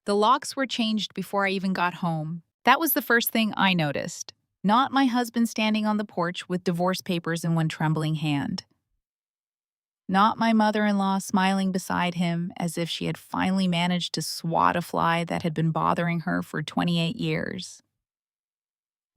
The locks were changed before I even got home. That was the first thing I noticed. Not my husband standing on the porch with divorce papers in one trembling hand. Not my mother-in-law smiling beside him as if she had finally managed to swat a fly that had been bothering her for 28 years.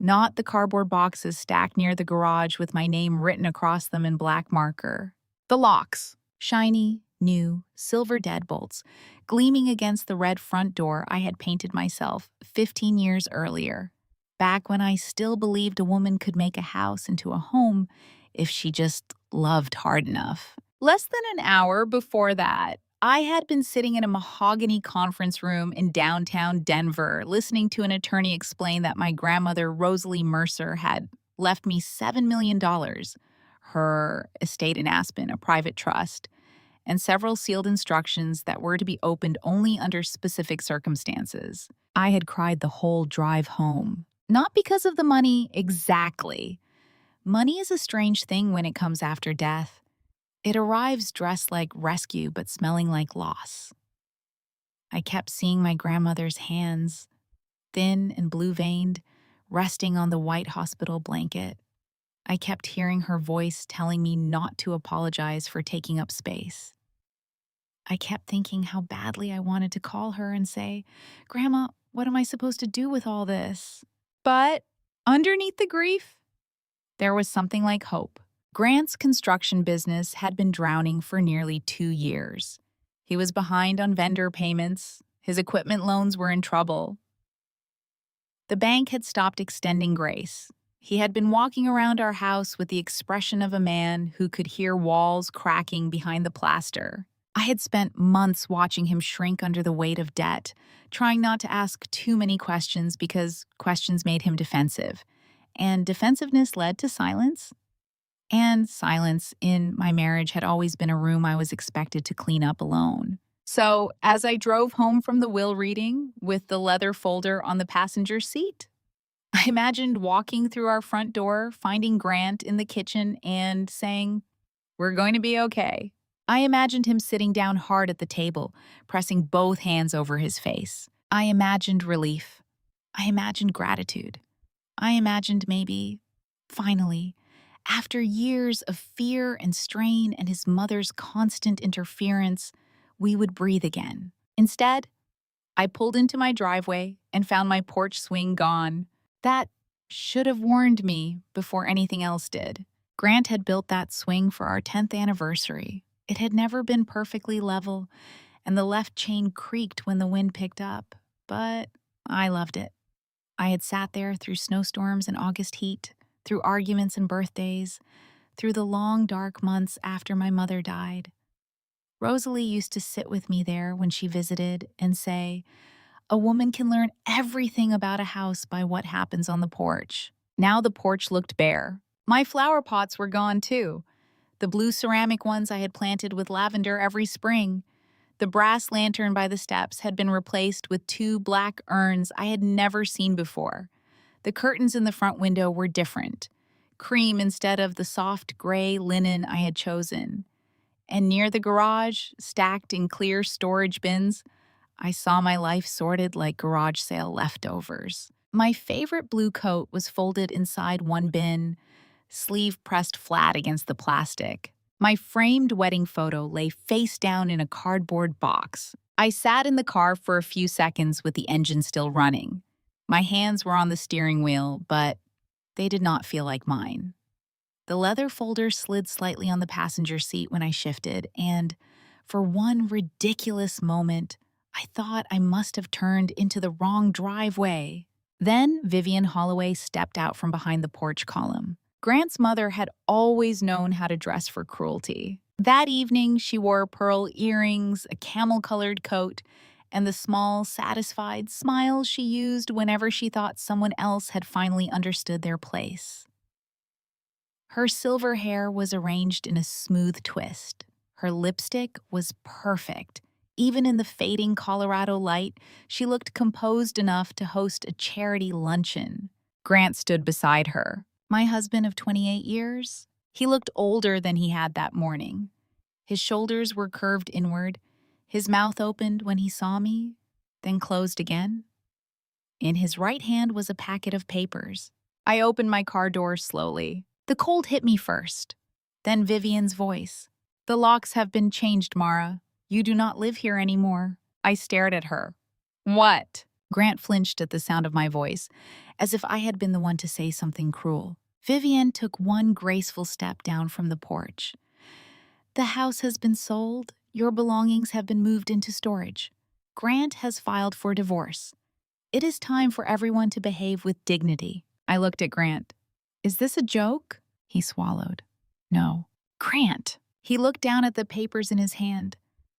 Not the cardboard boxes stacked near the garage with my name written across them in black marker. The locks, shiny, new, silver deadbolts, gleaming against the red front door I had painted myself 15 years earlier, back when I still believed a woman could make a house into a home if she just loved hard enough. Less than an hour before that, I had been sitting in a mahogany conference room in downtown Denver, listening to an attorney explain that my grandmother, Rosalie Mercer, had left me $7 million, her estate in Aspen, a private trust, and several sealed instructions that were to be opened only under specific circumstances. I had cried the whole drive home. Not because of the money exactly. Money is a strange thing when it comes after death. It arrives dressed like rescue but smelling like loss. I kept seeing my grandmother's hands, thin and blue-veined, resting on the white hospital blanket. I kept hearing her voice telling me not to apologize for taking up space. I kept thinking how badly I wanted to call her and say, "Grandma, what am I supposed to do with all this?" But underneath the grief, there was something like hope. Grant's construction business had been drowning for nearly 2 years. He was behind on vendor payments. His equipment loans were in trouble. The bank had stopped extending grace. He had been walking around our house with the expression of a man who could hear walls cracking behind the plaster. I had spent months watching him shrink under the weight of debt, trying not to ask too many questions because questions made him defensive. And defensiveness led to silence. And silence in my marriage had always been a room I was expected to clean up alone. So, as I drove home from the will reading with the leather folder on the passenger seat, I imagined walking through our front door, finding Grant in the kitchen, and saying, "We're going to be okay." I imagined him sitting down hard at the table, pressing both hands over his face. I imagined relief. I imagined gratitude. I imagined maybe, finally, after years of fear and strain and his mother's constant interference, we would breathe again. Instead, I pulled into my driveway and found my porch swing gone. That should have warned me before anything else did. Grant had built that swing for our 10th anniversary. It had never been perfectly level, and the left chain creaked when the wind picked up, but I loved it. I had sat there through snowstorms and August heat, through arguments and birthdays, through the long, dark months after my mother died. Rosalie used to sit with me there when she visited and say, "A woman can learn everything about a house by what happens on the porch." Now the porch looked bare. My flower pots were gone too. The blue ceramic ones I had planted with lavender every spring. The brass lantern by the steps had been replaced with two black urns I had never seen before. The curtains in the front window were different, cream instead of the soft gray linen I had chosen. And near the garage, stacked in clear storage bins, I saw my life sorted like garage sale leftovers. My favorite blue coat was folded inside one bin, sleeve pressed flat against the plastic. My framed wedding photo lay face down in a cardboard box. I sat in the car for a few seconds with the engine still running. My hands were on the steering wheel, but they did not feel like mine. The leather folder slid slightly on the passenger seat when I shifted, and for one ridiculous moment, I thought I must have turned into the wrong driveway. Then Vivian Holloway stepped out from behind the porch column. Grant's mother had always known how to dress for cruelty. That evening, she wore pearl earrings, a camel-colored coat, and the small, satisfied smile she used whenever she thought someone else had finally understood their place. Her silver hair was arranged in a smooth twist. Her lipstick was perfect. Even in the fading Colorado light, she looked composed enough to host a charity luncheon. Grant stood beside her. My husband of 28 years? He looked older than he had that morning. His shoulders were curved inward. His mouth opened when he saw me, then closed again. In his right hand was a packet of papers. I opened my car door slowly. The cold hit me first. Then Vivian's voice. "The locks have been changed, Mara. You do not live here anymore." I stared at her. "What?" Grant flinched at the sound of my voice, as if I had been the one to say something cruel. Vivian took one graceful step down from the porch. "The house has been sold. Your belongings have been moved into storage. Grant has filed for divorce. It is time for everyone to behave with dignity." I looked at Grant. "Is this a joke?" He swallowed. "No." "Grant!" He looked down at the papers in his hand.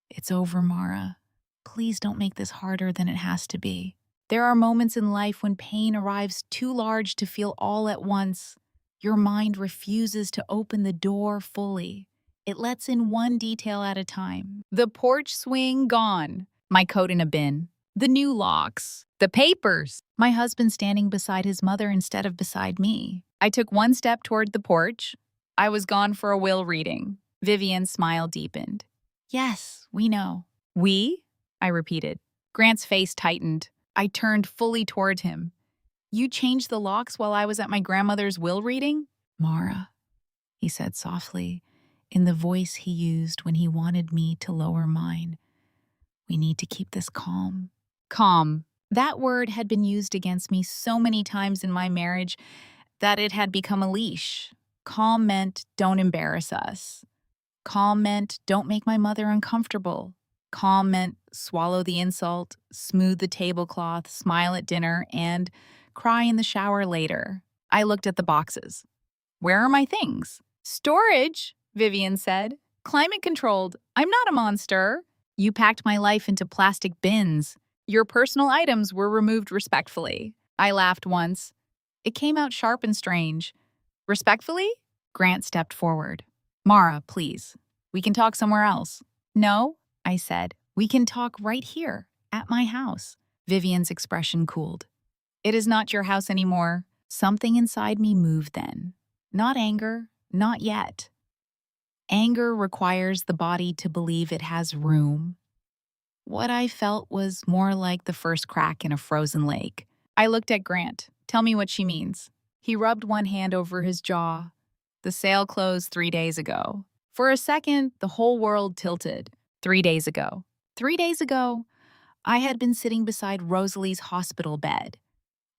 "It's over, Mara. Please don't make this harder than it has to be. There are moments in life when pain arrives too large to feel all at once. Your mind refuses to open the door fully. It lets in one detail at a time. The porch swing gone. My coat in a bin. The new locks. The papers. My husband standing beside his mother instead of beside me. I took one step toward the porch. I was gone for a will reading." Vivian's smile deepened. "Yes, we know." "We?" I repeated. Grant's face tightened. I turned fully toward him. "You changed the locks while I was at my grandmother's will reading?" "Mara," he said softly, in the voice he used when he wanted me to lower mine. "We need to keep this calm." Calm. That word had been used against me so many times in my marriage that it had become a leash. Calm meant don't embarrass us. Calm meant don't make my mother uncomfortable. Calm meant swallow the insult, smooth the tablecloth, smile at dinner, and cry in the shower later. I looked at the boxes. "Where are my things?" "Storage," Vivian said. "Climate controlled. I'm not a monster." "You packed my life into plastic bins. Your personal items were removed respectfully." I laughed once. It came out sharp and strange. "Respectfully?" Grant stepped forward. "Mara, please. We can talk somewhere else." "No," I said. "We can talk right here, at my house." Vivian's expression cooled. "It is not your house anymore." Something inside me moved then. Not anger, not yet. Anger requires the body to believe it has room. What I felt was more like the first crack in a frozen lake. I looked at Grant. "Tell me what she means." He rubbed one hand over his jaw. "The sale closed 3 days ago." For a second, the whole world tilted. 3 days ago. 3 days ago, I had been sitting beside Rosalie's hospital bed,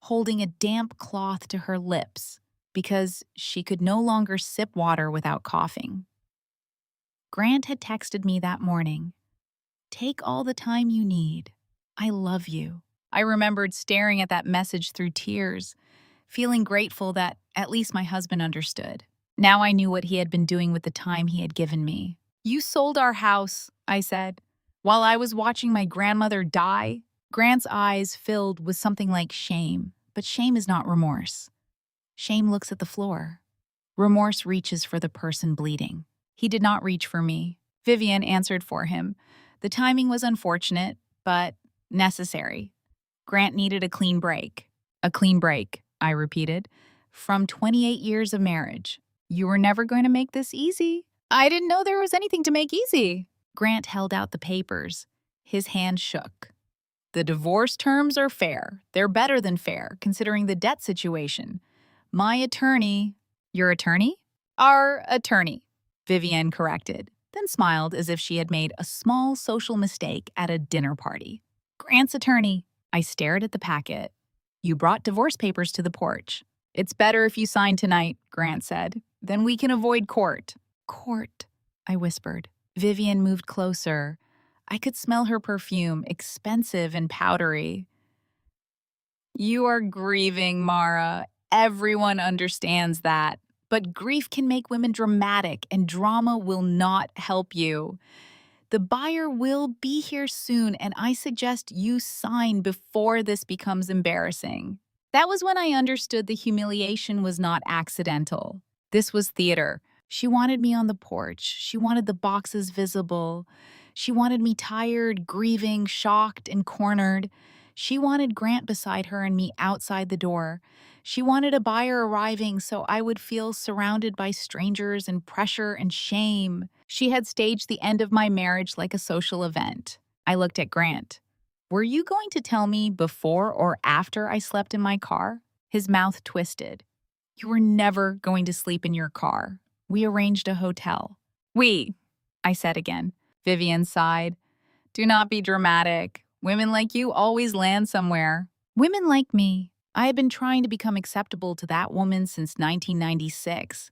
holding a damp cloth to her lips because she could no longer sip water without coughing. Grant had texted me that morning. "Take all the time you need. I love you." I remembered staring at that message through tears, feeling grateful that at least my husband understood. Now I knew what he had been doing with the time he had given me. "You sold our house," I said, "while I was watching my grandmother die." Grant's eyes filled with something like shame, but shame is not remorse. Shame looks at the floor. Remorse reaches for the person bleeding. He did not reach for me. Vivian answered for him. The timing was unfortunate, but necessary. Grant needed a clean break. "A clean break," I repeated, "from 28 years of marriage. You were never going to make this easy." "I didn't know there was anything to make easy." Grant held out the papers. His hand shook. "The divorce terms are fair. They're better than fair, considering the debt situation. My attorney—" "Your attorney?" "Our attorney," Vivian corrected, then smiled as if she had made a small social mistake at a dinner party. "Grant's attorney." I stared at the packet. "You brought divorce papers to the porch." "It's better if you sign tonight," Grant said. "Then we can avoid court." "Court," I whispered. Vivian moved closer. I could smell her perfume, expensive and powdery. "You are grieving, Mara. Everyone understands that. But grief can make women dramatic, and drama will not help you. The buyer will be here soon, and I suggest you sign before this becomes embarrassing." That was when I understood the humiliation was not accidental. This was theater. She wanted me on the porch. She wanted the boxes visible. She wanted me tired, grieving, shocked, and cornered. She wanted Grant beside her and me outside the door. She wanted a buyer arriving so I would feel surrounded by strangers and pressure and shame. She had staged the end of my marriage like a social event. I looked at Grant. Were you going to tell me before or after I slept in my car? His mouth twisted. You were never going to sleep in your car. We arranged a hotel. We, I said again. Vivian sighed. Do not be dramatic. Women like you always land somewhere. Women like me. I had been trying to become acceptable to that woman since 1996.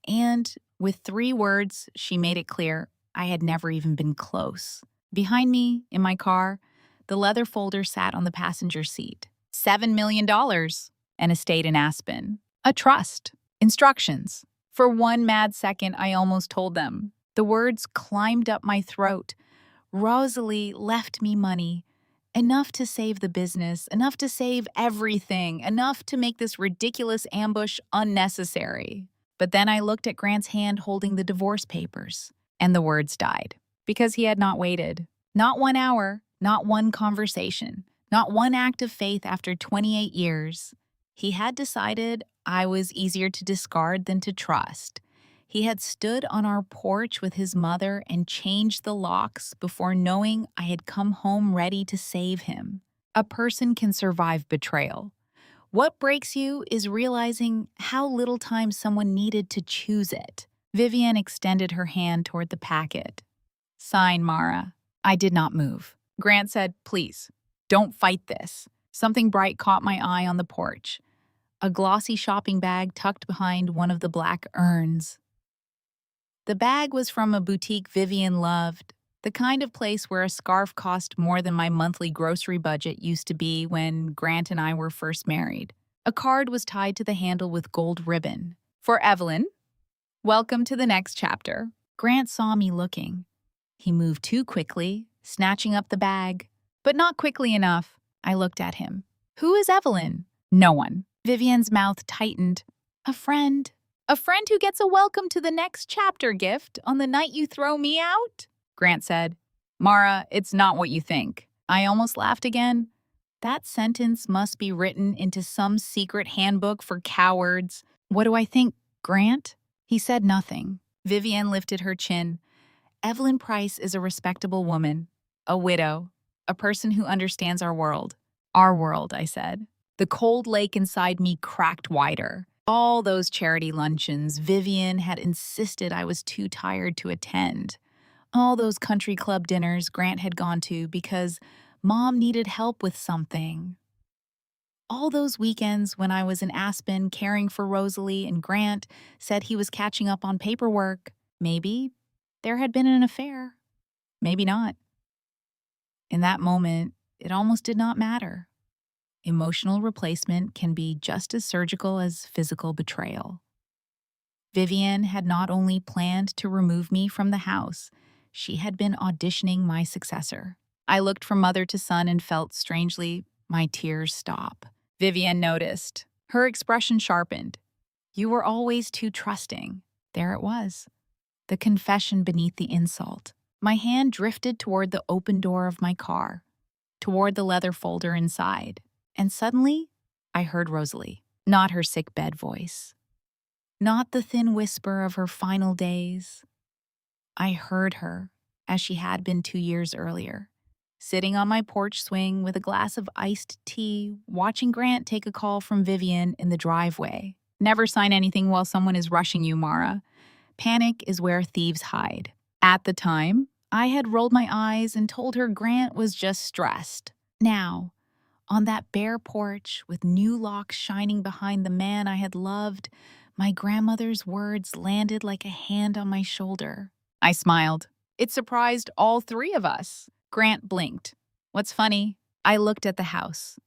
And with 3 words, she made it clear I had never even been close. Behind me, in my car, the leather folder sat on the passenger seat. $7 million. An estate in Aspen. A trust. Instructions. For one mad second, I almost told them. The words climbed up my throat. Rosalie left me money. Enough to save the business, enough to save everything, enough to make this ridiculous ambush unnecessary. But then I looked at Grant's hand holding the divorce papers, and the words died. Because he had not waited. Not 1 hour, not one conversation, not one act of faith after 28 years. He had decided I was easier to discard than to trust. He had stood on our porch with his mother and changed the locks before knowing I had come home ready to save him. A person can survive betrayal. What breaks you is realizing how little time someone needed to choose it. Vivian extended her hand toward the packet. Sign, Mara. I did not move. Grant said, please, don't fight this. Something bright caught my eye on the porch. A glossy shopping bag tucked behind one of the black urns. The bag was from a boutique Vivian loved, the kind of place where a scarf cost more than my monthly grocery budget used to be when Grant and I were first married. A card was tied to the handle with gold ribbon. For Evelyn, welcome to the next chapter. Grant saw me looking. He moved too quickly, snatching up the bag. But not quickly enough. I looked at him. Who is Evelyn? No one. Vivian's mouth tightened. A friend. A friend who gets a welcome to the next chapter gift on the night you throw me out? Grant said. Mara, it's not what you think. I almost laughed again. That sentence must be written into some secret handbook for cowards. What do I think, Grant? He said nothing. Vivian lifted her chin. Evelyn Price is a respectable woman, a widow, a person who understands our world. Our world, I said. The cold lake inside me cracked wider. All those charity luncheons Vivian had insisted I was too tired to attend. All those country club dinners Grant had gone to because Mom needed help with something. All those weekends when I was in Aspen caring for Rosalie and Grant said he was catching up on paperwork. Maybe there had been an affair. Maybe not. In that moment, it almost did not matter. Emotional replacement can be just as surgical as physical betrayal. Vivian had not only planned to remove me from the house, she had been auditioning my successor. I looked from mother to son and felt, strangely, my tears stop. Vivian noticed. Her expression sharpened. You were always too trusting. There it was. The confession beneath the insult. My hand drifted toward the open door of my car, toward the leather folder inside. And suddenly, I heard Rosalie. Not her sick bed voice. Not the thin whisper of her final days. I heard her, as she had been 2 years earlier, sitting on my porch swing with a glass of iced tea, watching Grant take a call from Vivian in the driveway. Never sign anything while someone is rushing you, Mara. Panic is where thieves hide. At the time, I had rolled my eyes and told her Grant was just stressed. Now, on that bare porch, with new locks shining behind the man I had loved, my grandmother's words landed like a hand on my shoulder. I smiled. It surprised all 3 of us. Grant blinked. What's funny? I looked at the house.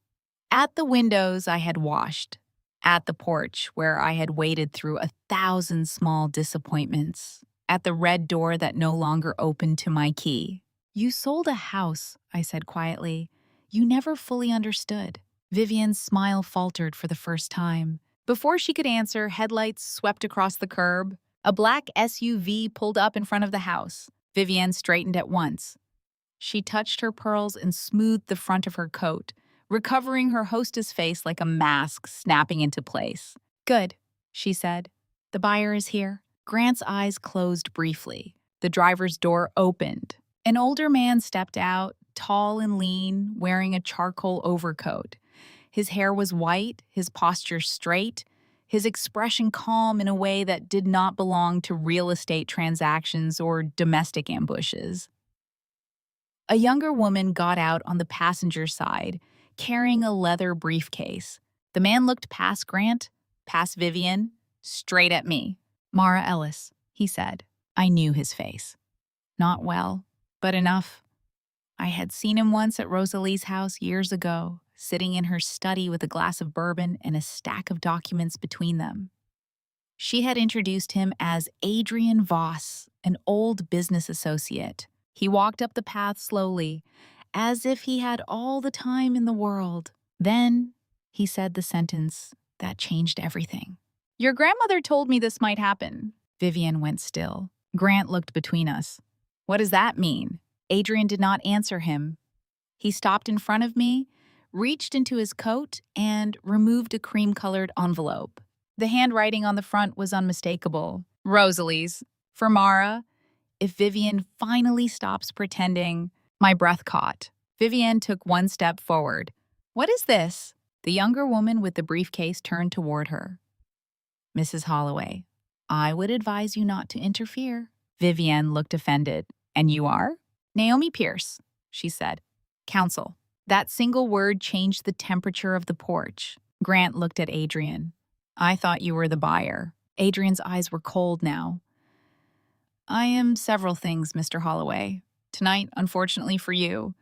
At the windows I had washed. At the porch where I had waded through 1,000 small disappointments. At the red door that no longer opened to my key. You sold a house, I said quietly. You never fully understood. Vivian's smile faltered for the first time. Before she could answer, headlights swept across the curb. A black SUV pulled up in front of the house. Vivian straightened at once. She touched her pearls and smoothed the front of her coat, recovering her hostess face like a mask snapping into place. Good, she said. The buyer is here. Grant's eyes closed briefly. The driver's door opened. An older man stepped out, tall and lean, wearing a charcoal overcoat. His hair was white, his posture straight, his expression calm in a way that did not belong to real estate transactions or domestic ambushes. A younger woman got out on the passenger side, carrying a leather briefcase. The man looked past Grant, past Vivian, straight at me. Mara Ellis, he said. I knew his face. Not well, but enough. I had seen him once at Rosalie's house years ago, sitting in her study with a glass of bourbon and a stack of documents between them. She had introduced him as Adrian Voss, an old business associate. He walked up the path slowly, as if he had all the time in the world. Then he said the sentence that changed everything. Your grandmother told me this might happen. Vivian went still. Grant looked between us. What does that mean? Adrian did not answer him. He stopped in front of me, reached into his coat, and removed a cream-colored envelope. The handwriting on the front was unmistakable. Rosalie's. For Mara. If Vivian finally stops pretending. My breath caught. Vivian took one step forward. What is this? The younger woman with the briefcase turned toward her. Mrs. Holloway, I would advise you not to interfere. Vivian looked offended. And you are? Naomi Pierce, she said. Counsel. That single word changed the temperature of the porch. Grant looked at Adrian. I thought you were the buyer. Adrian's eyes were cold now. I am several things, Mr. Holloway. Tonight, unfortunately for you,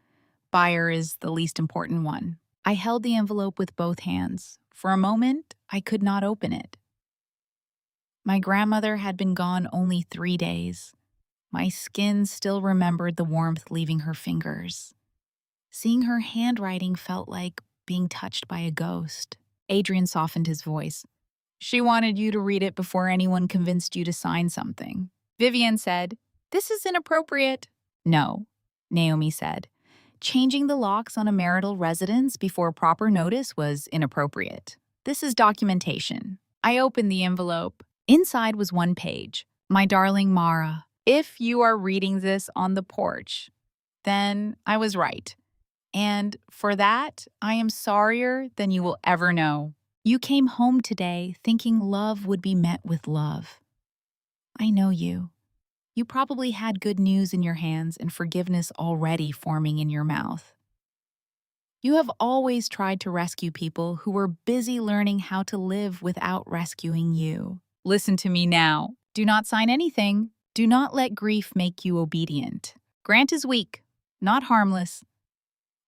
buyer is the least important one. I held the envelope with both hands. For a moment, I could not open it. My grandmother had been gone only 3 days. My skin still remembered the warmth leaving her fingers. Seeing her handwriting felt like being touched by a ghost. Adrian softened his voice. She wanted you to read it before anyone convinced you to sign something. Vivian said, This is inappropriate. No, Naomi said. Changing the locks on a marital residence before proper notice was inappropriate. This is documentation. I opened the envelope. Inside was one page. My darling Mara, if you are reading this on the porch, then I was right. And for that, I am sorrier than you will ever know. You came home today thinking love would be met with love. I know you. You probably had good news in your hands and forgiveness already forming in your mouth. You have always tried to rescue people who were busy learning how to live without rescuing you. Listen to me now. Do not sign anything. Do not let grief make you obedient. Grant is weak, not harmless.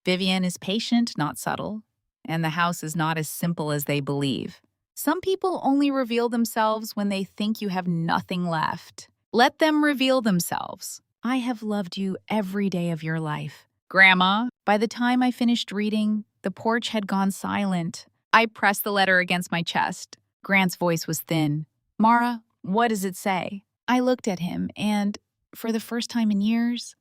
Vivian is patient, not subtle. And the house is not as simple as they believe. Some people only reveal themselves when they think you have nothing left. Let them reveal themselves. I have loved you every day of your life. Grandma, by the time I finished reading, the porch had gone silent. I pressed the letter against my chest. Grant's voice was thin. Mara, what does it say? I looked at him and, for the first time in years,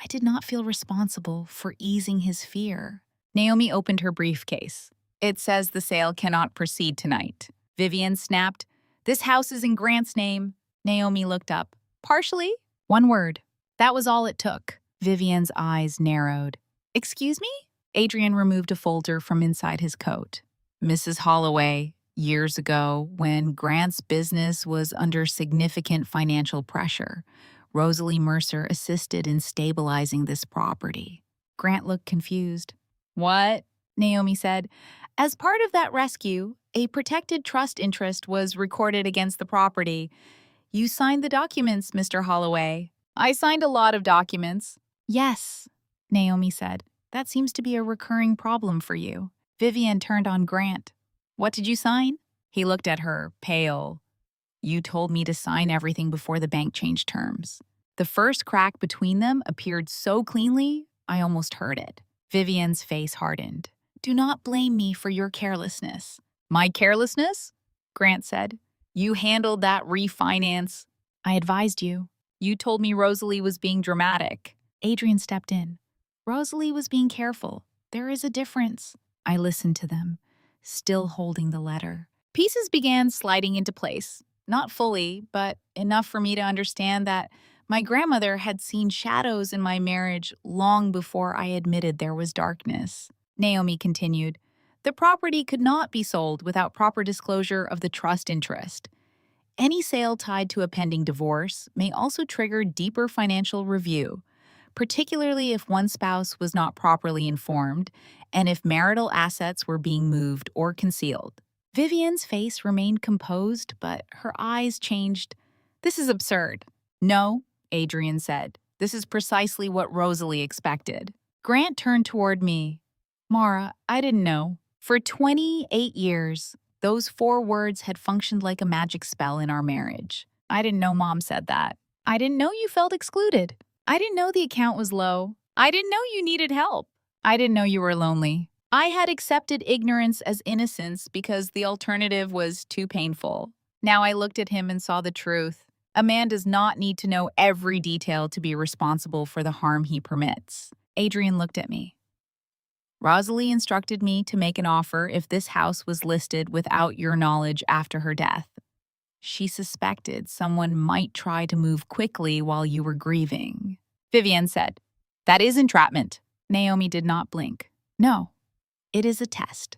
I did not feel responsible for easing his fear. Naomi opened her briefcase. It says the sale cannot proceed tonight. Vivian snapped, This house is in Grant's name. Naomi looked up. Partially? One word. That was all it took. Vivian's eyes narrowed. Excuse me? Adrian removed a folder from inside his coat. Mrs. Holloway, years ago, when Grant's business was under significant financial pressure, Rosalie Mercer assisted in stabilizing this property. Grant looked confused. What? Naomi said. As part of that rescue, a protected trust interest was recorded against the property. You signed the documents, Mr. Holloway. I signed a lot of documents. Yes, Naomi said. That seems to be a recurring problem for you. Vivian turned on Grant. What did you sign? He looked at her, pale. You told me to sign everything before the bank changed terms. The first crack between them appeared so cleanly, I almost heard it. Vivian's face hardened. Do not blame me for your carelessness. My carelessness? Grant said. You handled that refinance. I advised you. You told me Rosalie was being dramatic. Adrian stepped in. Rosalie was being careful. There is a difference. I listened to them, still holding the letter. Pieces began sliding into place. Not fully, but enough for me to understand that My grandmother had seen shadows in my marriage long before I admitted there was darkness. Naomi continued, the property could not be sold without proper disclosure of the trust interest. Any sale tied to a pending divorce may also trigger deeper financial review, particularly if one spouse was not properly informed and if marital assets were being moved or concealed. Vivian's face remained composed, but her eyes changed. This is absurd. No, Adrian said. This is precisely what Rosalie expected. Grant turned toward me. Mara, I didn't know. For 28 years, those 4 words had functioned like a magic spell in our marriage. I didn't know Mom said that. I didn't know you felt excluded. I didn't know the account was low. I didn't know you needed help. I didn't know you were lonely. I had accepted ignorance as innocence because the alternative was too painful. Now I looked at him and saw the truth. A man does not need to know every detail to be responsible for the harm he permits. Adrian looked at me. Rosalie instructed me to make an offer if this house was listed without your knowledge after her death. She suspected someone might try to move quickly while you were grieving. Vivian said, that is entrapment. Naomi did not blink. No, it is a test.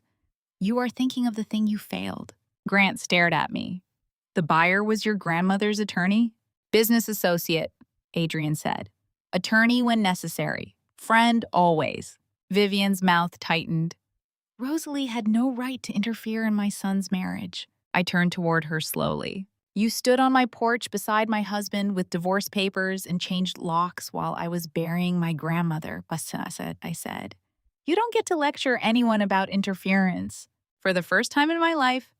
You are thinking of the thing you failed. Grant stared at me. The buyer was your grandmother's attorney? Business associate, Adrian said. Attorney when necessary. Friend always. Vivian's mouth tightened. Rosalie had no right to interfere in my son's marriage. I turned toward her slowly. You stood on my porch beside my husband with divorce papers and changed locks while I was burying my grandmother, I said. You don't get to lecture anyone about interference. For the first time in my life,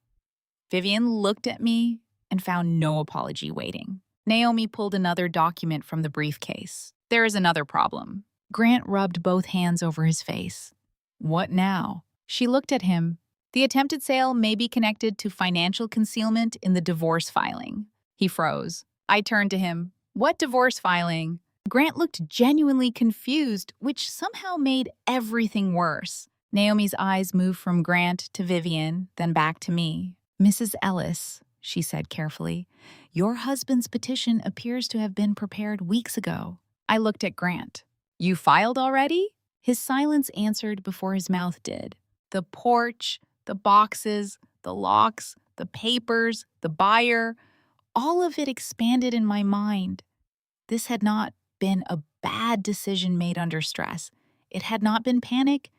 Vivian looked at me and found no apology waiting. Naomi pulled another document from the briefcase. There is another problem. Grant rubbed both hands over his face. What now? She looked at him. The attempted sale may be connected to financial concealment in the divorce filing. He froze. I turned to him. What divorce filing? Grant looked genuinely confused, which somehow made everything worse. Naomi's eyes moved from Grant to Vivian, then back to me. Mrs. Ellis, she said carefully, your husband's petition appears to have been prepared weeks ago. I looked at Grant. You filed already? His silence answered before his mouth did. The porch, the boxes, the locks, the papers, the buyer, all of it expanded in my mind. This had not been a bad decision made under stress. It had not been panic.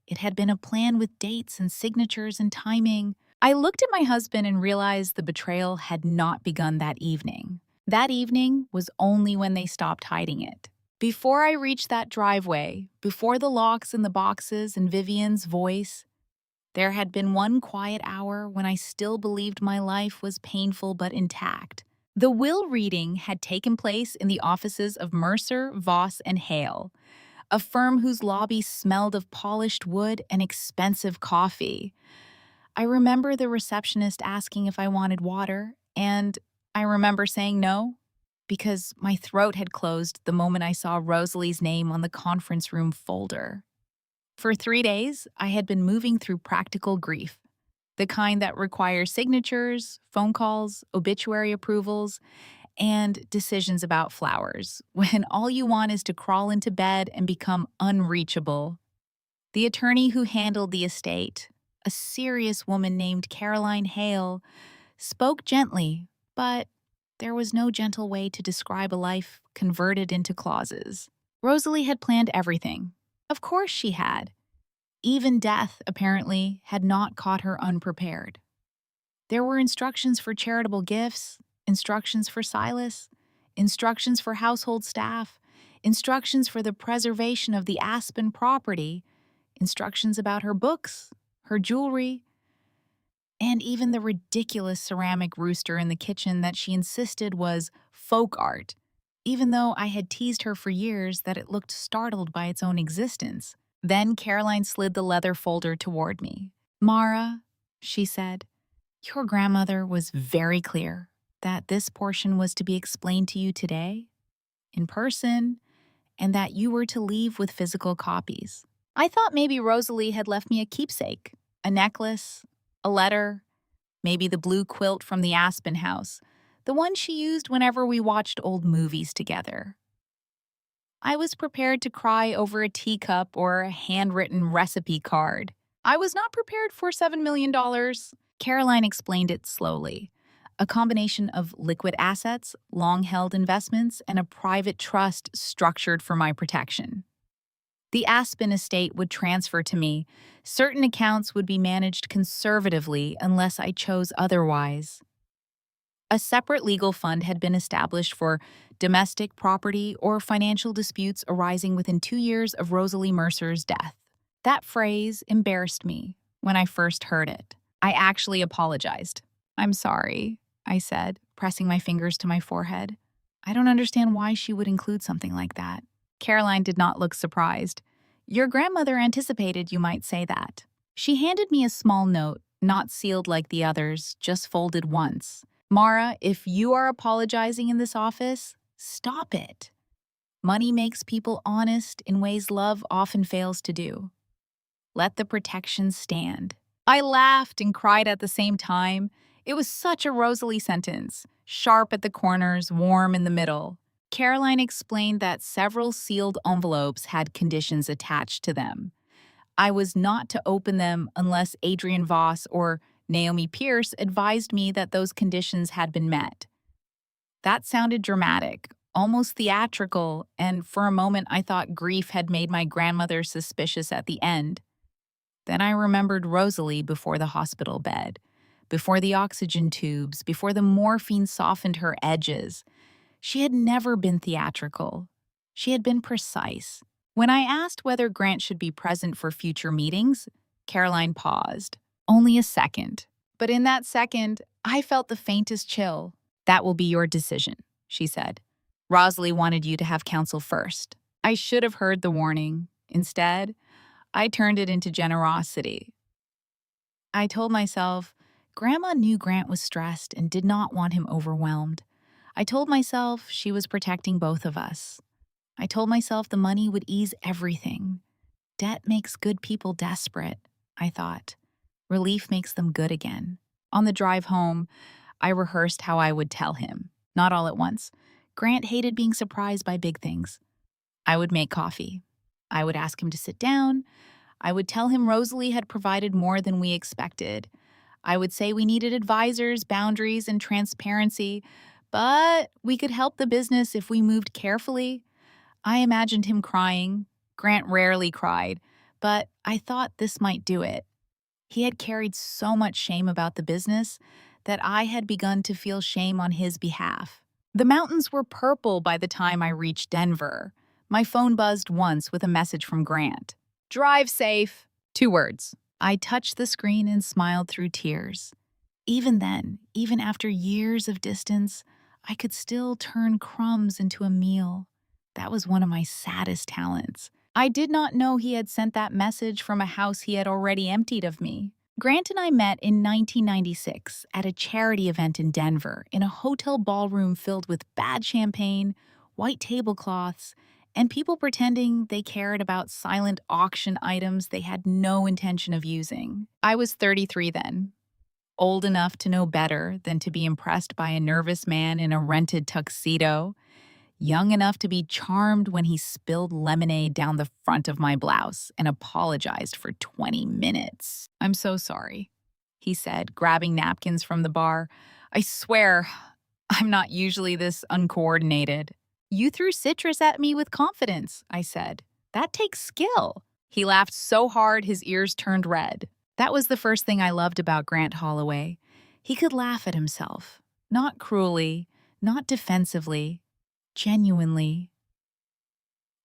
It had been a plan with dates and signatures and timing. I looked at my husband and realized the betrayal had not begun that evening. That evening was only when they stopped hiding it. Before I reached that driveway, before the locks and the boxes and Vivian's voice, there had been one quiet hour when I still believed my life was painful but intact. The will reading had taken place in the offices of Mercer, Voss, and Hale, a firm whose lobby smelled of polished wood and expensive coffee. I remember the receptionist asking if I wanted water, and I remember saying no, because my throat had closed the moment I saw Rosalie's name on the conference room folder. For 3 days, I had been moving through practical grief, the kind that requires signatures, phone calls, obituary approvals, and decisions about flowers, when all you want is to crawl into bed and become unreachable. The attorney who handled the estate, a serious woman named Caroline Hale, spoke gently, but there was no gentle way to describe a life converted into clauses. Rosalie had planned everything. Of course she had. Even death, apparently, had not caught her unprepared. There were instructions for charitable gifts, instructions for Silas, instructions for household staff, instructions for the preservation of the Aspen property, instructions about her books, her jewelry, and even the ridiculous ceramic rooster in the kitchen that she insisted was folk art, even though I had teased her for years that it looked startled by its own existence. Then Caroline slid the leather folder toward me. Mara, she said, your grandmother was very clear that this portion was to be explained to you today, in person, and that you were to leave with physical copies. I thought maybe Rosalie had left me a keepsake, a necklace, a letter, maybe the blue quilt from the Aspen house, the one she used whenever we watched old movies together. I was prepared to cry over a teacup or a handwritten recipe card. I was not prepared for $7 million. Caroline explained it slowly. A combination of liquid assets, long held investments, and a private trust structured for my protection. The Aspen estate would transfer to me. Certain accounts would be managed conservatively unless I chose otherwise. A separate legal fund had been established for domestic property or financial disputes arising within 2 years of Rosalie Mercer's death. That phrase embarrassed me when I first heard it. I actually apologized. "I'm sorry," I said, pressing my fingers to my forehead. I don't understand why she would include something like that. Caroline did not look surprised. "Your grandmother anticipated you might say that." She handed me a small note, not sealed like the others, just folded once. "Mara, if you are apologizing in this office, stop it. Money makes people honest in ways love often fails to do. Let the protection stand." I laughed and cried at the same time. It was such a Rosalie sentence, sharp at the corners, warm in the middle. Caroline explained that several sealed envelopes had conditions attached to them. I was not to open them unless Adrian Voss or Naomi Pierce advised me that those conditions had been met. That sounded dramatic, almost theatrical, and for a moment I thought grief had made my grandmother suspicious at the end. Then I remembered Rosalie before the hospital bed, before the oxygen tubes, before the morphine softened her edges. She had never been theatrical. She had been precise. When I asked whether Grant should be present for future meetings, Caroline paused. Only a second. But in that second, I felt the faintest chill. "That will be your decision," she said. "Rosalie wanted you to have counsel first." I should have heard the warning. Instead, I turned it into generosity. I told myself, Grandma knew Grant was stressed and did not want him overwhelmed. I told myself she was protecting both of us. I told myself the money would ease everything. Debt makes good people desperate, I thought. Relief makes them good again. On the drive home, I rehearsed how I would tell him. Not all at once. Grant hated being surprised by big things. I would make coffee. I would ask him to sit down. I would tell him Rosalie had provided more than we expected. I would say we needed advisors, boundaries, and transparency, but we could help the business if we moved carefully. I imagined him crying. Grant rarely cried, but I thought this might do it. He had carried so much shame about the business that I had begun to feel shame on his behalf. The mountains were purple by the time I reached Denver. My phone buzzed once with a message from Grant. "Drive safe." 2 words. I touched the screen and smiled through tears. Even then, even after years of distance, I could still turn crumbs into a meal. That was one of my saddest talents. I did not know he had sent that message from a house he had already emptied of me. Grant and I met in 1996 at a charity event in Denver in a hotel ballroom filled with bad champagne, white tablecloths, and people pretending they cared about silent auction items they had no intention of using. I was 33 then, old enough to know better than to be impressed by a nervous man in a rented tuxedo, young enough to be charmed when he spilled lemonade down the front of my blouse and apologized for 20 minutes. "I'm so sorry," he said, grabbing napkins from the bar. "I swear, I'm not usually this uncoordinated." "You threw citrus at me with confidence," I said. "That takes skill." He laughed so hard his ears turned red. That was the first thing I loved about Grant Holloway. He could laugh at himself. Not cruelly, not defensively, genuinely.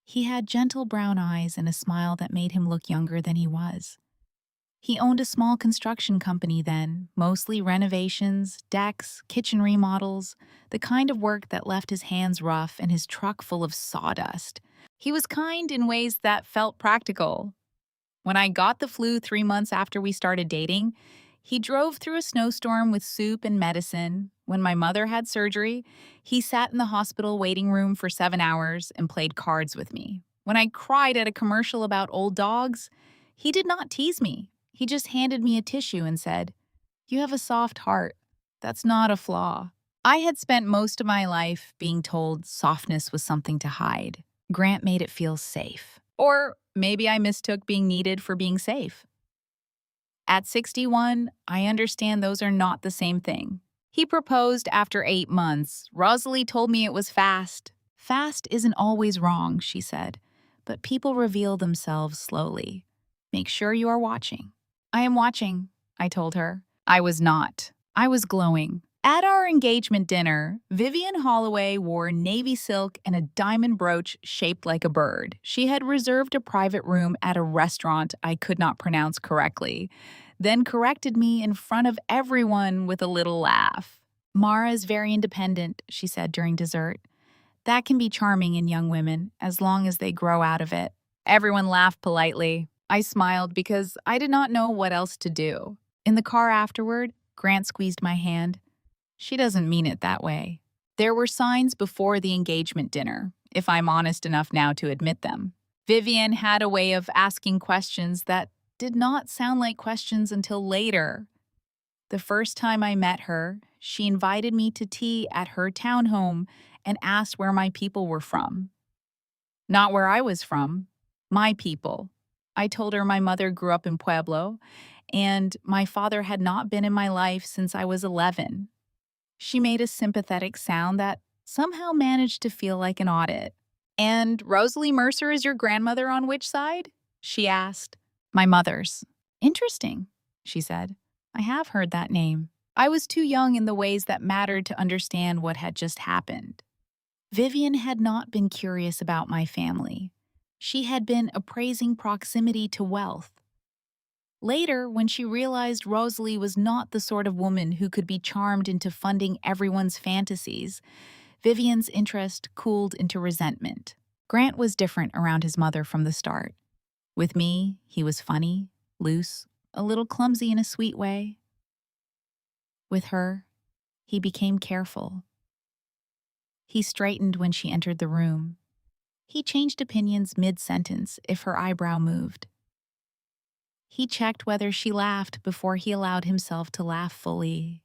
He had gentle brown eyes and a smile that made him look younger than he was. He owned a small construction company then, mostly renovations, decks, kitchen remodels, the kind of work that left his hands rough and his truck full of sawdust. He was kind in ways that felt practical. When I got the flu 3 months after we started dating, he drove through a snowstorm with soup and medicine. When my mother had surgery, he sat in the hospital waiting room for 7 hours and played cards with me. When I cried at a commercial about old dogs, he did not tease me. He just handed me a tissue and said, "You have a soft heart. That's not a flaw." I had spent most of my life being told softness was something to hide. Grant made it feel safe. Or maybe I mistook being needed for being safe. At 61, I understand those are not the same thing. He proposed after 8 months. Rosalie told me it was fast. Fast isn't always wrong, she said, but people reveal themselves slowly. Make sure you are watching. I am watching, I told her. I was not. I was glowing. At our engagement dinner, Vivian Holloway wore navy silk and a diamond brooch shaped like a bird. She had reserved a private room at a restaurant I could not pronounce correctly, then corrected me in front of everyone with a little laugh. Mara is very independent, she said during dessert. That can be charming in young women, as long as they grow out of it. Everyone laughed politely. I smiled because I did not know what else to do. In the car afterward, Grant squeezed my hand. She doesn't mean it that way. There were signs before the engagement dinner, if I'm honest enough now to admit them. Vivian had a way of asking questions that did not sound like questions until later. The first time I met her, she invited me to tea at her townhome and asked where my people were from. Not where I was from, my people. I told her my mother grew up in Pueblo, and my father had not been in my life since I was 11. She made a sympathetic sound that somehow managed to feel like an audit. And Rosalie Mercer is your grandmother on which side? She asked. My mother's. Interesting, she said. I have heard that name. I was too young in the ways that mattered to understand what had just happened. Vivian had not been curious about my family. She had been appraising proximity to wealth. Later, when she realized Rosalie was not the sort of woman who could be charmed into funding everyone's fantasies, Vivian's interest cooled into resentment. Grant was different around his mother from the start. With me, he was funny, loose, a little clumsy in a sweet way. With her, he became careful. He straightened when she entered the room. He changed opinions mid-sentence if her eyebrow moved. He checked whether she laughed before he allowed himself to laugh fully.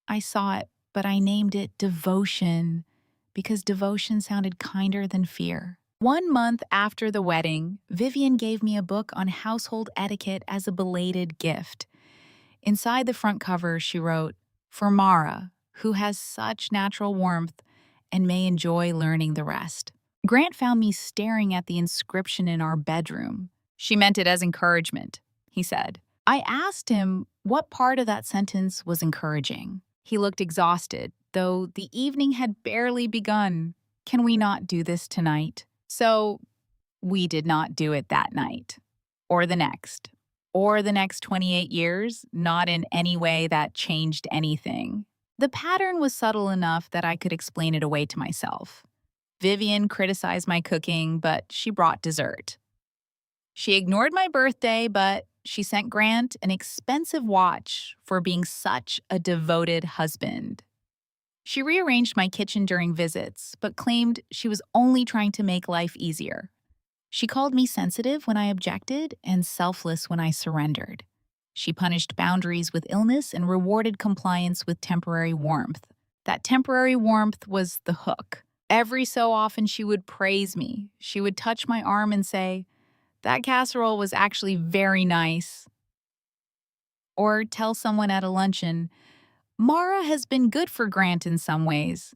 I saw it, but I named it devotion because devotion sounded kinder than fear. 1 month after the wedding, Vivian gave me a book on household etiquette as a belated gift. Inside the front cover, she wrote, "For Mara, who has such natural warmth and may enjoy learning the rest." Grant found me staring at the inscription in our bedroom. She meant it as encouragement, he said. I asked him what part of that sentence was encouraging. He looked exhausted, though the evening had barely begun. Can we not do this tonight? So we did not do it that night, or the next 28 years, not in any way that changed anything. The pattern was subtle enough that I could explain it away to myself. Vivian criticized my cooking, but she brought dessert. She ignored my birthday, but she sent Grant an expensive watch for being such a devoted husband. She rearranged my kitchen during visits, but claimed she was only trying to make life easier. She called me sensitive when I objected and selfless when I surrendered. She punished boundaries with illness and rewarded compliance with temporary warmth. That temporary warmth was the hook. Every so often, she would praise me. She would touch my arm and say, "That casserole was actually very nice." Or tell someone at a luncheon, "Mara has been good for Grant in some ways."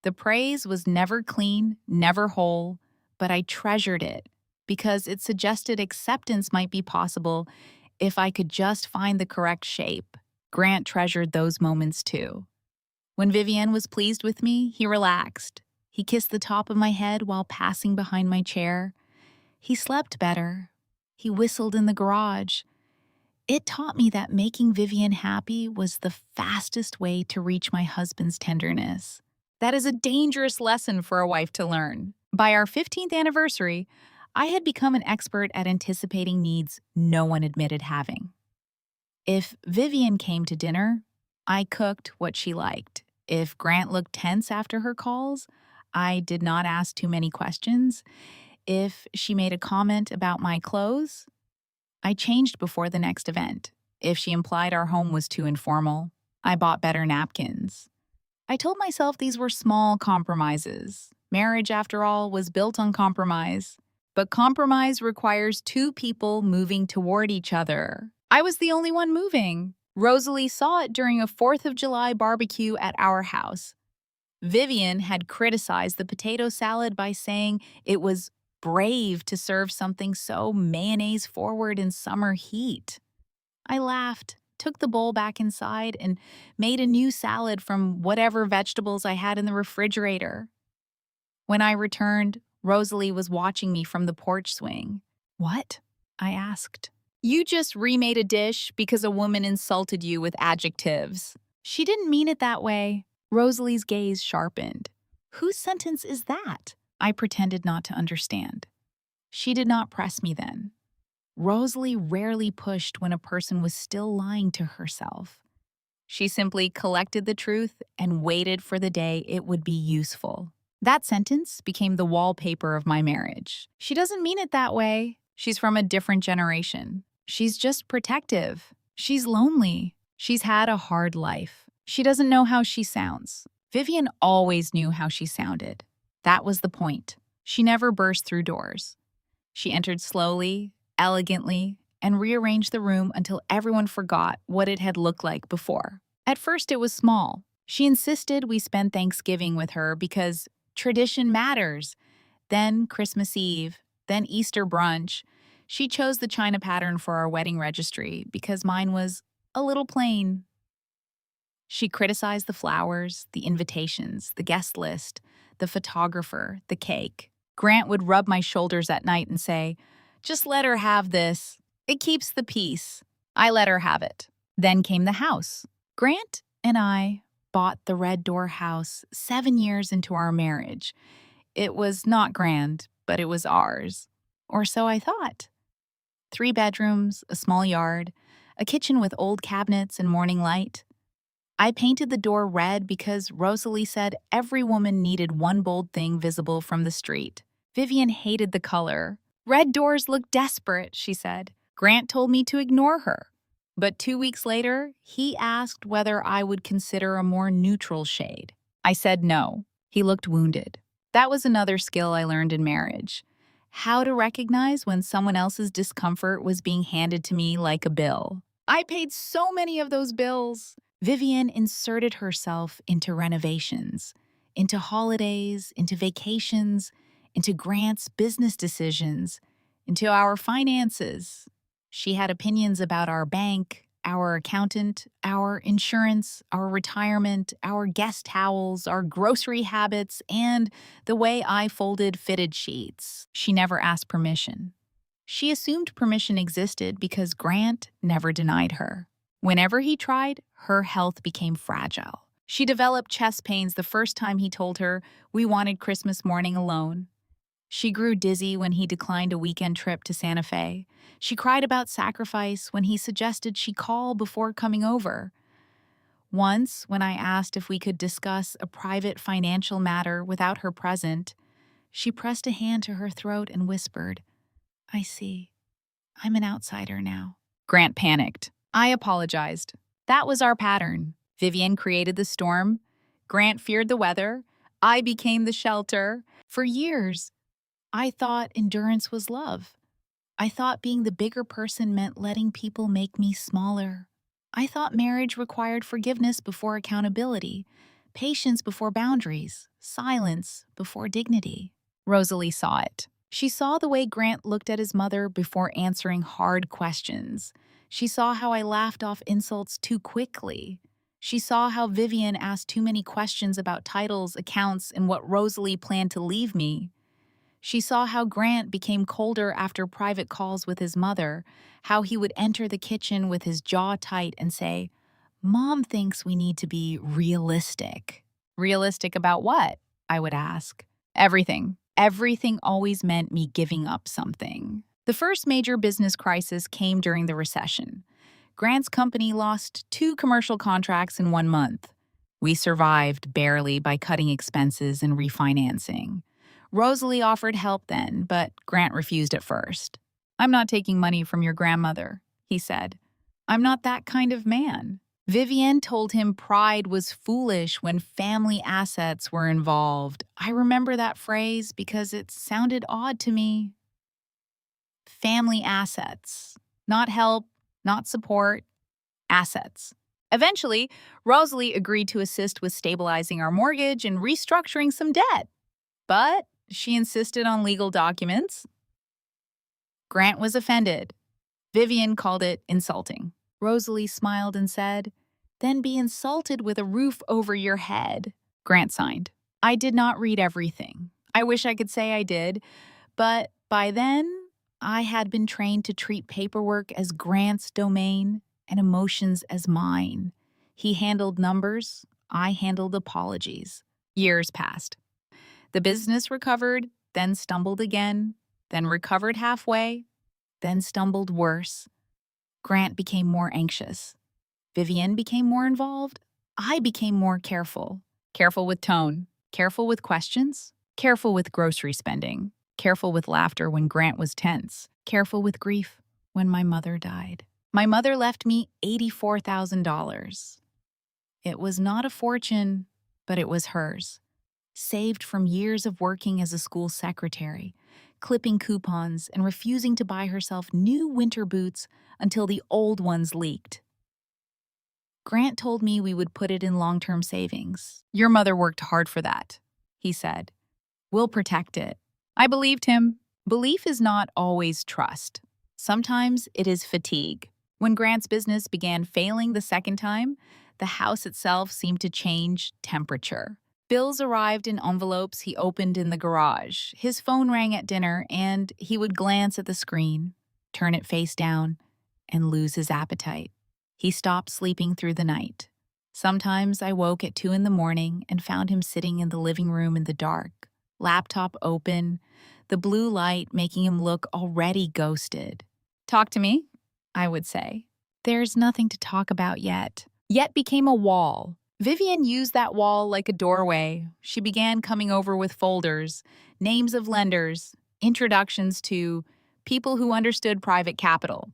The praise was never clean, never whole, but I treasured it because it suggested acceptance might be possible if I could just find the correct shape. Grant treasured those moments too. When Vivian was pleased with me, he relaxed. He kissed the top of my head while passing behind my chair. He slept better. He whistled in the garage. It taught me that making Vivian happy was the fastest way to reach my husband's tenderness. That is a dangerous lesson for a wife to learn. By our 15th anniversary, I had become an expert at anticipating needs no one admitted having. If Vivian came to dinner, I cooked what she liked. If Grant looked tense after her calls, I did not ask too many questions. If she made a comment about my clothes, I changed before the next event. If she implied our home was too informal, I bought better napkins. I told myself these were small compromises. Marriage, after all, was built on compromise. But compromise requires two people moving toward each other. I was the only one moving. Rosalie saw it during a 4th of July barbecue at our house. Vivian had criticized the potato salad by saying it was brave to serve something so mayonnaise forward in summer heat. I laughed, took the bowl back inside, and made a new salad from whatever vegetables I had in the refrigerator. When I returned, Rosalie was watching me from the porch swing. "What?" I asked. "You just remade a dish because a woman insulted you with adjectives." "She didn't mean it that way." Rosalie's gaze sharpened. "Whose sentence is that?" I pretended not to understand. She did not press me then. Rosalie rarely pushed when a person was still lying to herself. She simply collected the truth and waited for the day it would be useful. That sentence became the wallpaper of my marriage. "She doesn't mean it that way. She's from a different generation. She's just protective. She's lonely. She's had a hard life. She doesn't know how she sounds." Vivian always knew how she sounded. That was the point. She never burst through doors. She entered slowly, elegantly, and rearranged the room until everyone forgot what it had looked like before. At first, it was small. She insisted we spend Thanksgiving with her because tradition matters. Then Christmas Eve, then Easter brunch. She chose the china pattern for our wedding registry because mine was a little plain. She criticized the flowers, the invitations, the guest list, the photographer, the cake. Grant would rub my shoulders at night and say, "Just let her have this. It keeps the peace." I let her have it. Then came the house. Grant and I bought the Red Door house 7 years into our marriage. It was not grand, but it was ours. Or so I thought. 3 bedrooms, a small yard, a kitchen with old cabinets and morning light. I painted the door red because Rosalie said every woman needed one bold thing visible from the street. Vivian hated the color. "Red doors look desperate," she said. Grant told me to ignore her. But 2 weeks later, he asked whether I would consider a more neutral shade. I said no. He looked wounded. That was another skill I learned in marriage. How to recognize when someone else's discomfort was being handed to me like a bill. I paid so many of those bills. Vivian inserted herself into renovations, into holidays, into vacations, into Grant's business decisions, into our finances. She had opinions about our bank, our accountant, our insurance, our retirement, our guest towels, our grocery habits, and the way I folded fitted sheets. She never asked permission. She assumed permission existed because Grant never denied her. Whenever he tried, her health became fragile. She developed chest pains the first time he told her we wanted Christmas morning alone. She grew dizzy when he declined a weekend trip to Santa Fe. She cried about sacrifice when he suggested she call before coming over. Once, when I asked if we could discuss a private financial matter without her present, she pressed a hand to her throat and whispered, "I see. I'm an outsider now." Grant panicked. I apologized. That was our pattern. Vivian created the storm. Grant feared the weather. I became the shelter. For years, I thought endurance was love. I thought being the bigger person meant letting people make me smaller. I thought marriage required forgiveness before accountability, patience before boundaries, silence before dignity. Rosalie saw it. She saw the way Grant looked at his mother before answering hard questions. She saw how I laughed off insults too quickly. She saw how Vivian asked too many questions about titles, accounts, and what Rosalie planned to leave me. She saw how Grant became colder after private calls with his mother, how he would enter the kitchen with his jaw tight and say, "Mom thinks we need to be realistic." Realistic about what? I would ask. Everything. Everything always meant me giving up something. The first major business crisis came during the recession. Grant's company lost 2 commercial contracts in 1 month. We survived barely by cutting expenses and refinancing. Rosalie offered help then, but Grant refused at first. "I'm not taking money from your grandmother," he said. "I'm not that kind of man." Vivienne told him pride was foolish when family assets were involved. I remember that phrase because it sounded odd to me. Family assets. Not help, not support, assets. Eventually, Rosalie agreed to assist with stabilizing our mortgage and restructuring some debt. But she insisted on legal documents. Grant was offended. Vivienne called it insulting. Rosalie smiled and said, "Then be insulted with a roof over your head." Grant signed. I did not read everything. I wish I could say I did, but by then, I had been trained to treat paperwork as Grant's domain and emotions as mine. He handled numbers, I handled apologies. Years passed. The business recovered, then stumbled again, then recovered halfway, then stumbled worse. Grant became more anxious. Vivienne became more involved. I became more careful. Careful with tone, careful with questions, careful with grocery spending, careful with laughter when Grant was tense, careful with grief when my mother died. My mother left me $84,000. It was not a fortune, but it was hers. Saved from years of working as a school secretary, clipping coupons and refusing to buy herself new winter boots until the old ones leaked. Grant told me we would put it in long-term savings. Your mother worked hard for that, he said. We'll protect it. I believed him. Belief is not always trust. Sometimes it is fatigue. When Grant's business began failing the second time, the house itself seemed to change temperature. Bills arrived in envelopes he opened in the garage. His phone rang at dinner, and he would glance at the screen, turn it face down, and lose his appetite. He stopped sleeping through the night. Sometimes I woke at 2 in the morning and found him sitting in the living room in the dark, laptop open, the blue light making him look already ghosted. Talk to me, I would say. There's nothing to talk about yet. Yet became a wall. Vivienne used that wall like a doorway. She began coming over with folders, names of lenders, introductions to people who understood private capital.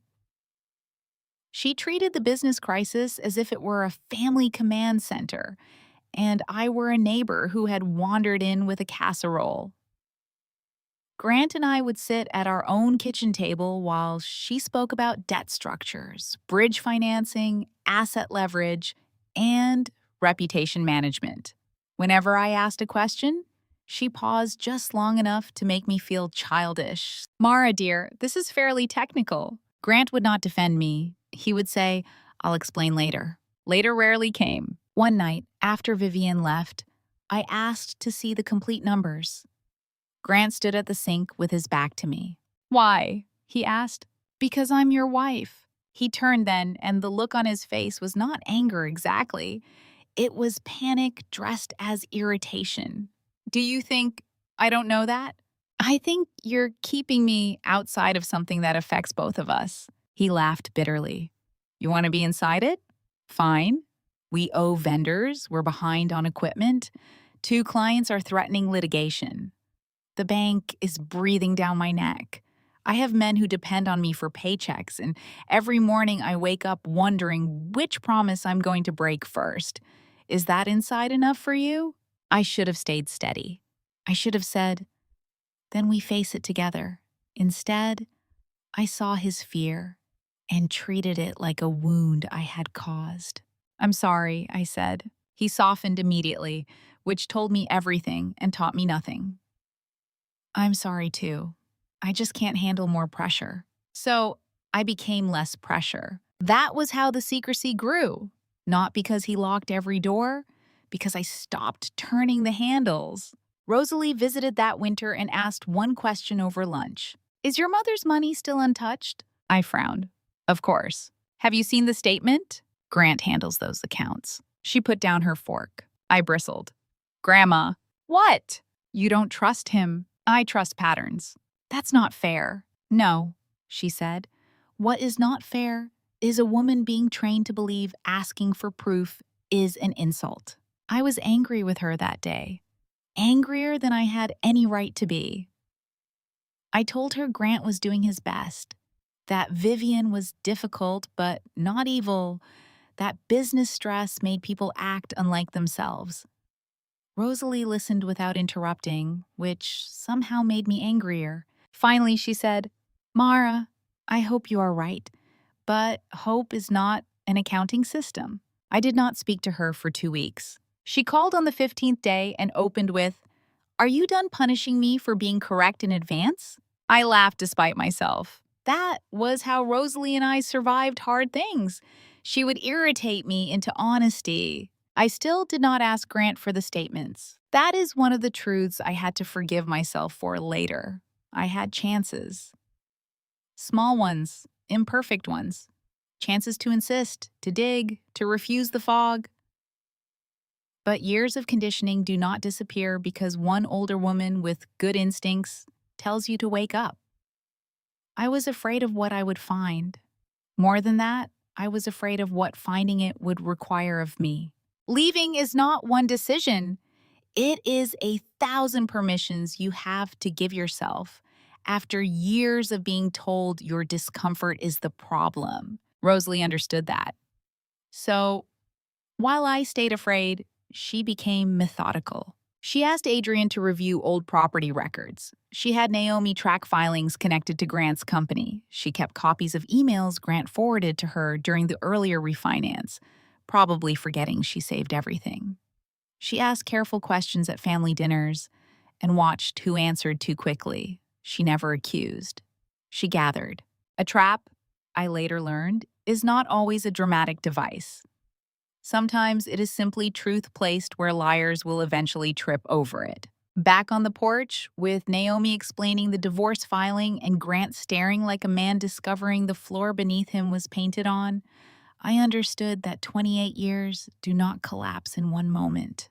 She treated the business crisis as if it were a family command center, and I were a neighbor who had wandered in with a casserole. Grant and I would sit at our own kitchen table while she spoke about debt structures, bridge financing, asset leverage, and reputation management. Whenever I asked a question, she paused just long enough to make me feel childish. Mara, dear, this is fairly technical. Grant would not defend me. He would say, I'll explain later. Later rarely came. One night, after Vivienne left, I asked to see the complete numbers. Grant stood at the sink with his back to me. Why? He asked. Because I'm your wife. He turned then, and the look on his face was not anger exactly. It was panic dressed as irritation. Do you think I don't know that? I think you're keeping me outside of something that affects both of us. He laughed bitterly. You want to be inside it? Fine. We owe vendors, we're behind on equipment. 2 clients are threatening litigation. The bank is breathing down my neck. I have men who depend on me for paychecks, and every morning I wake up wondering which promise I'm going to break first. Is that inside enough for you? I should have stayed steady. I should have said, then we face it together. Instead, I saw his fear and treated it like a wound I had caused. I'm sorry, I said. He softened immediately, which told me everything and taught me nothing. I'm sorry too. I just can't handle more pressure. So I became less pressure. That was how the secrecy grew. Not because he locked every door, because I stopped turning the handles. Rosalie visited that winter and asked one question over lunch. Is your mother's money still untouched? I frowned. Of course. Have you seen the statement? Grant handles those accounts. She put down her fork. I bristled. Grandma. What? You don't trust him. I trust patterns. That's not fair. No, she said. What is not fair is a woman being trained to believe asking for proof is an insult. I was angry with her that day. Angrier than I had any right to be. I told her Grant was doing his best, that Vivienne was difficult but not evil, that business stress made people act unlike themselves. Rosalie listened without interrupting, which somehow made me angrier. Finally, she said, Mara, I hope you are right, but hope is not an accounting system. I did not speak to her for 2 weeks. She called on the 15th day and opened with, Are you done punishing me for being correct in advance? I laughed despite myself. That was how Rosalie and I survived hard things. She would irritate me into honesty. I still did not ask Grant for the statements. That is one of the truths I had to forgive myself for later. I had chances. Small ones, imperfect ones. Chances to insist, to dig, to refuse the fog. But years of conditioning do not disappear because one older woman with good instincts tells you to wake up. I was afraid of what I would find. More than that, I was afraid of what finding it would require of me. Leaving is not one decision. It is 1,000 permissions you have to give yourself after years of being told your discomfort is the problem. Rosalie understood that. So, while I stayed afraid, she became methodical. She asked Adrian to review old property records. She had Naomi track filings connected to Grant's company. She kept copies of emails Grant forwarded to her during the earlier refinance, probably forgetting she saved everything. She asked careful questions at family dinners and watched who answered too quickly. She never accused. She gathered. A trap, I later learned, is not always a dramatic device. Sometimes it is simply truth placed where liars will eventually trip over it. Back on the porch, with Naomi explaining the divorce filing and Grant staring like a man discovering the floor beneath him was painted on, I understood that 28 years do not collapse in one moment.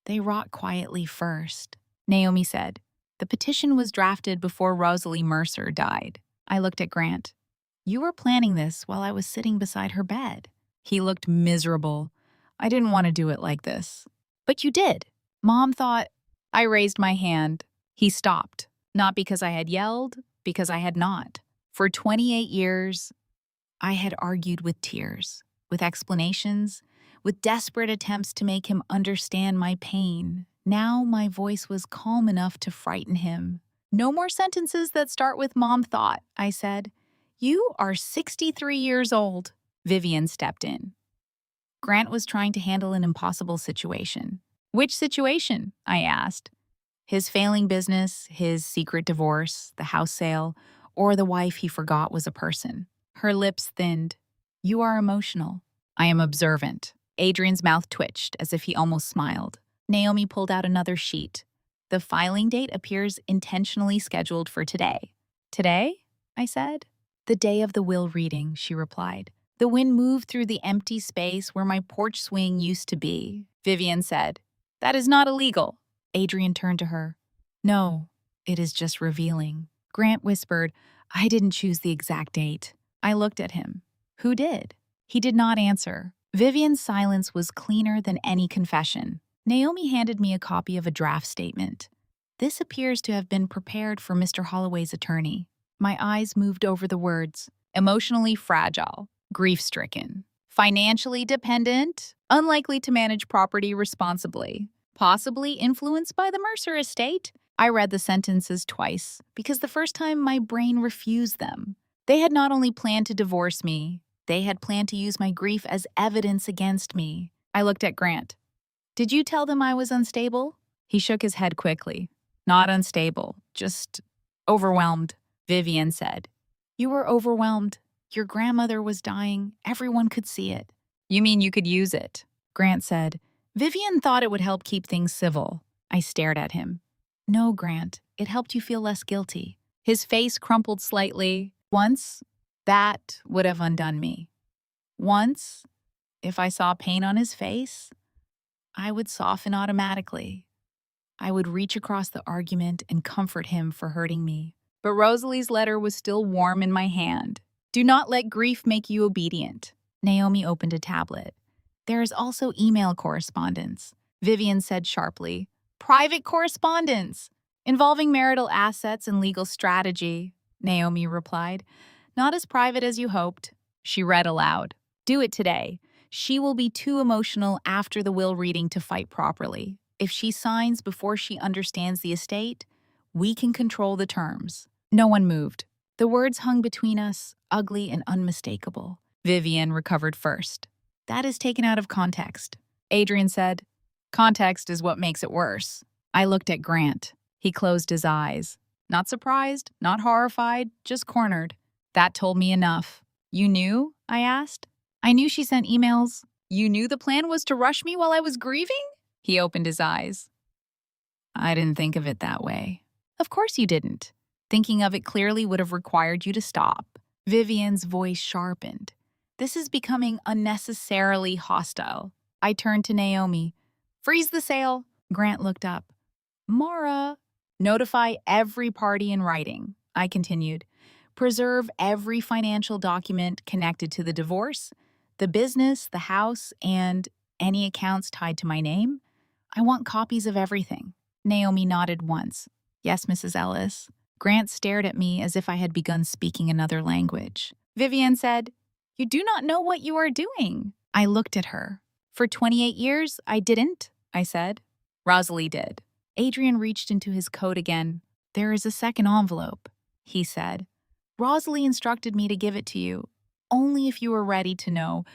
They rot quietly first. Naomi said, The petition was drafted before Rosalie Mercer died. I looked at Grant. You were planning this while I was sitting beside her bed. He looked miserable. I didn't want to do it like this. But you did. Mom thought. I raised my hand. He stopped. Not because I had yelled, because I had not. For 28 years, I had argued with tears, with explanations, with desperate attempts to make him understand my pain. Now my voice was calm enough to frighten him. No more sentences that start with Mom thought, I said. You are 63 years old. Vivian stepped in. Grant was trying to handle an impossible situation. Which situation? I asked. His failing business, his secret divorce, the house sale, or the wife he forgot was a person. Her lips thinned. You are emotional. I am observant. Adrian's mouth twitched as if he almost smiled. Naomi pulled out another sheet. The filing date appears intentionally scheduled for today. Today? I said. The day of the will reading, she replied. The wind moved through the empty space where my porch swing used to be. Vivian said, That is not illegal. Adrian turned to her. No, it is just revealing. Grant whispered, I didn't choose the exact date. I looked at him. Who did? He did not answer. Vivian's silence was cleaner than any confession. Naomi handed me a copy of a draft statement. This appears to have been prepared for Mr. Holloway's attorney. My eyes moved over the words. Emotionally fragile. Grief-stricken, financially dependent, unlikely to manage property responsibly, possibly influenced by the Mercer estate. I read the sentences twice because the first time my brain refused them. They had not only planned to divorce me, they had planned to use my grief as evidence against me. I looked at Grant. Did you tell them I was unstable? He shook his head quickly. Not unstable, just overwhelmed, Vivian said. You were overwhelmed. Your grandmother was dying. Everyone could see it. You mean you could use it? Grant said. Vivian thought it would help keep things civil. I stared at him. No, Grant. It helped you feel less guilty. His face crumpled slightly. Once, that would have undone me. Once, if I saw pain on his face, I would soften automatically. I would reach across the argument and comfort him for hurting me. But Rosalie's letter was still warm in my hand. Do not let grief make you obedient. Naomi opened a tablet. There is also email correspondence. Vivian said sharply. Private correspondence, involving marital assets and legal strategy, Naomi replied. Not as private as you hoped. She read aloud. Do it today. She will be too emotional after the will reading to fight properly. If she signs before she understands the estate, we can control the terms." No one moved. The words hung between us, ugly and unmistakable. Vivian recovered first. "That is taken out of context," Adrian said. "Context is what makes it worse." I looked at Grant. He closed his eyes. Not surprised, not horrified, just cornered. That told me enough. "You knew?" I asked. "I knew she sent emails." "You knew the plan was to rush me while I was grieving?" He opened his eyes. "I didn't think of it that way." "Of course you didn't. Thinking of it clearly would have required you to stop." Vivian's voice sharpened. "This is becoming unnecessarily hostile." I turned to Naomi. "Freeze the sale." Grant looked up. "Mara." "Notify every party in writing," I continued. "Preserve every financial document connected to the divorce, the business, the house, and any accounts tied to my name. I want copies of everything." Naomi nodded once. "Yes, Mrs. Ellis." Grant stared at me as if I had begun speaking another language. Vivian said, "You do not know what you are doing." I looked at her. "For 28 years, I didn't," I said. "Rosalie did." Adrian reached into his coat again. "There is a second envelope," he said. "Rosalie instructed me to give it to you, only if you were ready to know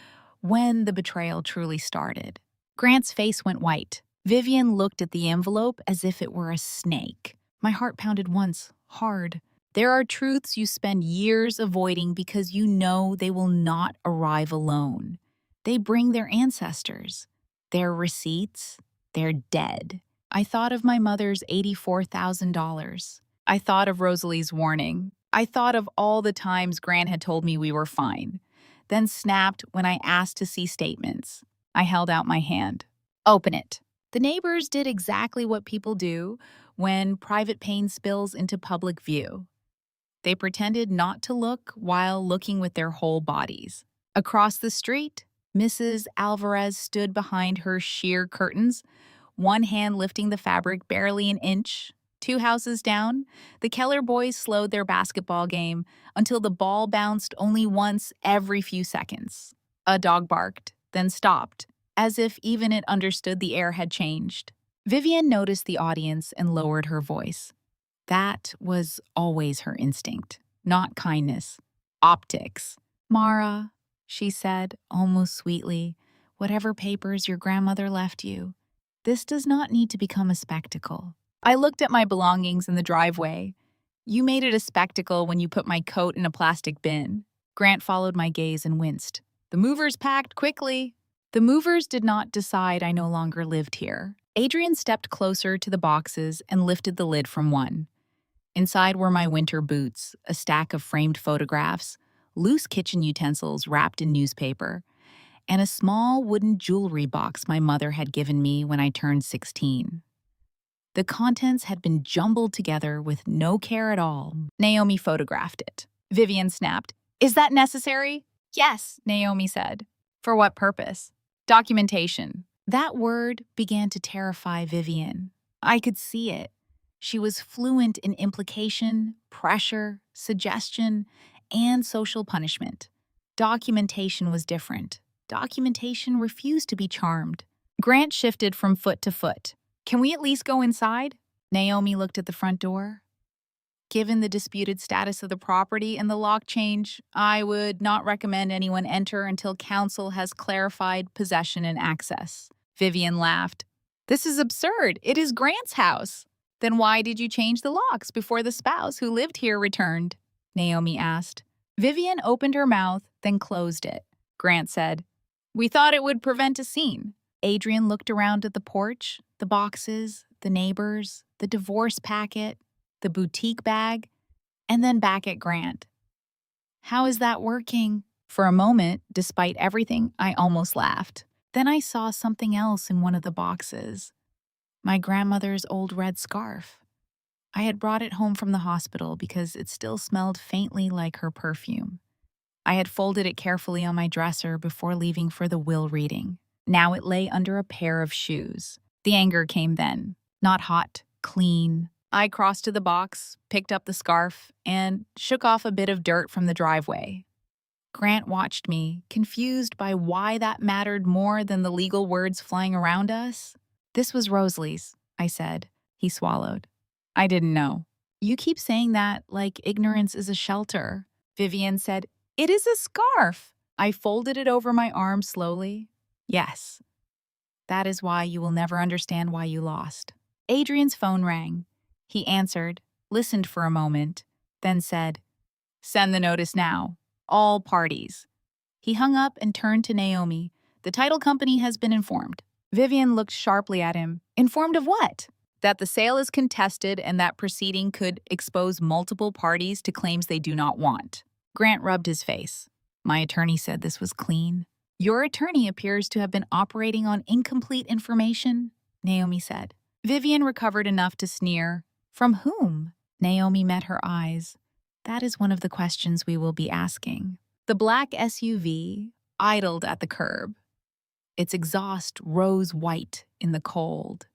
when the betrayal truly started." Grant's face went white. Vivian looked at the envelope as if it were a snake. My heart pounded once, hard. There are truths you spend years avoiding because you know they will not arrive alone. They bring their ancestors, their receipts, they're dead. I thought of my mother's $84,000. I thought of Rosalie's warning. I thought of all the times Grant had told me we were fine, then snapped when I asked to see statements. I held out my hand. "Open it." The neighbors did exactly what people do when private pain spills into public view. They pretended not to look while looking with their whole bodies. Across the street, Mrs. Alvarez stood behind her sheer curtains, one hand lifting the fabric barely an inch. 2 houses down, the Keller boys slowed their basketball game until the ball bounced only once every few seconds. A dog barked, then stopped, as if even it understood the air had changed. Vivian noticed the audience and lowered her voice. That was always her instinct, not kindness. Optics. "Mara," she said, almost sweetly, "whatever papers your grandmother left you, this does not need to become a spectacle." I looked at my belongings in the driveway. "You made it a spectacle when you put my coat in a plastic bin." Grant followed my gaze and winced. "The movers packed quickly." The movers did not decide I no longer lived here. Adrian stepped closer to the boxes and lifted the lid from one. Inside were my winter boots, a stack of framed photographs, loose kitchen utensils wrapped in newspaper, and a small wooden jewelry box my mother had given me when I turned 16. The contents had been jumbled together with no care at all. Naomi photographed it. Vivian snapped, "Is that necessary?" "Yes," Naomi said. "For what purpose?" "Documentation." That word began to terrify Vivian. I could see it. She was fluent in implication, pressure, suggestion, and social punishment. Documentation was different. Documentation refused to be charmed. Grant shifted from foot to foot. "Can we at least go inside?" Naomi looked at the front door. "Given the disputed status of the property and the lock change, I would not recommend anyone enter until council has clarified possession and access." Vivian laughed. "This is absurd. It is Grant's house." "Then why did you change the locks before the spouse who lived here returned?" Naomi asked. Vivian opened her mouth, then closed it. Grant said, "We thought it would prevent a scene." Adrian looked around at the porch, the boxes, the neighbors, the divorce packet, the boutique bag, and then back at Grant. "How is that working?" For a moment, despite everything, I almost laughed. Then I saw something else in one of the boxes. My grandmother's old red scarf. I had brought it home from the hospital because it still smelled faintly like her perfume. I had folded it carefully on my dresser before leaving for the will reading. Now it lay under a pair of shoes. The anger came then. Not hot, clean. I crossed to the box, picked up the scarf, and shook off a bit of dirt from the driveway. Grant watched me, confused by why that mattered more than the legal words flying around us. This was Rosalie's, I said. He swallowed. I didn't know. You keep saying that like ignorance is a shelter. Vivian said, It is a scarf. I folded it over my arm slowly. Yes. That is why you will never understand why you lost. Adrian's phone rang. He answered, listened for a moment, then said, Send the notice now. All parties. He hung up and turned to Naomi. The title company has been informed. Vivian looked sharply at him. Informed of what? That the sale is contested and that proceeding could expose multiple parties to claims they do not want. Grant rubbed his face. My attorney said this was clean. Your attorney appears to have been operating on incomplete information, Naomi said. Vivian recovered enough to sneer. From whom? Naomi met her eyes. That is one of the questions we will be asking. The black SUV idled at the curb. Its exhaust rose white in the cold.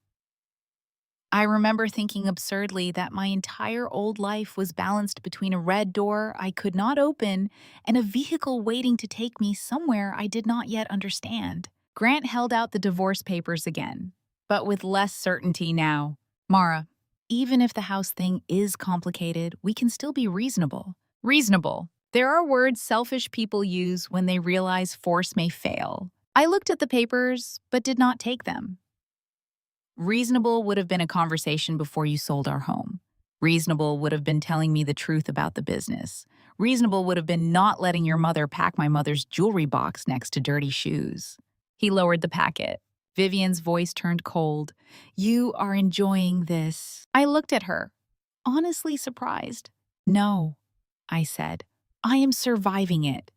I remember thinking absurdly that my entire old life was balanced between a red door I could not open and a vehicle waiting to take me somewhere I did not yet understand. Grant held out the divorce papers again, but with less certainty now. Mara, even if the house thing is complicated, we can still be reasonable. Reasonable. There are words selfish people use when they realize force may fail. I looked at the papers, but did not take them. Reasonable would have been a conversation before you sold our home. Reasonable would have been telling me the truth about the business. Reasonable would have been not letting your mother pack my mother's jewelry box next to dirty shoes. He lowered the packet. Vivian's voice turned cold. You are enjoying this. I looked at her, honestly surprised. No, I said. I am surviving it.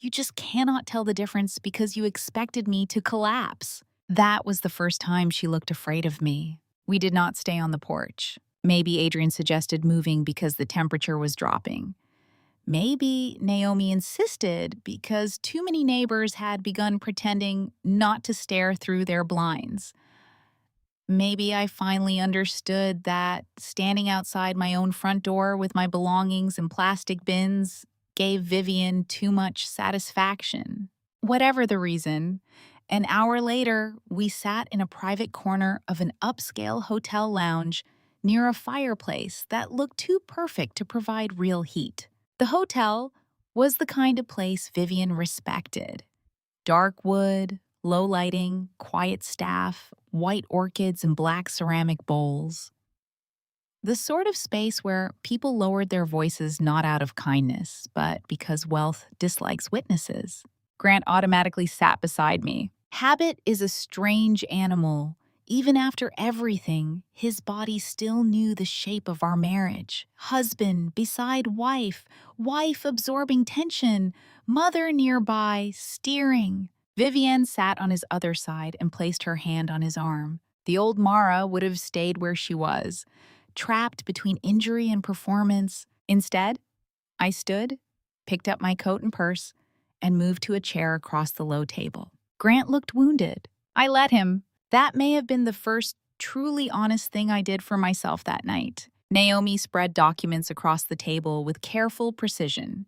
You just cannot tell the difference because you expected me to collapse. That was the first time she looked afraid of me. We did not stay on the porch. Maybe Adrian suggested moving because the temperature was dropping. Maybe Naomi insisted because too many neighbors had begun pretending not to stare through their blinds. Maybe I finally understood that standing outside my own front door with my belongings in plastic bins gave Vivian too much satisfaction. Whatever the reason, an hour later, we sat in a private corner of an upscale hotel lounge near a fireplace that looked too perfect to provide real heat. The hotel was the kind of place Vivian respected. Dark wood, low lighting, quiet staff, white orchids and black ceramic bowls. The sort of space where people lowered their voices not out of kindness, but because wealth dislikes witnesses. Grant automatically sat beside me. Habit is a strange animal. Even after everything, his body still knew the shape of our marriage. Husband beside wife, wife absorbing tension, mother nearby, steering. Vivian sat on his other side and placed her hand on his arm. The old Mara would have stayed where she was, trapped between injury and performance. Instead, I stood, picked up my coat and purse, and moved to a chair across the low table. Grant looked wounded. I let him. That may have been the first truly honest thing I did for myself that night. Naomi spread documents across the table with careful precision.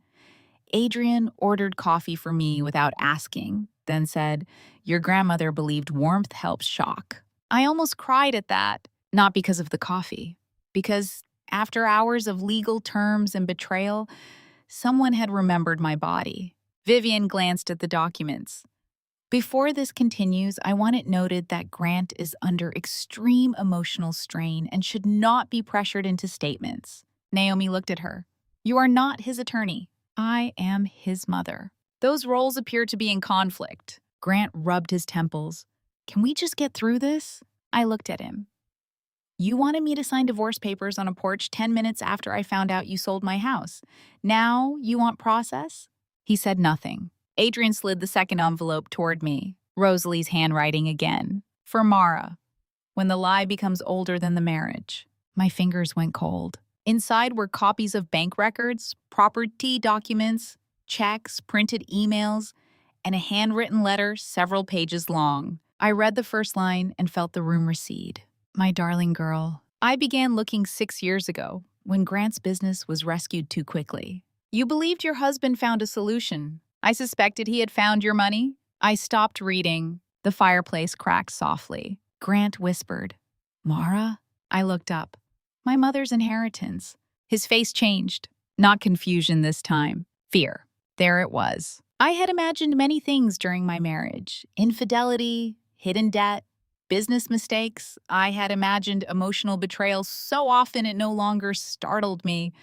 Adrian ordered coffee for me without asking, then said, Your grandmother believed warmth helps shock. I almost cried at that, not because of the coffee, because after hours of legal terms and betrayal, someone had remembered my body. Vivian glanced at the documents. Before this continues, I want it noted that Grant is under extreme emotional strain and should not be pressured into statements. Naomi looked at her. You are not his attorney. I am his mother. Those roles appear to be in conflict. Grant rubbed his temples. Can we just get through this? I looked at him. You wanted me to sign divorce papers on a porch 10 minutes after I found out you sold my house. Now you want process? He said nothing. Adrian slid the second envelope toward me, Rosalie's handwriting again. For Mara, when the lie becomes older than the marriage. My fingers went cold. Inside were copies of bank records, property documents, checks, printed emails, and a handwritten letter several pages long. I read the first line and felt the room recede. My darling girl, I began looking 6 years ago, when Grant's business was rescued too quickly. You believed your husband found a solution. I suspected he had found your money. I stopped reading. The fireplace cracked softly. Grant whispered, Mara? I looked up. My mother's inheritance. His face changed. Not confusion this time. Fear. There it was. I had imagined many things during my marriage. Infidelity, hidden debt, business mistakes. I had imagined emotional betrayal so often it no longer startled me.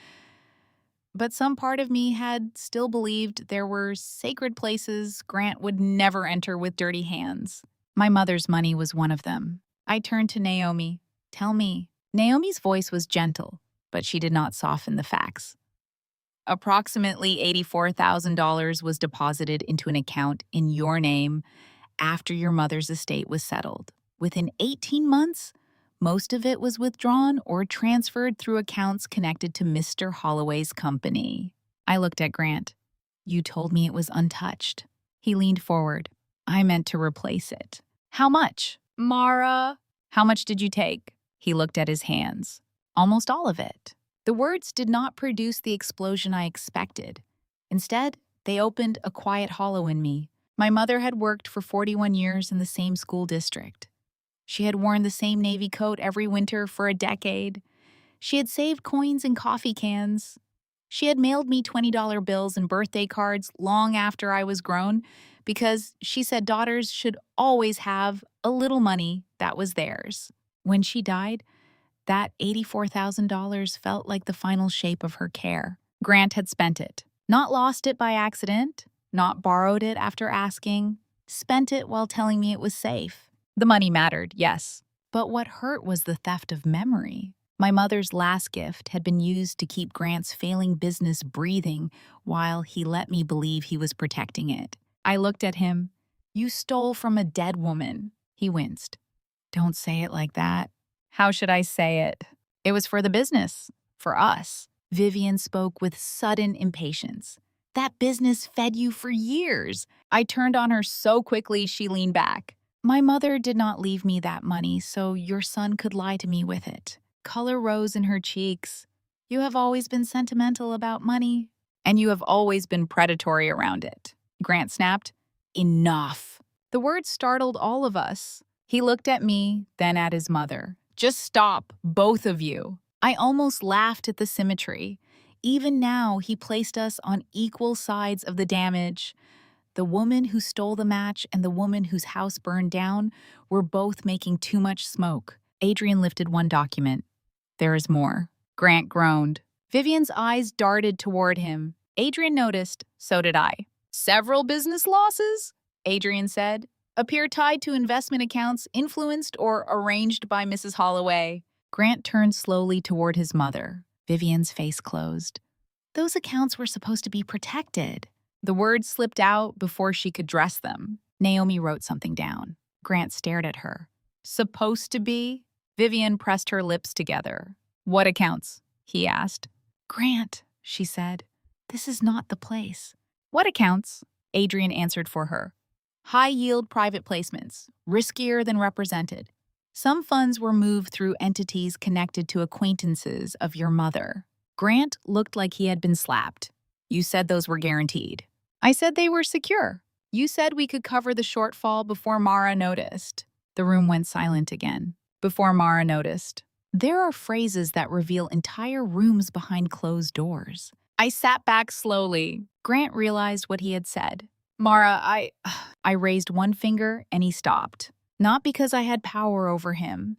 But some part of me had still believed there were sacred places Grant would never enter with dirty hands. My mother's money was one of them. I turned to Naomi. Tell me. Naomi's voice was gentle, but she did not soften the facts. Approximately $84,000 was deposited into an account in your name after your mother's estate was settled. Within 18 months, most of it was withdrawn or transferred through accounts connected to Mr. Holloway's company. I looked at Grant. You told me it was untouched. He leaned forward. I meant to replace it. How much? Mara. How much did you take? He looked at his hands. Almost all of it. The words did not produce the explosion I expected. Instead, they opened a quiet hollow in me. My mother had worked for 41 years in the same school district. She had worn the same navy coat every winter for a decade. She had saved coins in coffee cans. She had mailed me $20 bills and birthday cards long after I was grown because she said daughters should always have a little money that was theirs. When she died, that $84,000 felt like the final shape of her care. Grant had spent it. Not lost it by accident, not borrowed it after asking, spent it while telling me it was safe. The money mattered, yes. But what hurt was the theft of memory. My mother's last gift had been used to keep Grant's failing business breathing while he let me believe he was protecting it. I looked at him. You stole from a dead woman. He winced. Don't say it like that. How should I say it? It was for the business, for us. Vivian spoke with sudden impatience. That business fed you for years. I turned on her so quickly she leaned back. My mother did not leave me that money so your son could lie to me with it. Color rose in her cheeks. You have always been sentimental about money, and you have always been predatory around it. Grant snapped. Enough. The words startled all of us. He looked at me, then at his mother. Just stop, both of you. I almost laughed at the symmetry. Even now, he placed us on equal sides of the damage. The woman who stole the match and the woman whose house burned down were both making too much smoke. Adrian lifted one document. There is more. Grant groaned. Vivian's eyes darted toward him. Adrian noticed, so did I. Several business losses? Adrian said. Appear tied to investment accounts influenced or arranged by Mrs. Holloway. Grant turned slowly toward his mother. Vivian's face closed. Those accounts were supposed to be protected. The words slipped out before she could dress them. Naomi wrote something down. Grant stared at her. Supposed to be? Vivian pressed her lips together. What accounts? He asked. Grant, she said. This is not the place. What accounts? Adrian answered for her. High-yield private placements, riskier than represented. Some funds were moved through entities connected to acquaintances of your mother. Grant looked like he had been slapped. You said those were guaranteed. I said they were secure. You said we could cover the shortfall before Mara noticed. The room went silent again. Before Mara noticed. There are phrases that reveal entire rooms behind closed doors. I sat back slowly. Grant realized what he had said. Mara, I raised one finger and he stopped. Not because I had power over him.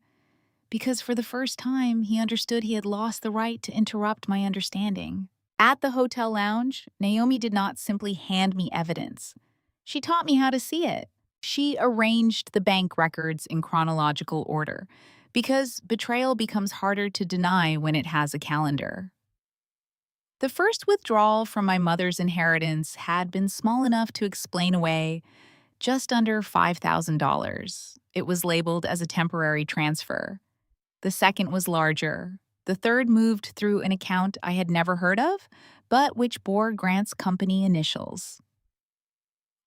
Because for the first time, he understood he had lost the right to interrupt my understanding. At the hotel lounge, Naomi did not simply hand me evidence. She taught me how to see it. She arranged the bank records in chronological order, because betrayal becomes harder to deny when it has a calendar. The first withdrawal from my mother's inheritance had been small enough to explain away just under $5,000. It was labeled as a temporary transfer. The second was larger. The third moved through an account I had never heard of, but which bore Grant's company initials.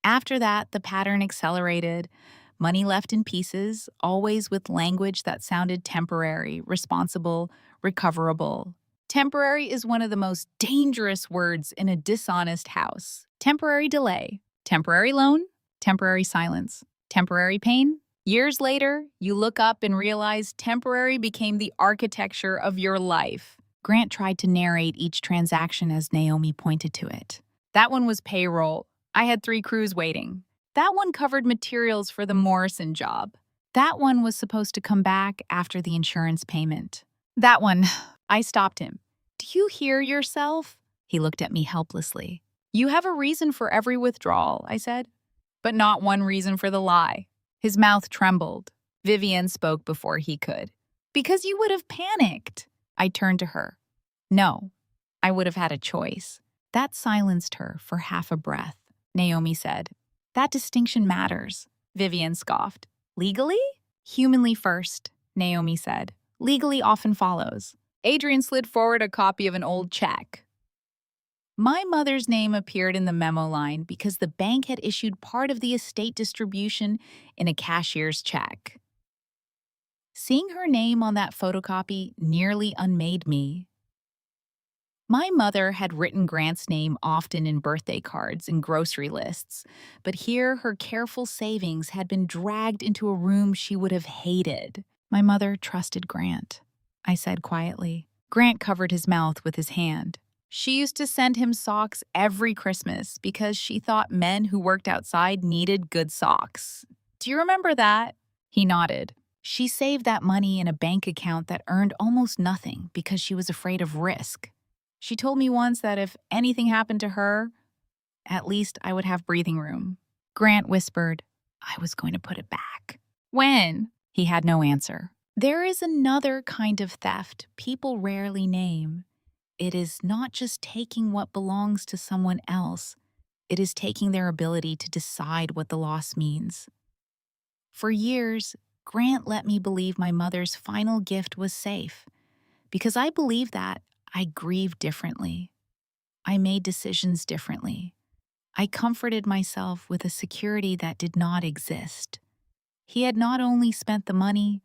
After that, the pattern accelerated. Money left in pieces, always with language that sounded temporary, responsible, recoverable. Temporary is one of the most dangerous words in a dishonest house. Temporary delay, temporary loan, temporary silence, temporary pain. Years later, you look up and realize temporary became the architecture of your life. Grant tried to narrate each transaction as Naomi pointed to it. That one was payroll. I had 3 crews waiting. That one covered materials for the Morrison job. That one was supposed to come back after the insurance payment. That one, I stopped him. Do you hear yourself? He looked at me helplessly. You have a reason for every withdrawal, I said, but not one reason for the lie. His mouth trembled. Vivian spoke before he could. Because you would have panicked. I turned to her. No, I would have had a choice. That silenced her for half a breath. Naomi said, that distinction matters. Vivian scoffed. Legally? Humanly first, Naomi said. Legally often follows. Adrian slid forward a copy of an old check. My mother's name appeared in the memo line because the bank had issued part of the estate distribution in a cashier's check. Seeing her name on that photocopy nearly unmade me. My mother had written Grant's name often in birthday cards and grocery lists, but here her careful savings had been dragged into a room she would have hated. My mother trusted Grant, I said quietly. Grant covered his mouth with his hand. She used to send him socks every Christmas because she thought men who worked outside needed good socks. Do you remember that? He nodded. She saved that money in a bank account that earned almost nothing because she was afraid of risk. She told me once that if anything happened to her, at least I would have breathing room. Grant whispered, I was going to put it back. When? He had no answer. There is another kind of theft people rarely name. It is not just taking what belongs to someone else. It is taking their ability to decide what the loss means. For years, Grant let me believe my mother's final gift was safe. Because I believed that, I grieved differently. I made decisions differently. I comforted myself with a security that did not exist. He had not only spent the money,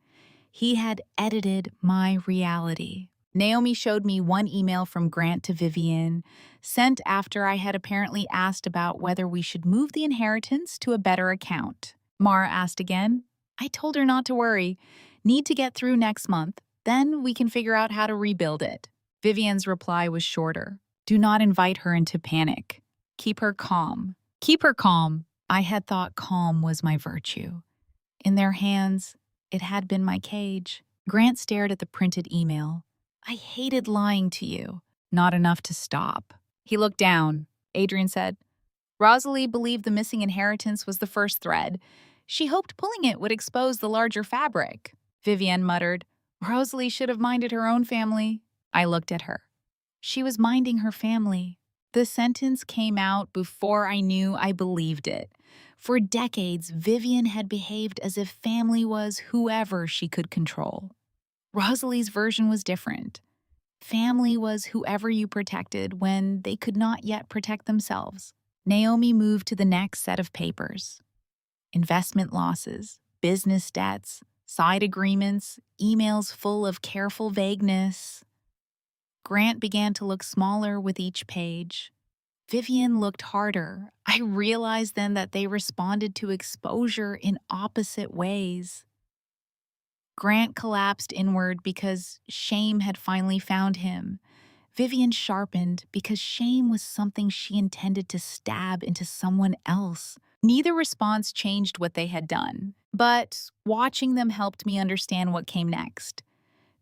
he had edited my reality. Naomi showed me one email from Grant to Vivian, sent after I had apparently asked about whether we should move the inheritance to a better account. Mara asked again. I told her not to worry. Need to get through next month. Then we can figure out how to rebuild it. Vivian's reply was shorter. Do not invite her into panic. Keep her calm. Keep her calm. I had thought calm was my virtue. In their hands, it had been my cage. Grant stared at the printed email. I hated lying to you. Not enough to stop. He looked down. Adrian said, Rosalie believed the missing inheritance was the first thread. She hoped pulling it would expose the larger fabric. Vivian muttered, Rosalie should have minded her own family. I looked at her. She was minding her family. The sentence came out before I knew I believed it. For decades, Vivian had behaved as if family was whoever she could control. Rosalie's version was different. Family was whoever you protected when they could not yet protect themselves. Naomi moved to the next set of papers. Investment losses, business debts, side agreements, emails full of careful vagueness. Grant began to look smaller with each page. Vivian looked harder. I realized then that they responded to exposure in opposite ways. Grant collapsed inward because shame had finally found him. Vivian sharpened because shame was something she intended to stab into someone else. Neither response changed what they had done, but watching them helped me understand what came next.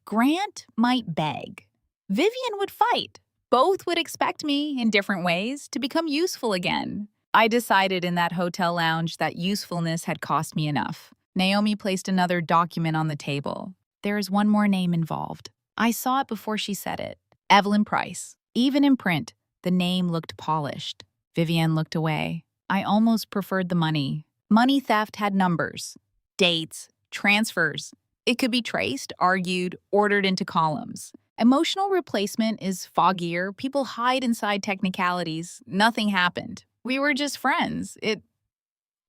Grant might beg. Vivian would fight. Both would expect me, in different ways, to become useful again. I decided in that hotel lounge that usefulness had cost me enough. Naomi placed another document on the table. There is one more name involved. I saw it before she said it. Evelyn Price. Even in print, the name looked polished. Vivian looked away. I almost preferred the money. Money theft had numbers, dates, transfers. It could be traced, argued, ordered into columns. Emotional replacement is foggier. People hide inside technicalities. Nothing happened. We were just friends. It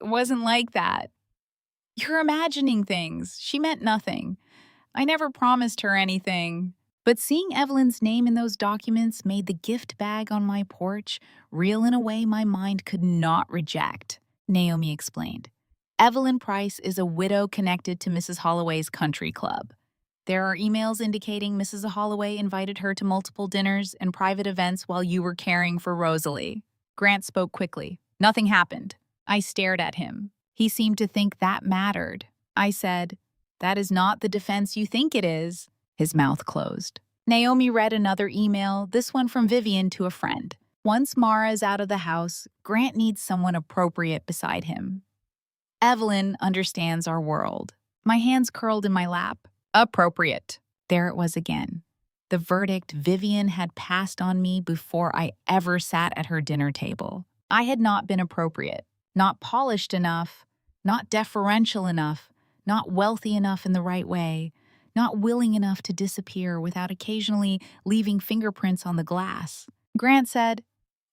wasn't like that. You're imagining things. She meant nothing. I never promised her anything. But seeing Evelyn's name in those documents made the gift bag on my porch real in a way my mind could not reject, Naomi explained. Evelyn Price is a widow connected to Mrs. Holloway's country club. There are emails indicating Mrs. Holloway invited her to multiple dinners and private events while you were caring for Rosalie. Grant spoke quickly. Nothing happened. I stared at him. He seemed to think that mattered. I said, "That is not the defense you think it is." His mouth closed. Naomi read another email, this one from Vivian to a friend. Once Mara is out of the house, Grant needs someone appropriate beside him. Evelyn understands our world. My hands curled in my lap. Appropriate. There it was again. The verdict Vivian had passed on me before I ever sat at her dinner table. I had not been appropriate, not polished enough, not deferential enough, not wealthy enough in the right way, not willing enough to disappear without occasionally leaving fingerprints on the glass. Grant said,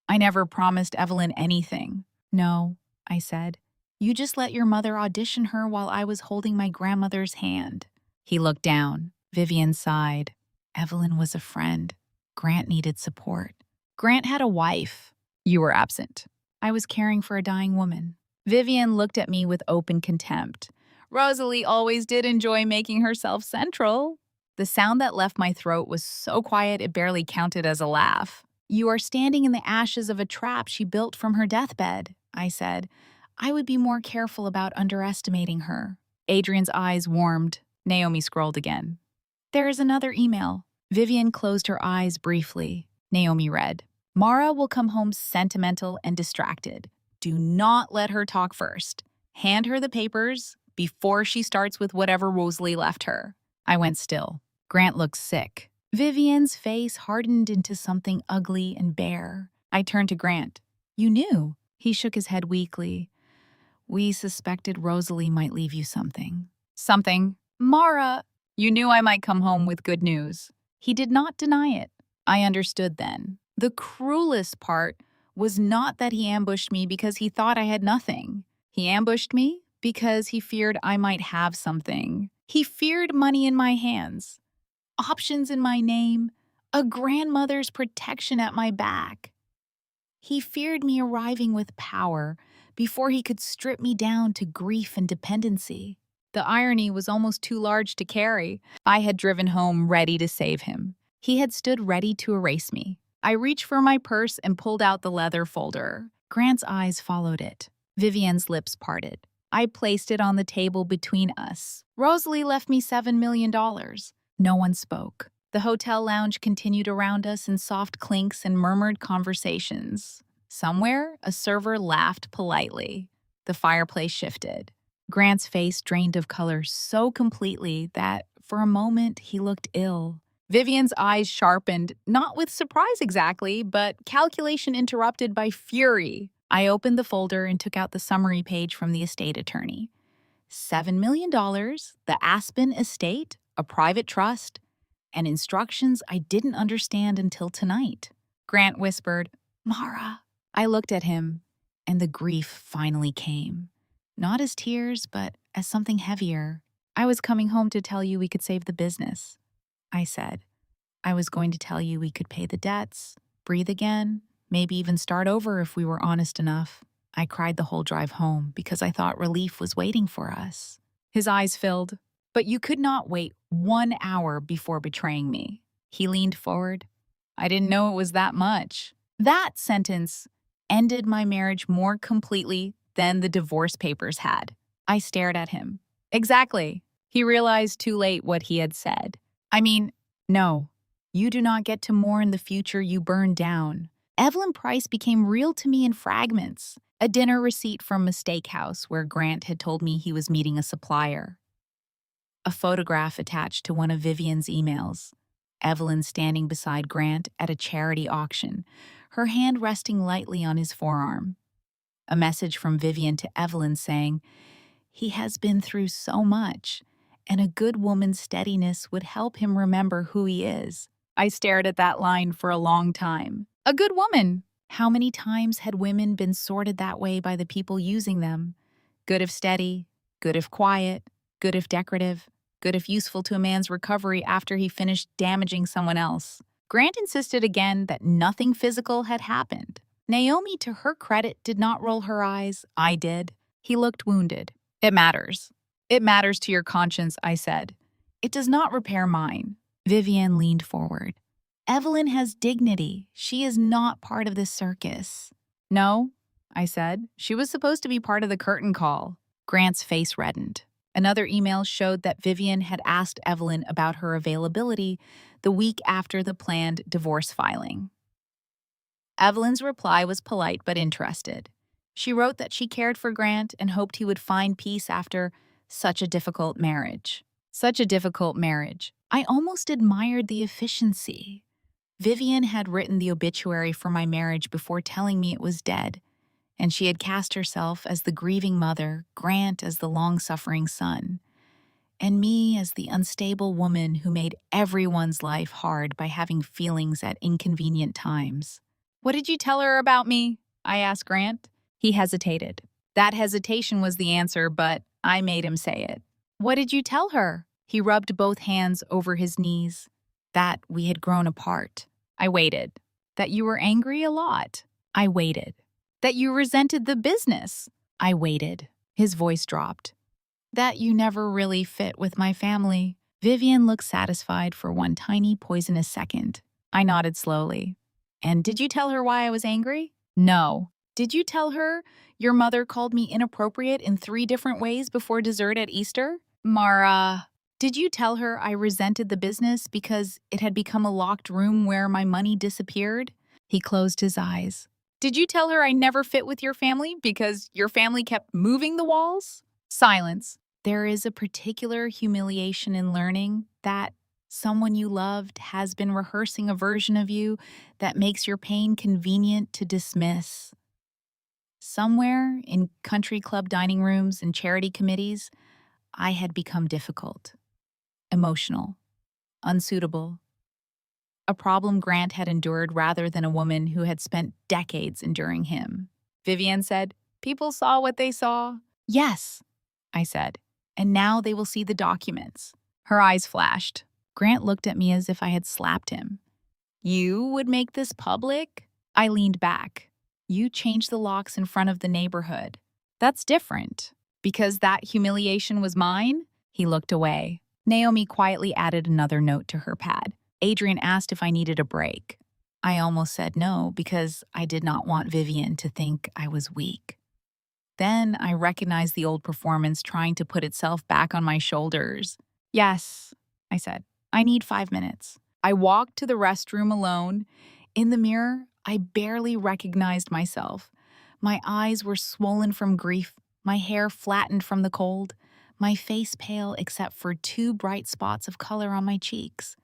"I never promised Evelyn anything." "No," I said. "You just let your mother audition her while I was holding my grandmother's hand." He looked down. Vivian sighed. Evelyn was a friend. Grant needed support. Grant had a wife. You were absent. I was caring for a dying woman. Vivian looked at me with open contempt. Rosalie always did enjoy making herself central. The sound that left my throat was so quiet it barely counted as a laugh. You are standing in the ashes of a trap she built from her deathbed, I said. I would be more careful about underestimating her. Adrian's eyes warmed. Naomi scrolled again. There is another email. Vivian closed her eyes briefly. Naomi read, Mara will come home sentimental and distracted. Do not let her talk first. Hand her the papers before she starts with whatever Rosalie left her. I went still. Grant looked sick. Vivian's face hardened into something ugly and bare. I turned to Grant. You knew. He shook his head weakly. We suspected Rosalie might leave you something. Something? Mara! You knew I might come home with good news. He did not deny it. I understood then. The cruelest part was not that he ambushed me because he thought I had nothing. He ambushed me because he feared I might have something. He feared money in my hands, options in my name, a grandmother's protection at my back. He feared me arriving with power before he could strip me down to grief and dependency. The irony was almost too large to carry. I had driven home ready to save him. He had stood ready to erase me. I reached for my purse and pulled out the leather folder. Grant's eyes followed it. Vivian's lips parted. I placed it on the table between us. Rosalie left me $7 million. No one spoke. The hotel lounge continued around us in soft clinks and murmured conversations. Somewhere, a server laughed politely. The fireplace shifted. Grant's face drained of color so completely that, for a moment, he looked ill. Vivian's eyes sharpened, not with surprise exactly, but calculation interrupted by fury. I opened the folder and took out the summary page from the estate attorney. $7 million, the Aspen estate, a private trust, and instructions I didn't understand until tonight. Grant whispered, Mara. I looked at him, and the grief finally came. Not as tears, but as something heavier. I was coming home to tell you we could save the business, I said. I was going to tell you we could pay the debts, breathe again, maybe even start over if we were honest enough. I cried the whole drive home because I thought relief was waiting for us. His eyes filled. But you could not wait 1 hour before betraying me. He leaned forward. I didn't know it was that much. That sentence ended my marriage more completely than the divorce papers had. I stared at him. Exactly. He realized too late what he had said. I mean, no. You do not get to mourn the future you burned down. Evelyn Price became real to me in fragments. A dinner receipt from a steakhouse where Grant had told me he was meeting a supplier. A photograph attached to one of Vivian's emails. Evelyn standing beside Grant at a charity auction, her hand resting lightly on his forearm. A message from Vivian to Evelyn saying, he has been through so much, and a good woman's steadiness would help him remember who he is. I stared at that line for a long time. A good woman. How many times had women been sorted that way by the people using them? Good if steady, good if quiet, good if decorative, good if useful to a man's recovery after he finished damaging someone else. Grant insisted again that nothing physical had happened. Naomi, to her credit, did not roll her eyes. I did. He looked wounded. It matters. It matters to your conscience, I said. It does not repair mine. Vivian leaned forward. Evelyn has dignity. She is not part of this circus. No, I said. She was supposed to be part of the curtain call. Grant's face reddened. Another email showed that Vivian had asked Evelyn about her availability the week after the planned divorce filing. Evelyn's reply was polite but interested. She wrote that she cared for Grant and hoped he would find peace after such a difficult marriage. Such a difficult marriage. I almost admired the efficiency. Vivian had written the obituary for my marriage before telling me it was dead, and she had cast herself as the grieving mother, Grant as the long-suffering son, and me as the unstable woman who made everyone's life hard by having feelings at inconvenient times. What did you tell her about me? I asked Grant. He hesitated. That hesitation was the answer, but I made him say it. What did you tell her? He rubbed both hands over his knees. That we had grown apart. I waited. That you were angry a lot. I waited. That you resented the business. I waited. His voice dropped. That you never really fit with my family. Vivian looked satisfied for one tiny poisonous second. I nodded slowly. And did you tell her why I was angry? No. Did you tell her your mother called me inappropriate in 3 different ways before dessert at Easter? Mara, did you tell her I resented the business because it had become a locked room where my money disappeared? He closed his eyes. Did you tell her I never fit with your family because your family kept moving the walls? Silence. There is a particular humiliation in learning that someone you loved has been rehearsing a version of you that makes your pain convenient to dismiss. Somewhere in country club dining rooms and charity committees, I had become difficult, emotional, unsuitable. A problem Grant had endured rather than a woman who had spent decades enduring him. Vivian said, "People saw what they saw." Yes, I said, and now they will see the documents. Her eyes flashed. Grant looked at me as if I had slapped him. You would make this public? I leaned back. You changed the locks in front of the neighborhood. That's different. Because that humiliation was mine? He looked away. Naomi quietly added another note to her pad. Adrian asked if I needed a break. I almost said no because I did not want Vivian to think I was weak. Then I recognized the old performance trying to put itself back on my shoulders. Yes, I said. I need 5 minutes. I walked to the restroom alone. In the mirror, I barely recognized myself. My eyes were swollen from grief, my hair flattened from the cold, my face pale except for 2 bright spots of color on my cheeks.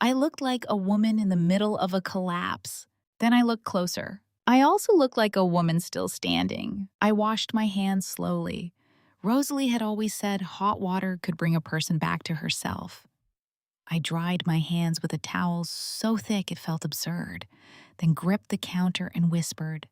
I looked like a woman in the middle of a collapse. Then I looked closer. I also looked like a woman still standing. I washed my hands slowly. Rosalie had always said hot water could bring a person back to herself. I dried my hands with a towel so thick it felt absurd, then gripped the counter and whispered,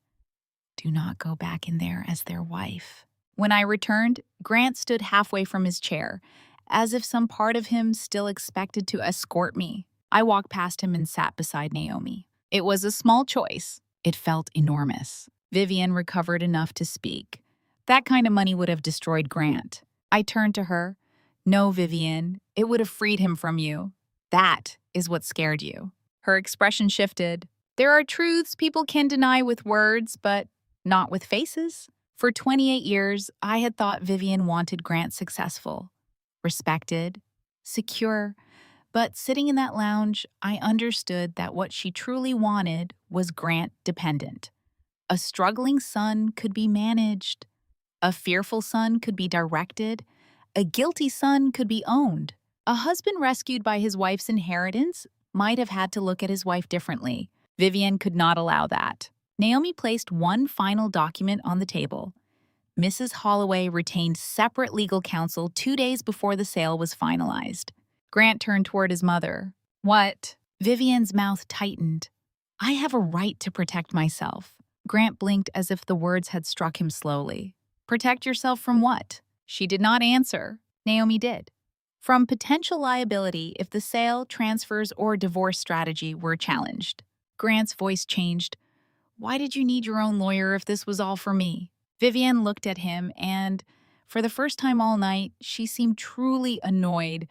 "Do not go back in there as their wife." When I returned, Grant stood halfway from his chair, as if some part of him still expected to escort me. I walked past him and sat beside Naomi. It was a small choice. It felt enormous. Vivian recovered enough to speak. That kind of money would have destroyed Grant. I turned to her. No, Vivian, it would have freed him from you. That is what scared you. Her expression shifted. There are truths people can deny with words, but not with faces. For 28 years, I had thought Vivian wanted Grant successful, respected, secure. But sitting in that lounge, I understood that what she truly wanted was Grant dependent. A struggling son could be managed. A fearful son could be directed. A guilty son could be owned. A husband rescued by his wife's inheritance might have had to look at his wife differently. Vivian could not allow that. Naomi placed one final document on the table. Mrs. Holloway retained separate legal counsel 2 days before the sale was finalized. Grant turned toward his mother. What? Vivian's mouth tightened. I have a right to protect myself. Grant blinked as if the words had struck him slowly. Protect yourself from what? She did not answer. Naomi did. from potential liability if the sale, transfers, or divorce strategy were challenged. Grant's voice changed. Why did you need your own lawyer if this was all for me? Vivian looked at him, and for the first time all night, she seemed truly annoyed.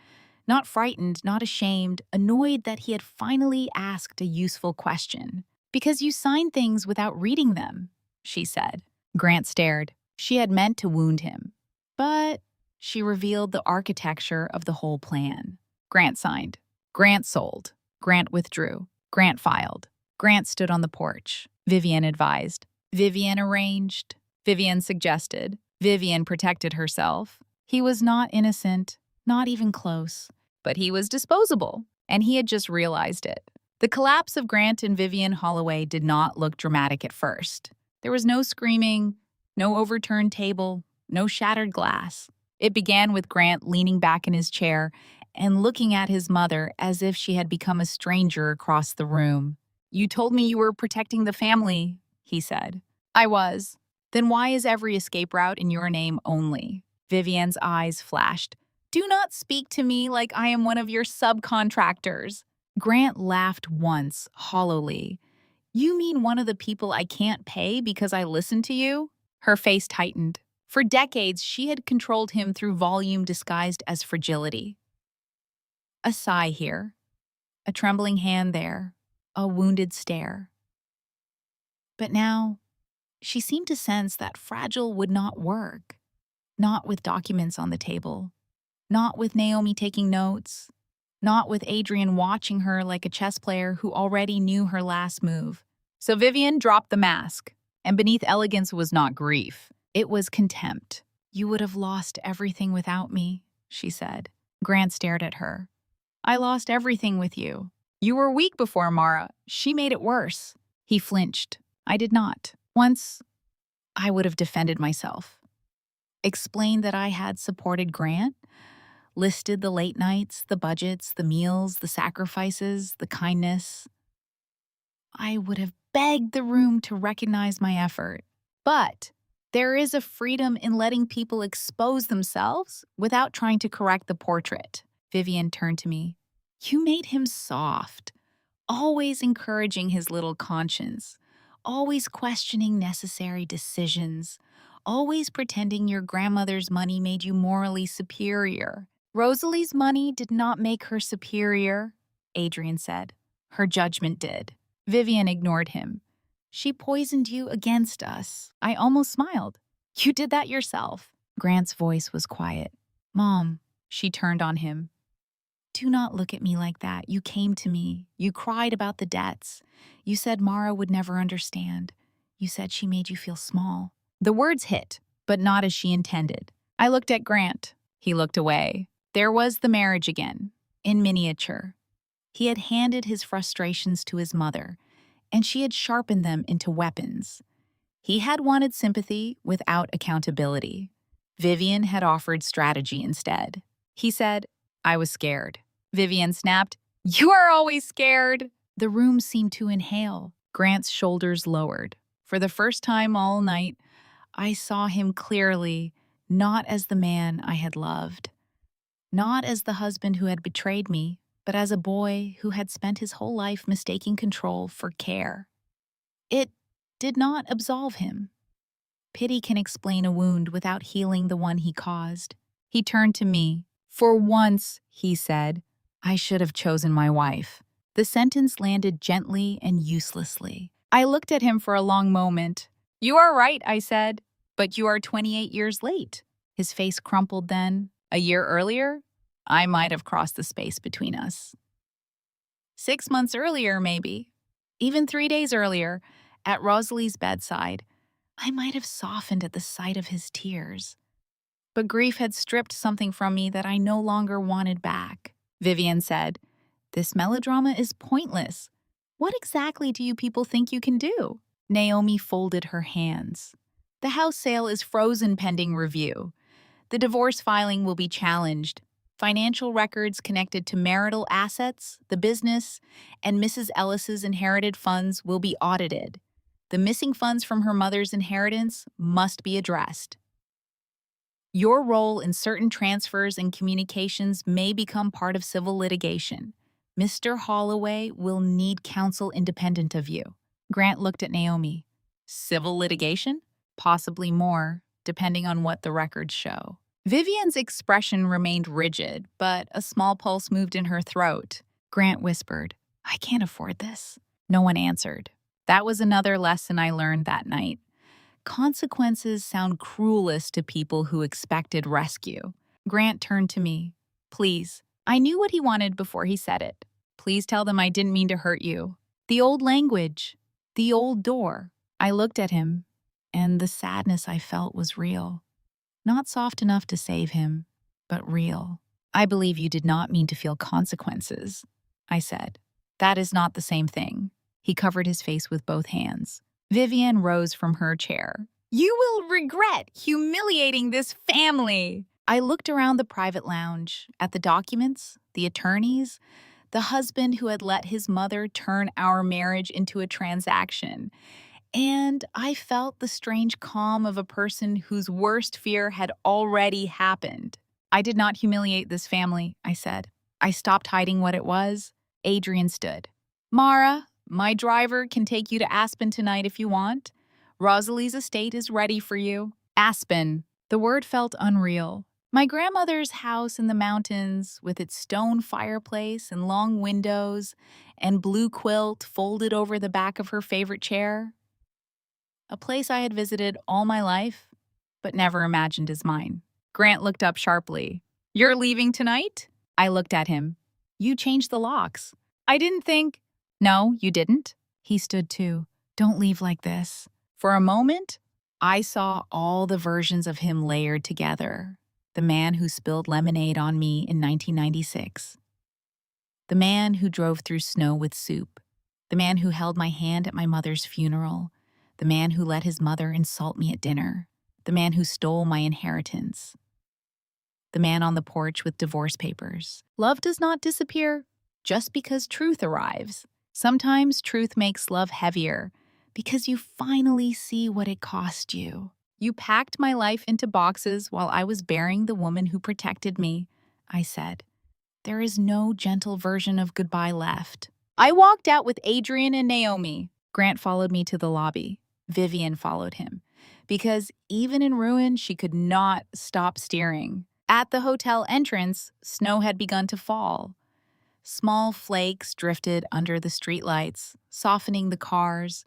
Not frightened, not ashamed, annoyed that he had finally asked a useful question. Because you sign things without reading them, she said. Grant stared. She had meant to wound him. But she revealed the architecture of the whole plan. Grant signed. Grant sold. Grant withdrew. Grant filed. Grant stood on the porch. Vivian advised. Vivian arranged. Vivian suggested. Vivian protected herself. He was not innocent, not even close. But he was disposable, and he had just realized it. The collapse of Grant and Vivian Holloway did not look dramatic at first. There was no screaming, no overturned table, no shattered glass. It began with Grant leaning back in his chair and looking at his mother as if she had become a stranger across the room. You told me you were protecting the family, he said. I was. Then why is every escape route in your name only? Vivian's eyes flashed. Do not speak to me like I am one of your subcontractors. Grant laughed once, hollowly. You mean one of the people I can't pay because I listen to you? Her face tightened. For decades, she had controlled him through volume disguised as fragility. A sigh here, a trembling hand there, a wounded stare. But now, she seemed to sense that fragile would not work. Not with documents on the table. Not with Naomi taking notes. Not with Adrian watching her like a chess player who already knew her last move. So Vivian dropped the mask, and beneath elegance was not grief. It was contempt. You would have lost everything without me, she said. Grant stared at her. I lost everything with you. You were weak before Mara. She made it worse. He flinched. I did not. Once, I would have defended myself. Explained that I had supported Grant, listed the late nights, the budgets, the meals, the sacrifices, the kindness. I would have begged the room to recognize my effort. But there is a freedom in letting people expose themselves without trying to correct the portrait. Vivian turned to me. You made him soft, always encouraging his little conscience, always questioning necessary decisions, always pretending your grandmother's money made you morally superior. Rosalie's money did not make her superior, Adrian said. Her judgment did. Vivian ignored him. She poisoned you against us. I almost smiled. You did that yourself. Grant's voice was quiet. Mom, she turned on him. Do not look at me like that. You came to me. You cried about the debts. You said Mara would never understand. You said she made you feel small. The words hit, but not as she intended. I looked at Grant. He looked away. There was the marriage again, in miniature. He had handed his frustrations to his mother, and she had sharpened them into weapons. He had wanted sympathy without accountability. Vivian had offered strategy instead. He said, I was scared. Vivian snapped, You are always scared. The room seemed to inhale. Grant's shoulders lowered. For the first time all night, I saw him clearly, not as the man I had loved. Not as the husband who had betrayed me, but as a boy who had spent his whole life mistaking control for care. It did not absolve him. Pity can explain a wound without healing the one he caused. He turned to me. For once, he said, I should have chosen my wife. The sentence landed gently and uselessly. I looked at him for a long moment. You are right, I said, but you are 28 years late. His face crumpled then. A year earlier, I might have crossed the space between us. 6 months earlier, maybe. Even 3 days earlier, at Rosalie's bedside, I might have softened at the sight of his tears. But grief had stripped something from me that I no longer wanted back. Vivian said, This melodrama is pointless. What exactly do you people think you can do? Naomi folded her hands. The house sale is frozen pending review. The divorce filing will be challenged. Financial records connected to marital assets, the business, and Mrs. Ellis's inherited funds will be audited. The missing funds from her mother's inheritance must be addressed. Your role in certain transfers and communications may become part of civil litigation. Mr. Holloway will need counsel independent of you. Grant looked at Naomi. Civil litigation? Possibly more, depending on what the records show. Vivian's expression remained rigid, but a small pulse moved in her throat. Grant whispered, I can't afford this. No one answered. That was another lesson I learned that night. Consequences sound cruelest to people who expected rescue. Grant turned to me. Please. I knew what he wanted before he said it. Please tell them I didn't mean to hurt you. The old language. The old door. I looked at him, and the sadness I felt was real. Not soft enough to save him, but real. I believe you did not mean to feel consequences, I said. That is not the same thing. He covered his face with both hands. Vivian rose from her chair. You will regret humiliating this family. I looked around the private lounge, at the documents, the attorneys, the husband who had let his mother turn our marriage into a transaction. And I felt the strange calm of a person whose worst fear had already happened. I did not humiliate this family, I said. I stopped hiding what it was. Adrian stood. Mara, my driver can take you to Aspen tonight if you want. Rosalie's estate is ready for you. Aspen. The word felt unreal. My grandmother's house in the mountains, with its stone fireplace and long windows and blue quilt folded over the back of her favorite chair. A place I had visited all my life, but never imagined as mine. Grant looked up sharply. You're leaving tonight? I looked at him. You changed the locks. I didn't think. No, you didn't. He stood too. Don't leave like this. For a moment, I saw all the versions of him layered together. The man who spilled lemonade on me in 1996. The man who drove through snow with soup. The man who held my hand at my mother's funeral. The man who let his mother insult me at dinner. The man who stole my inheritance. The man on the porch with divorce papers. Love does not disappear just because truth arrives. Sometimes truth makes love heavier because you finally see what it cost you. You packed my life into boxes while I was burying the woman who protected me, I said. There is no gentle version of goodbye left. I walked out with Adrian and Naomi. Grant followed me to the lobby. Vivian followed him, because even in ruin, she could not stop steering. At the hotel entrance, snow had begun to fall. Small flakes drifted under the streetlights, softening the cars,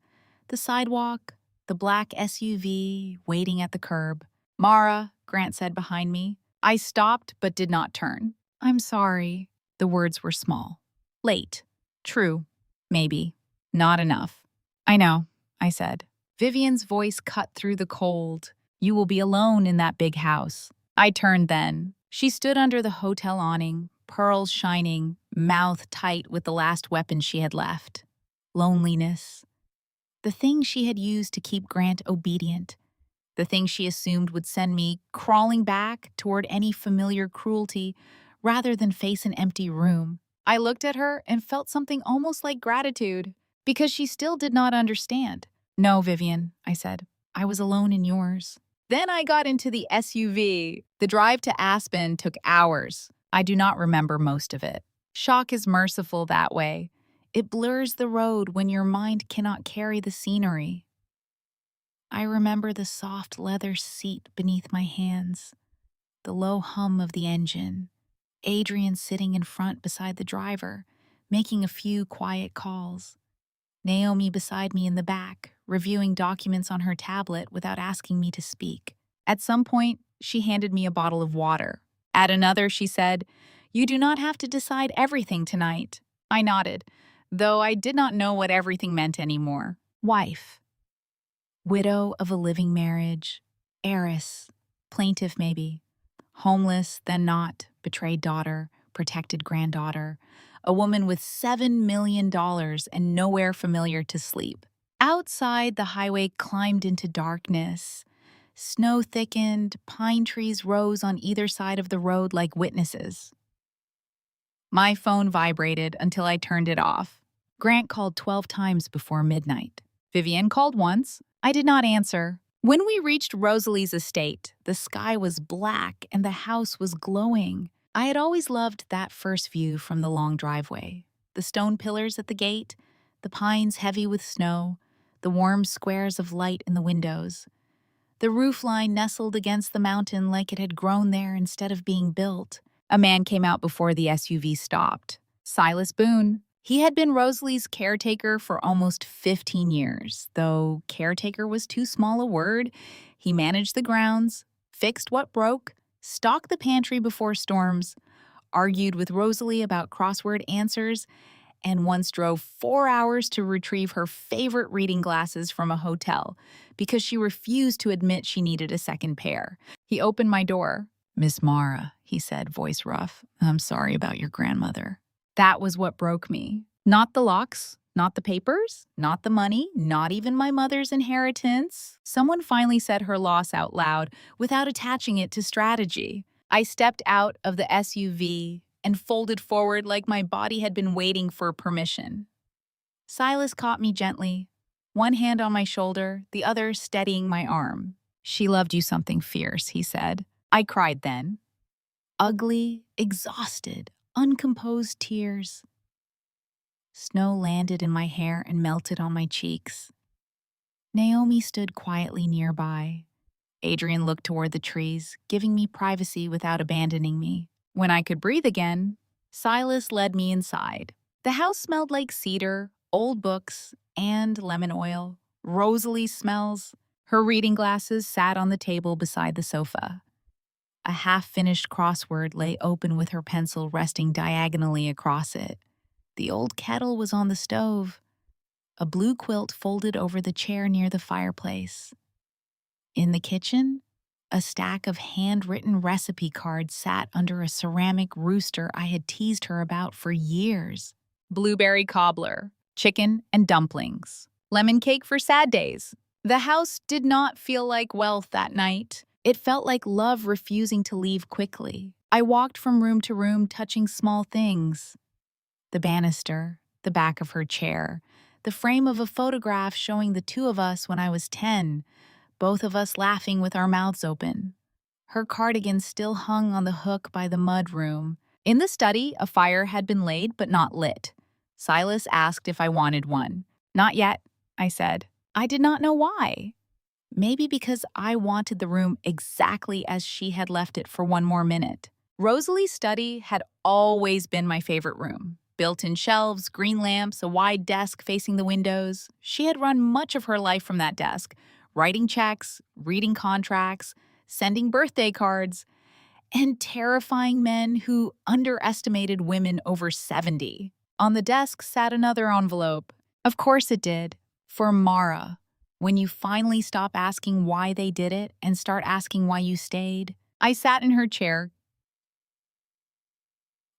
the sidewalk, the black SUV waiting at the curb. Mara, Grant said behind me. I stopped but did not turn. I'm sorry. The words were small. Late. True. Maybe. Not enough. I know, I said. Vivian's voice cut through the cold. You will be alone in that big house. I turned then. She stood under the hotel awning, pearls shining, mouth tight with the last weapon she had left. Loneliness. The thing she had used to keep Grant obedient. The thing she assumed would send me crawling back toward any familiar cruelty rather than face an empty room. I looked at her and felt something almost like gratitude, because she still did not understand. No, Vivian, I said. I was alone in yours. Then I got into the SUV. The drive to Aspen took hours. I do not remember most of it. Shock is merciful that way. It blurs the road when your mind cannot carry the scenery. I remember the soft leather seat beneath my hands, the low hum of the engine, Adrian sitting in front beside the driver, making a few quiet calls. Naomi beside me in the back, reviewing documents on her tablet without asking me to speak. At some point, she handed me a bottle of water. At another, she said, You do not have to decide everything tonight. I nodded, though I did not know what everything meant anymore. Wife. Widow of a living marriage. Heiress. Plaintiff, maybe. Homeless, then not. Betrayed daughter. Protected granddaughter. A woman with $7 million and nowhere familiar to sleep. Outside, the highway climbed into darkness. Snow thickened, pine trees rose on either side of the road like witnesses. My phone vibrated until I turned it off. Grant called 12 times before midnight. Vivian called once. I did not answer. When we reached Rosalie's estate, the sky was black and the house was glowing. I had always loved that first view from the long driveway. The stone pillars at the gate, the pines heavy with snow, the warm squares of light in the windows. The roofline nestled against the mountain like it had grown there instead of being built. A man came out before the SUV stopped. Silas Boone. He had been Rosalie's caretaker for almost 15 years, though caretaker was too small a word. He managed the grounds, fixed what broke, stocked the pantry before storms, argued with Rosalie about crossword answers, and once drove 4 hours to retrieve her favorite reading glasses from a hotel because she refused to admit she needed a second pair. He opened my door. "Miss Mara," he said, voice rough, "I'm sorry about your grandmother." That was what broke me. Not the locks, not the papers, not the money, not even my mother's inheritance. Someone finally said her loss out loud without attaching it to strategy. I stepped out of the SUV and folded forward like my body had been waiting for permission. Silas caught me gently, one hand on my shoulder, the other steadying my arm. "She loved you something fierce," he said. I cried then. Ugly, exhausted, uncomposed tears. Snow landed in my hair and melted on my cheeks. Naomi stood quietly nearby. Adrian looked toward the trees, giving me privacy without abandoning me. When I could breathe again, Silas led me inside. The house smelled like cedar, old books, and lemon oil. Rosalie's smells. Her reading glasses sat on the table beside the sofa. A half-finished crossword lay open with her pencil resting diagonally across it. The old kettle was on the stove. A blue quilt folded over the chair near the fireplace. In the kitchen, a stack of handwritten recipe cards sat under a ceramic rooster I had teased her about for years. Blueberry cobbler, chicken and dumplings, lemon cake for sad days. The house did not feel like wealth that night. It felt like love refusing to leave quickly. I walked from room to room, touching small things. The banister, the back of her chair, the frame of a photograph showing the two of us when I was 10, both of us laughing with our mouths open. Her cardigan still hung on the hook by the mud room. In the study, a fire had been laid but not lit. Silas asked if I wanted one. "Not yet," I said. I did not know why. Maybe because I wanted the room exactly as she had left it for one more minute. Rosalie's study had always been my favorite room. Built-in shelves, green lamps, a wide desk facing the windows. She had run much of her life from that desk, writing checks, reading contracts, sending birthday cards, and terrifying men who underestimated women over 70. On the desk sat another envelope. Of course it did. For Mara. When you finally stop asking why they did it and start asking why you stayed. I sat in her chair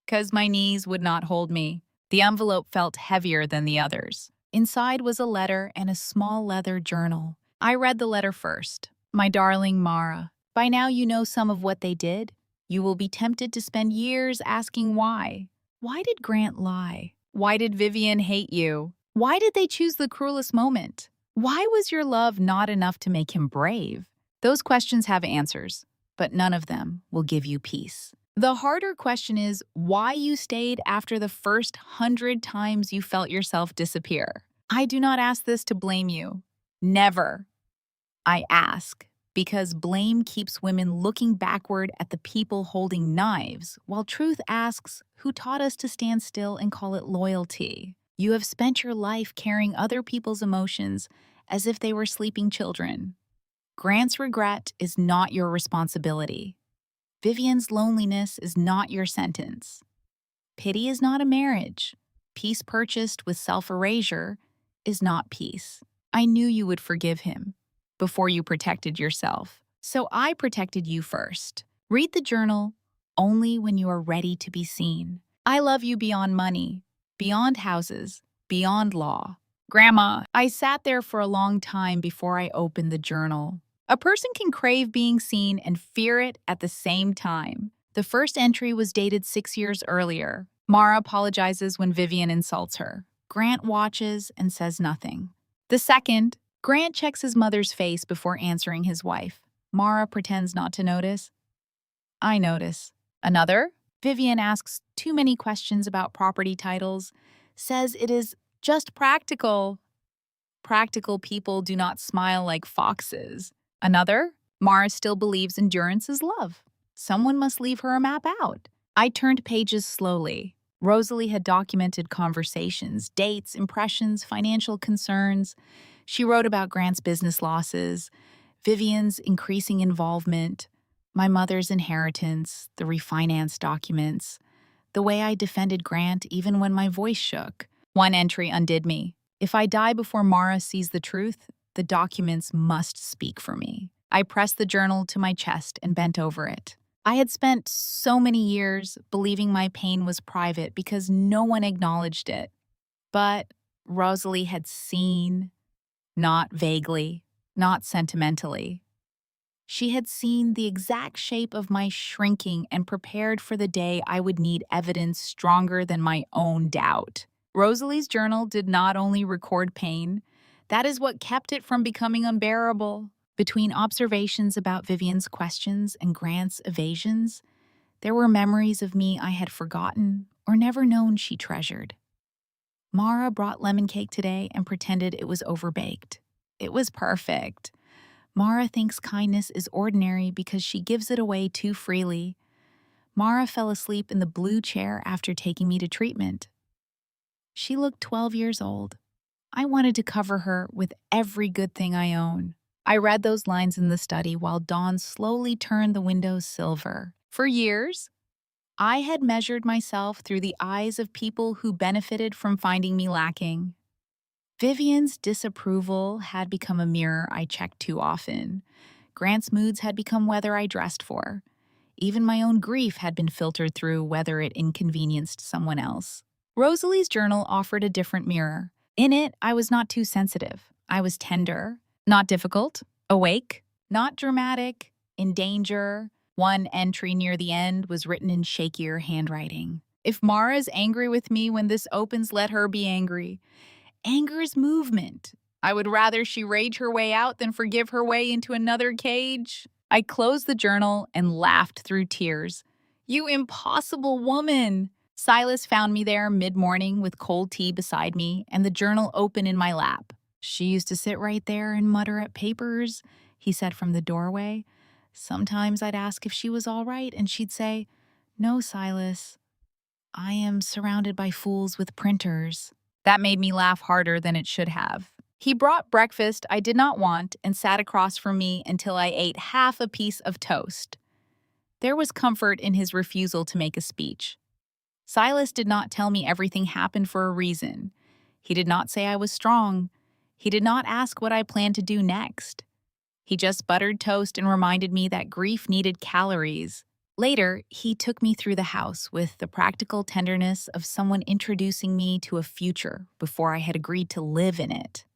because my knees would not hold me. The envelope felt heavier than the others. Inside was a letter and a small leather journal. I read the letter first. "My darling Mara, by now you know some of what they did. You will be tempted to spend years asking why. Why did Grant lie? Why did Vivian hate you? Why did they choose the cruelest moment? Why was your love not enough to make him brave? Those questions have answers, but none of them will give you peace. The harder question is why you stayed after the first 100 times you felt yourself disappear. I do not ask this to blame you. Never. I ask because blame keeps women looking backward at the people holding knives, while truth asks who taught us to stand still and call it loyalty. You have spent your life carrying other people's emotions as if they were sleeping children. Grant's regret is not your responsibility. Vivian's loneliness is not your sentence. Pity is not a marriage. Peace purchased with self-erasure is not peace. I knew you would forgive him before you protected yourself, so I protected you first. Read the journal only when you are ready to be seen. I love you beyond money, beyond houses, beyond law. Grandma, I sat there for a long time before I opened the journal. A person can crave being seen and fear it at the same time. The first entry was dated 6 years earlier. Mara apologizes when Vivian insults her. Grant watches and says nothing. The second, Grant checks his mother's face before answering his wife. Mara pretends not to notice. I notice. Another? Vivian asks too many questions about property titles, says it is just practical. Practical people do not smile like foxes. Another? Mara still believes endurance is love. Someone must leave her a map out. I turned pages slowly. Rosalie had documented conversations, dates, impressions, financial concerns. She wrote about Grant's business losses, Vivian's increasing involvement, my mother's inheritance, the refinance documents, the way I defended Grant even when my voice shook. One entry undid me. If I die before Mara sees the truth, the documents must speak for me. I pressed the journal to my chest and bent over it. I had spent so many years believing my pain was private because no one acknowledged it. But Rosalie had seen, not vaguely, not sentimentally. She had seen the exact shape of my shrinking and prepared for the day I would need evidence stronger than my own doubt. Rosalie's journal did not only record pain, that is what kept it from becoming unbearable. Between observations about Vivian's questions and Grant's evasions, there were memories of me I had forgotten or never known she treasured. Mara brought lemon cake today and pretended it was overbaked. It was perfect. Mara thinks kindness is ordinary because she gives it away too freely. Mara fell asleep in the blue chair after taking me to treatment. She looked 12 years old. I wanted to cover her with every good thing I own. I read those lines in the study while dawn slowly turned the windows silver. For years, I had measured myself through the eyes of people who benefited from finding me lacking. Vivian's disapproval had become a mirror I checked too often. Grant's moods had become weather I dressed for. Even my own grief had been filtered through whether it inconvenienced someone else. Rosalie's journal offered a different mirror. In it, I was not too sensitive. I was tender, not difficult, awake, not dramatic, in danger. One entry near the end was written in shakier handwriting. If Mara is angry with me when this opens, let her be angry. Anger is movement. I would rather she rage her way out than forgive her way into another cage. I closed the journal and laughed through tears. You impossible woman! Silas found me there mid-morning with cold tea beside me and the journal open in my lap. She used to sit right there and mutter at papers, he said from the doorway. Sometimes I'd ask if she was all right, and she'd say, "No, Silas, I am surrounded by fools with printers." That made me laugh harder than it should have. He brought breakfast I did not want and sat across from me until I ate half a piece of toast. There was comfort in his refusal to make a speech. Silas did not tell me everything happened for a reason. He did not say I was strong. He did not ask what I planned to do next. He just buttered toast and reminded me that grief needed calories. Later, he took me through the house with the practical tenderness of someone introducing me to a future before I had agreed to live in it.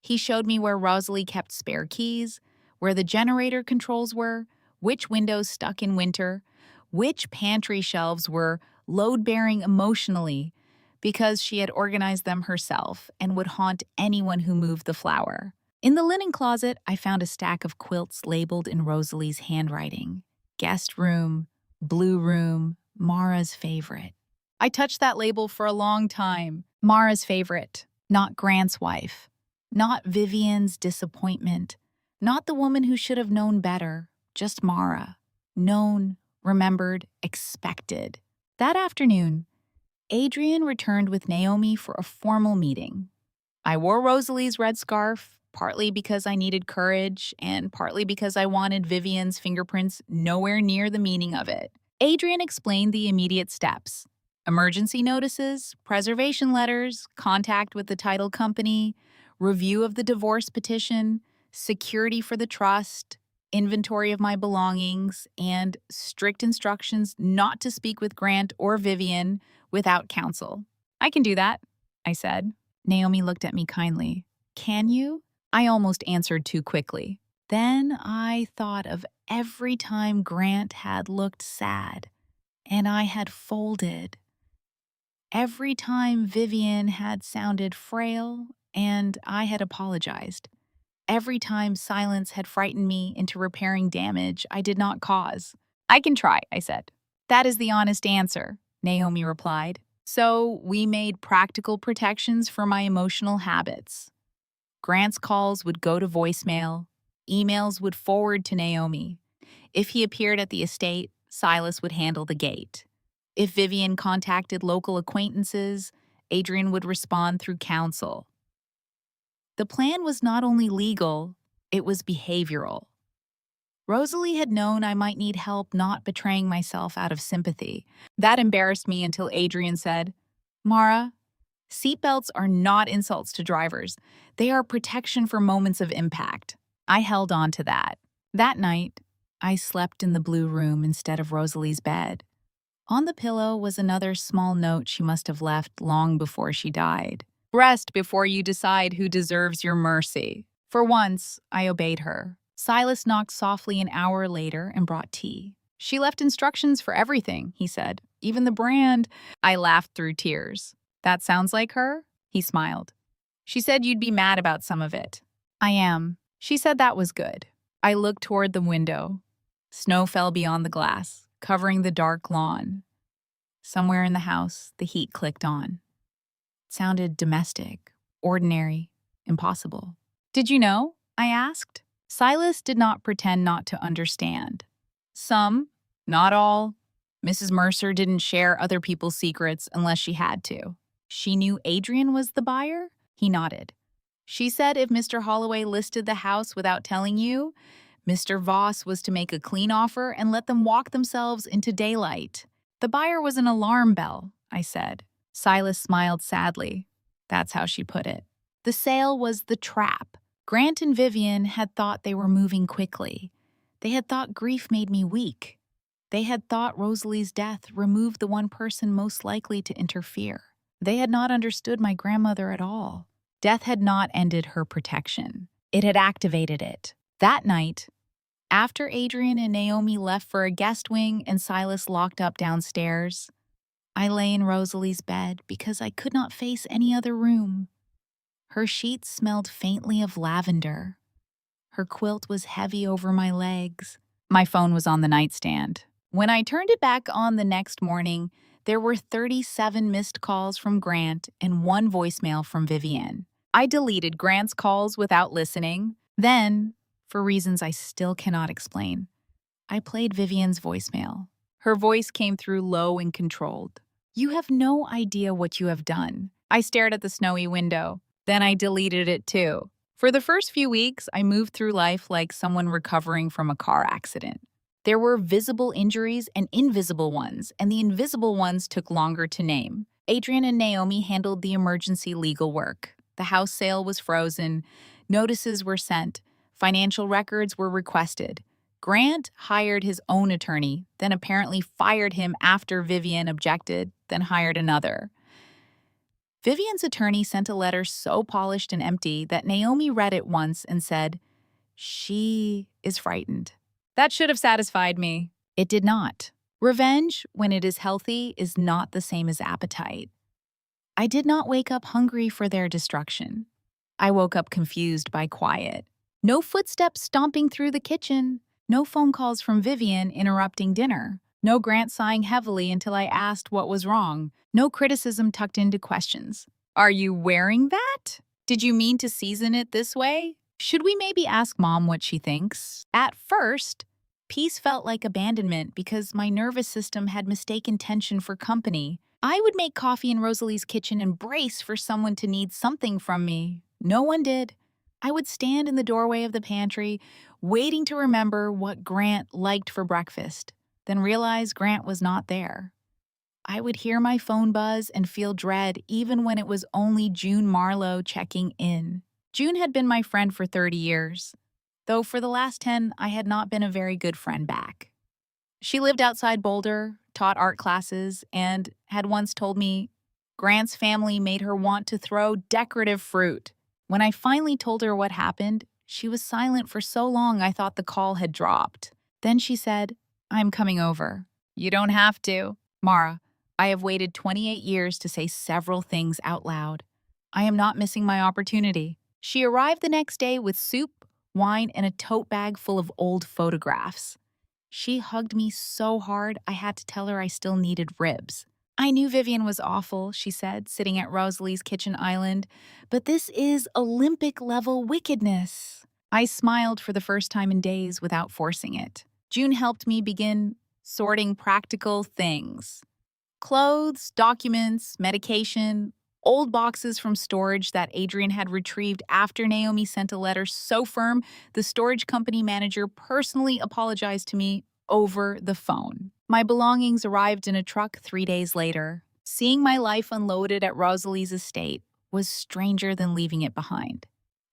He showed me where Rosalie kept spare keys, where the generator controls were, which windows stuck in winter, which pantry shelves were load-bearing emotionally because she had organized them herself and would haunt anyone who moved the flour. In the linen closet, I found a stack of quilts labeled in Rosalie's handwriting. Guest room, blue room, Mara's favorite. I touched that label for a long time. Mara's favorite, not Grant's wife. Not Vivian's disappointment. Not the woman who should have known better. Just Mara. Known, remembered, expected. That afternoon, Adrian returned with Naomi for a formal meeting. I wore Rosalie's red scarf, partly because I needed courage and partly because I wanted Vivian's fingerprints nowhere near the meaning of it. Adrian explained the immediate steps: emergency notices, preservation letters, contact with the title company, review of the divorce petition, security for the trust, inventory of my belongings, and strict instructions not to speak with Grant or Vivian without counsel. I can do that, I said. Naomi looked at me kindly. Can you? I almost answered too quickly. Then I thought of every time Grant had looked sad and I had folded. Every time Vivian had sounded frail and I had apologized. Every time silence had frightened me into repairing damage I did not cause. I can try, I said. That is the honest answer, Naomi replied. So we made practical protections for my emotional habits. Grant's calls would go to voicemail, emails would forward to Naomi. If he appeared at the estate, Silas would handle the gate. If Vivian contacted local acquaintances, Adrian would respond through counsel. The plan was not only legal, it was behavioral. Rosalie had known I might need help not betraying myself out of sympathy. That embarrassed me until Adrian said, Mara, seatbelts are not insults to drivers. They are protection for moments of impact. I held on to that. That night, I slept in the blue room instead of Rosalie's bed. On the pillow was another small note she must have left long before she died. Rest before you decide who deserves your mercy. For once, I obeyed her. Silas knocked softly an hour later and brought tea. She left instructions for everything, he said. Even the brand. I laughed through tears. That sounds like her? He smiled. She said you'd be mad about some of it. I am. She said that was good. I looked toward the window. Snow fell beyond the glass, covering the dark lawn. Somewhere in the house, the heat clicked on. It sounded domestic, ordinary, impossible. Did you know? I asked. Silas did not pretend not to understand. Some, not all. Mrs. Mercer didn't share other people's secrets unless she had to. She knew Adrian was the buyer? He nodded. She said if Mr. Holloway listed the house without telling you, Mr. Voss was to make a clean offer and let them walk themselves into daylight. The buyer was an alarm bell, I said. Silas smiled sadly. That's how she put it. The sale was the trap. Grant and Vivian had thought they were moving quickly. They had thought grief made me weak. They had thought Rosalie's death removed the one person most likely to interfere. They had not understood my grandmother at all. Death had not ended her protection. It had activated it. That night, after Adrian and Naomi left for a guest wing and Silas locked up downstairs, I lay in Rosalie's bed because I could not face any other room. Her sheets smelled faintly of lavender. Her quilt was heavy over my legs. My phone was on the nightstand. When I turned it back on the next morning, there were 37 missed calls from Grant and 1 voicemail from Vivian. I deleted Grant's calls without listening. Then, for reasons I still cannot explain, I played Vivian's voicemail. Her voice came through low and controlled. You have no idea what you have done. I stared at the snowy window. Then I deleted it too. For the first few weeks, I moved through life like someone recovering from a car accident. There were visible injuries and invisible ones, and the invisible ones took longer to name. Adrian and Naomi handled the emergency legal work. The house sale was frozen. Notices were sent. Financial records were requested. Grant hired his own attorney, then apparently fired him after Vivian objected, then hired another. Vivian's attorney sent a letter so polished and empty that Naomi read it once and said, "She is frightened." That should have satisfied me. It did not. Revenge, when it is healthy, is not the same as appetite. I did not wake up hungry for their destruction. I woke up confused by quiet. No footsteps stomping through the kitchen. No phone calls from Vivian interrupting dinner. No Grant sighing heavily until I asked what was wrong. No criticism tucked into questions. Are you wearing that? Did you mean to season it this way? Should we maybe ask Mom what she thinks? At first, peace felt like abandonment because my nervous system had mistaken tension for company. I would make coffee in Rosalie's kitchen and brace for someone to need something from me. No one did. I would stand in the doorway of the pantry, waiting to remember what Grant liked for breakfast, then realize Grant was not there. I would hear my phone buzz and feel dread even when it was only June Marlowe checking in. June had been my friend for 30 years, though for the last 10, I had not been a very good friend back. She lived outside Boulder, taught art classes, and had once told me Grant's family made her want to throw decorative fruit. When I finally told her what happened, she was silent for so long I thought the call had dropped. Then she said, "I'm coming over." You don't have to. Mara, I have waited 28 years to say several things out loud. I am not missing my opportunity. She arrived the next day with soup, wine, and a tote bag full of old photographs. She hugged me so hard I had to tell her I still needed ribs. I knew Vivian was awful, she said, sitting at Rosalie's kitchen island, but this is Olympic-level wickedness. I smiled for the first time in days without forcing it. June helped me begin sorting practical things. Clothes, documents, medication, old boxes from storage that Adrian had retrieved after Naomi sent a letter so firm the storage company manager personally apologized to me over the phone. My belongings arrived in a truck 3 days later. Seeing my life unloaded at Rosalie's estate was stranger than leaving it behind.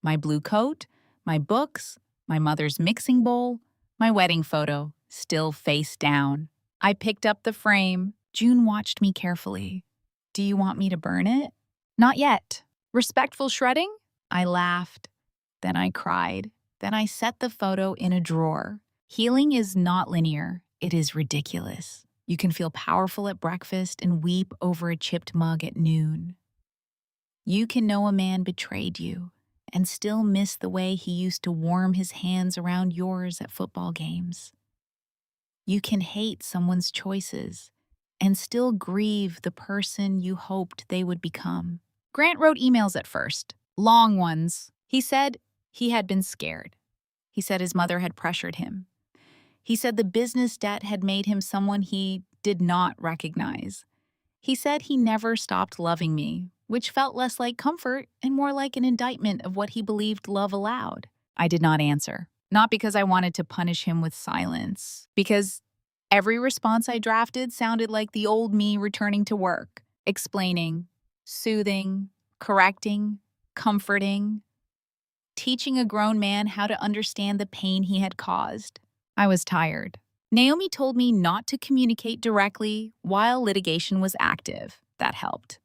My blue coat, my books, my mother's mixing bowl, my wedding photo, still face down. I picked up the frame. June watched me carefully. Do you want me to burn it? Not yet. Respectful shredding? I laughed. Then I cried. Then I set the photo in a drawer. Healing is not linear. It is ridiculous. You can feel powerful at breakfast and weep over a chipped mug at noon. You can know a man betrayed you and still miss the way he used to warm his hands around yours at football games. You can hate someone's choices and still grieve the person you hoped they would become. Grant wrote emails at first, long ones. He said he had been scared. He said his mother had pressured him. He said the business debt had made him someone he did not recognize. He said he never stopped loving me, which felt less like comfort and more like an indictment of what he believed love allowed. I did not answer, not because I wanted to punish him with silence, because every response I drafted sounded like the old me returning to work, explaining, soothing, correcting, comforting, teaching a grown man how to understand the pain he had caused. I was tired. Naomi told me not to communicate directly while litigation was active. That helped.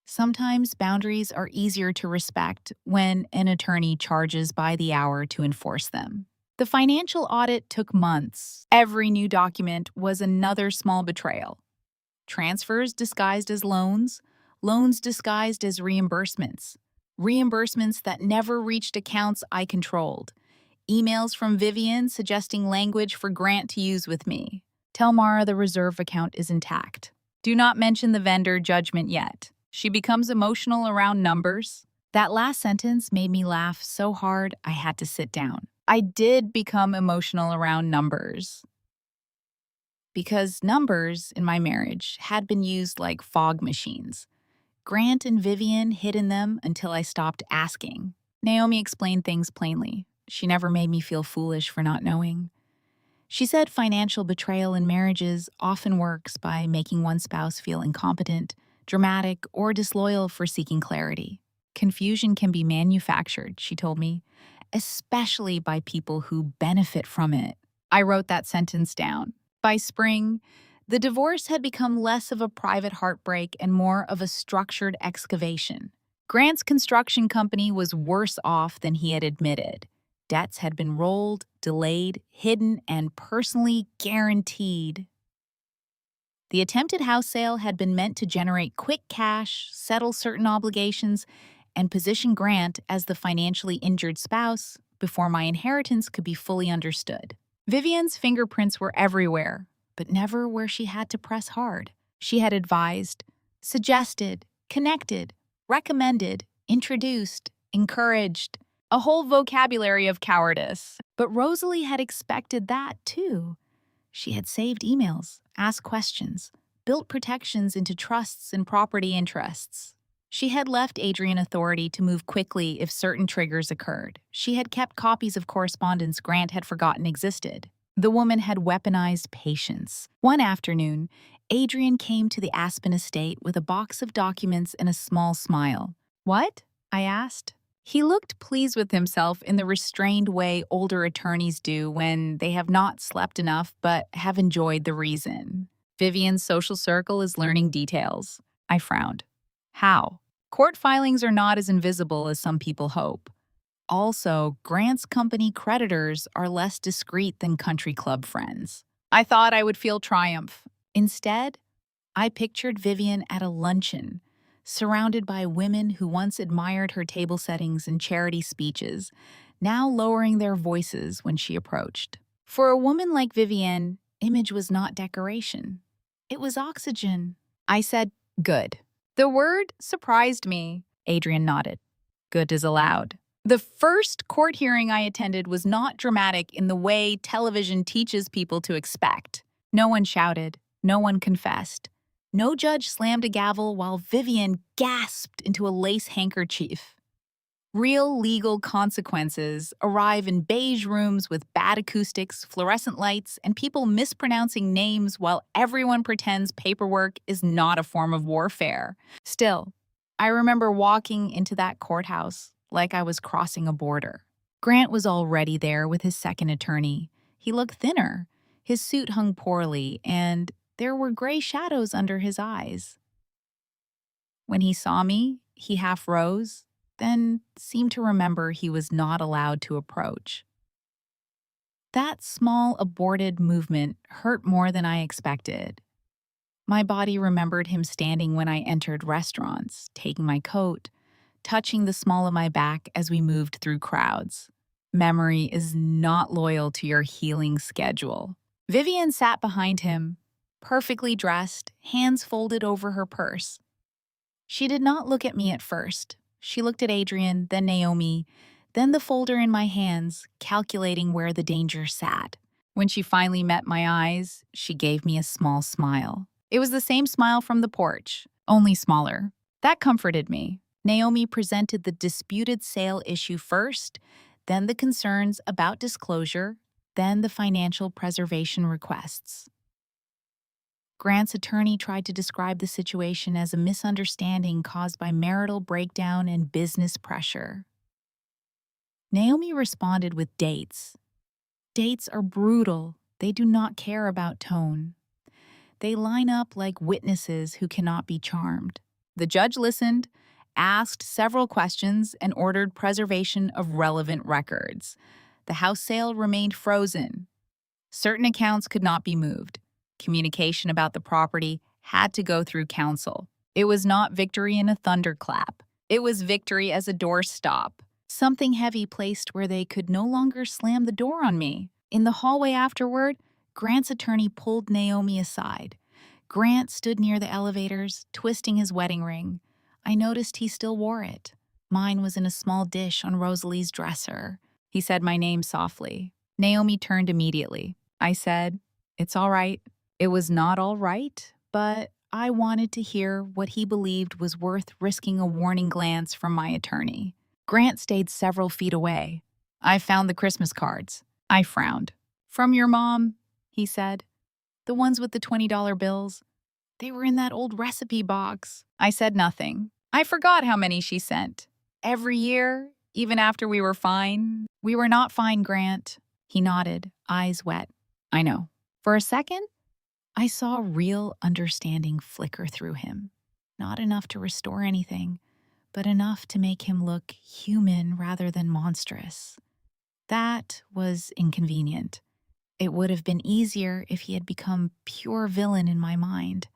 Sometimes boundaries are easier to respect when an attorney charges by the hour to enforce them. The financial audit took months. Every new document was another small betrayal. Transfers disguised as loans, loans disguised as reimbursements, reimbursements that never reached accounts I controlled, emails from Vivian suggesting language for Grant to use with me. Tell Mara the reserve account is intact. Do not mention the vendor judgment yet. She becomes emotional around numbers. That last sentence made me laugh so hard I had to sit down. I did become emotional around numbers. Because numbers in my marriage had been used like fog machines. Grant and Vivian hid in them until I stopped asking. Naomi explained things plainly. She never made me feel foolish for not knowing. She said financial betrayal in marriages often works by making one spouse feel incompetent, dramatic, or disloyal for seeking clarity. Confusion can be manufactured, she told me, especially by people who benefit from it. I wrote that sentence down. By spring, the divorce had become less of a private heartbreak and more of a structured excavation. Grant's construction company was worse off than he had admitted. Debts had been rolled, delayed, hidden, and personally guaranteed. The attempted house sale had been meant to generate quick cash, settle certain obligations, and position Grant as the financially injured spouse before my inheritance could be fully understood. Vivian's fingerprints were everywhere, but never where she had to press hard. She had advised, suggested, connected, recommended, introduced, encouraged, a whole vocabulary of cowardice. But Rosalie had expected that, too. She had saved emails, asked questions, built protections into trusts and property interests. She had left Adrian authority to move quickly if certain triggers occurred. She had kept copies of correspondence Grant had forgotten existed. The woman had weaponized patience. One afternoon, Adrian came to the Aspen estate with a box of documents and a small smile. "What?" I asked. He looked pleased with himself in the restrained way older attorneys do when they have not slept enough but have enjoyed the reason. Vivian's social circle is learning details. I frowned. How? Court filings are not as invisible as some people hope. Also, Grant's company creditors are less discreet than country club friends. I thought I would feel triumph. Instead, I pictured Vivian at a luncheon, surrounded by women who once admired her table settings and charity speeches, now lowering their voices when she approached. For a woman like Vivienne, image was not decoration. It was oxygen. I said, "Good." The word surprised me. Adrian nodded. Good is allowed. The first court hearing I attended was not dramatic in the way television teaches people to expect. No one shouted. No one confessed. No judge slammed a gavel while Vivienne gasped into a lace handkerchief. Real legal consequences arrive in beige rooms with bad acoustics, fluorescent lights, and people mispronouncing names while everyone pretends paperwork is not a form of warfare. Still, I remember walking into that courthouse like I was crossing a border. Grant was already there with his second attorney. He looked thinner, his suit hung poorly, and there were gray shadows under his eyes. When he saw me, he half rose, then seemed to remember he was not allowed to approach. That small, aborted movement hurt more than I expected. My body remembered him standing when I entered restaurants, taking my coat, touching the small of my back as we moved through crowds. Memory is not loyal to your healing schedule. Vivienne sat behind him, perfectly dressed, hands folded over her purse. She did not look at me at first. She looked at Adrian, then Naomi, then the folder in my hands, calculating where the danger sat. When she finally met my eyes, she gave me a small smile. It was the same smile from the porch, only smaller. That comforted me. Naomi presented the disputed sale issue first, then the concerns about disclosure, then the financial preservation requests. Grant's attorney tried to describe the situation as a misunderstanding caused by marital breakdown and business pressure. Naomi responded with dates. Dates are brutal. They do not care about tone. They line up like witnesses who cannot be charmed. The judge listened, asked several questions, and ordered preservation of relevant records. The house sale remained frozen. Certain accounts could not be moved. Communication about the property had to go through counsel. It was not victory in a thunderclap. It was victory as a doorstop. Something heavy placed where they could no longer slam the door on me. In the hallway afterward, Grant's attorney pulled Naomi aside. Grant stood near the elevators, twisting his wedding ring. I noticed he still wore it. Mine was in a small dish on Rosalie's dresser. He said my name softly. Naomi turned immediately. I said, "It's all right." It was not all right, but I wanted to hear what he believed was worth risking a warning glance from my attorney. Grant stayed several feet away. I found the Christmas cards. I frowned. "From your mom," he said. "The ones with the $20 bills. They were in that old recipe box." I said nothing. I forgot how many she sent. Every year, even after we were fine. "We were not fine, Grant." He nodded, eyes wet. "I know." For a second, I saw real understanding flicker through him. Not enough to restore anything, but enough to make him look human rather than monstrous. That was inconvenient. It would have been easier if he had become pure villain in my mind.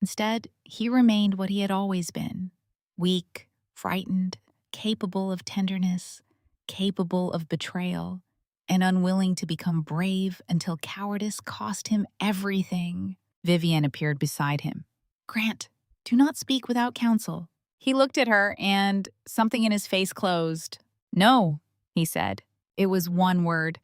Instead, he remained what he had always been: weak, frightened, capable of tenderness, capable of betrayal, and unwilling to become brave until cowardice cost him everything. Vivienne appeared beside him. "Grant, do not speak without counsel." He looked at her, and something in his face closed. "No," he said. It was one word,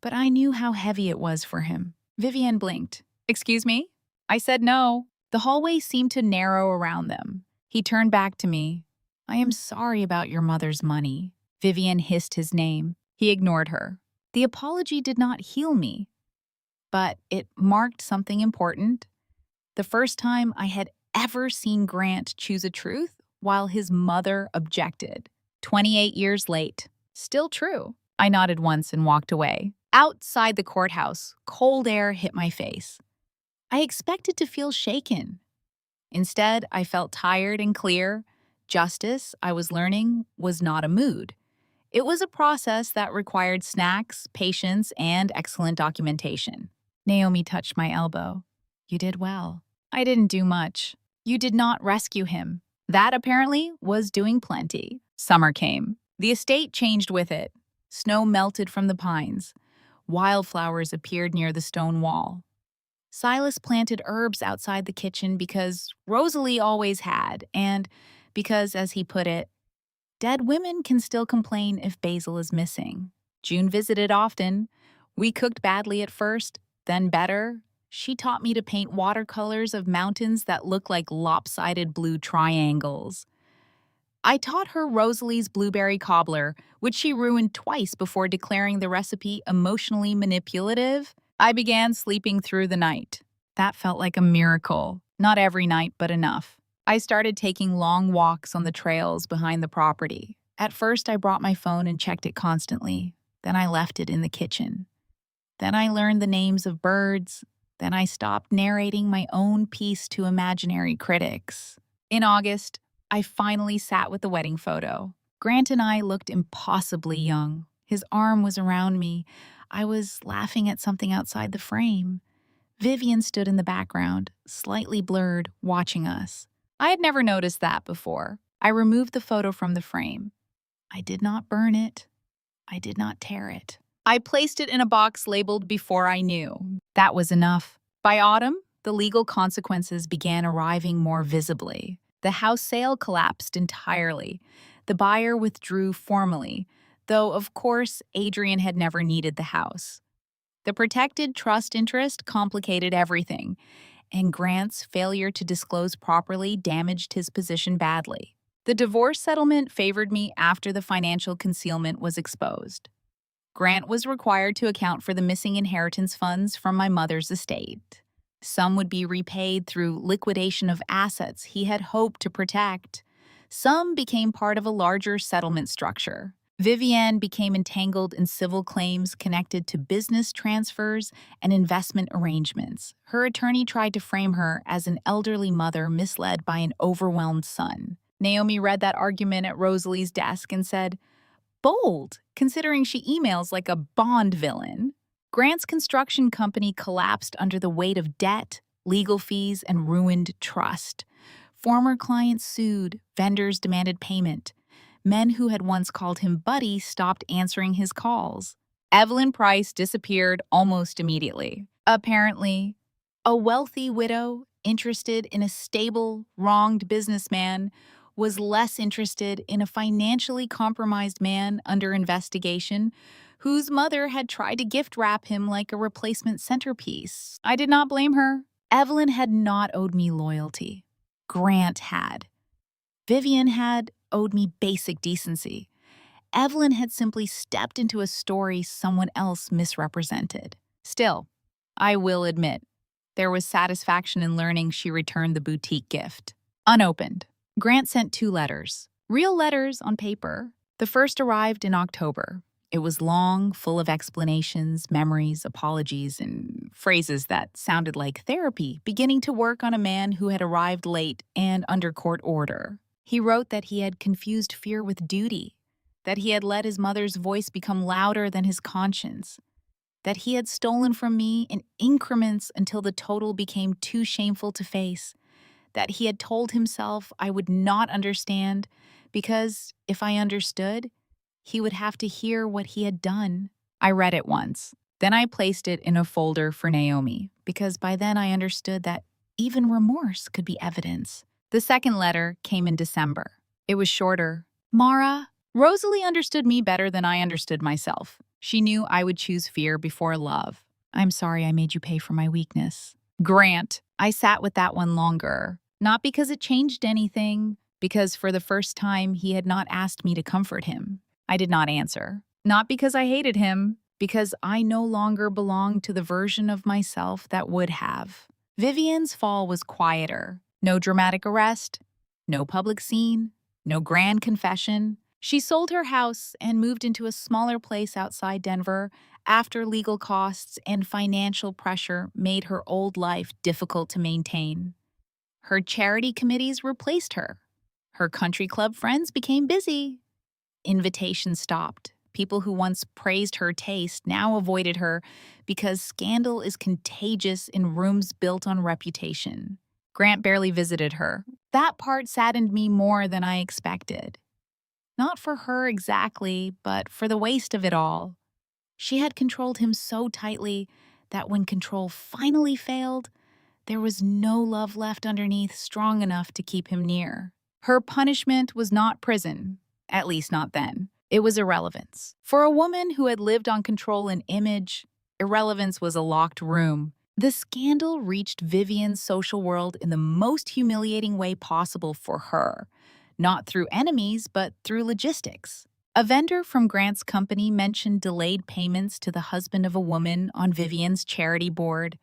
but I knew how heavy it was for him. Vivienne blinked. "Excuse me?" I said no. The hallway seemed to narrow around them. He turned back to me. "I am sorry about your mother's money." Vivienne hissed his name. He ignored her. The apology did not heal me, but it marked something important. The first time I had ever seen Grant choose a truth while his mother objected. 28 years late. Still true. I nodded once and walked away. Outside the courthouse, cold air hit my face. I expected to feel shaken. Instead, I felt tired and clear. Justice, I was learning, was not a mood. It was a process that required snacks, patience, and excellent documentation. Naomi touched my elbow. "You did well." "I didn't do much." "You did not rescue him." That apparently was doing plenty. Summer came. The estate changed with it. Snow melted from the pines. Wildflowers appeared near the stone wall. Silas planted herbs outside the kitchen because Rosalie always had, and because, as he put it, dead women can still complain if basil is missing. June visited often. We cooked badly at first, then better. She taught me to paint watercolors of mountains that look like lopsided blue triangles. I taught her Rosalie's blueberry cobbler, which she ruined twice before declaring the recipe emotionally manipulative. I began sleeping through the night. That felt like a miracle. Not every night, but enough. I started taking long walks on the trails behind the property. At first, I brought my phone and checked it constantly. Then I left it in the kitchen. Then I learned the names of birds. Then I stopped narrating my own piece to imaginary critics. In August, I finally sat with the wedding photo. Grant and I looked impossibly young. His arm was around me. I was laughing at something outside the frame. Vivian stood in the background, slightly blurred, watching us. I had never noticed that before. I removed the photo from the frame. I did not burn it. I did not tear it. I placed it in a box labeled "Before I Knew." That was enough. By autumn, the legal consequences began arriving more visibly. The house sale collapsed entirely. The buyer withdrew formally, though, of course, Adrian had never needed the house. The protected trust interest complicated everything, and Grant's failure to disclose properly damaged his position badly. The divorce settlement favored me after the financial concealment was exposed. Grant was required to account for the missing inheritance funds from my mother's estate. Some would be repaid through liquidation of assets he had hoped to protect. Some became part of a larger settlement structure. Vivienne became entangled in civil claims connected to business transfers and investment arrangements. Her attorney tried to frame her as an elderly mother misled by an overwhelmed son. Naomi read that argument at Rosalie's desk and said, "Bold, considering she emails like a Bond villain." Grant's construction company collapsed under the weight of debt, legal fees, and ruined trust. Former clients sued, vendors demanded payment. Men who had once called him buddy stopped answering his calls. Evelyn Price disappeared almost immediately. Apparently, a wealthy widow interested in a stable, wronged businessman was less interested in a financially compromised man under investigation whose mother had tried to gift wrap him like a replacement centerpiece. I did not blame her. Evelyn had not owed me loyalty. Grant had. Vivian had owed me basic decency. Evelyn had simply stepped into a story someone else misrepresented. Still, I will admit, there was satisfaction in learning she returned the boutique gift. Unopened. Grant sent 2 letters. Real letters on paper. The first arrived in October. It was long, full of explanations, memories, apologies, and phrases that sounded like therapy, beginning to work on a man who had arrived late and under court order. He wrote that he had confused fear with duty, that he had let his mother's voice become louder than his conscience, that he had stolen from me in increments until the total became too shameful to face, that he had told himself I would not understand because, if I understood, he would have to hear what he had done. I read it once. Then I placed it in a folder for Naomi, because by then I understood that even remorse could be evidence. The second letter came in December. It was shorter. "Mara, Rosalie understood me better than I understood myself. She knew I would choose fear before love. I'm sorry I made you pay for my weakness." Grant. I sat with that one longer. Not because it changed anything, because for the first time he had not asked me to comfort him. I did not answer. Not because I hated him, because I no longer belonged to the version of myself that would have. Vivian's fall was quieter. No dramatic arrest, no public scene, no grand confession. She sold her house and moved into a smaller place outside Denver after legal costs and financial pressure made her old life difficult to maintain. Her charity committees replaced her. Her country club friends became busy. Invitations stopped. People who once praised her taste now avoided her because scandal is contagious in rooms built on reputation. Grant barely visited her. That part saddened me more than I expected. Not for her exactly, but for the waste of it all. She had controlled him so tightly that when control finally failed, there was no love left underneath strong enough to keep him near. Her punishment was not prison, at least not then. It was irrelevance. For a woman who had lived on control and image, irrelevance was a locked room. The scandal reached Vivian's social world in the most humiliating way possible for her, not through enemies, but through logistics. A vendor from Grant's company mentioned delayed payments to the husband of a woman on Vivian's charity board.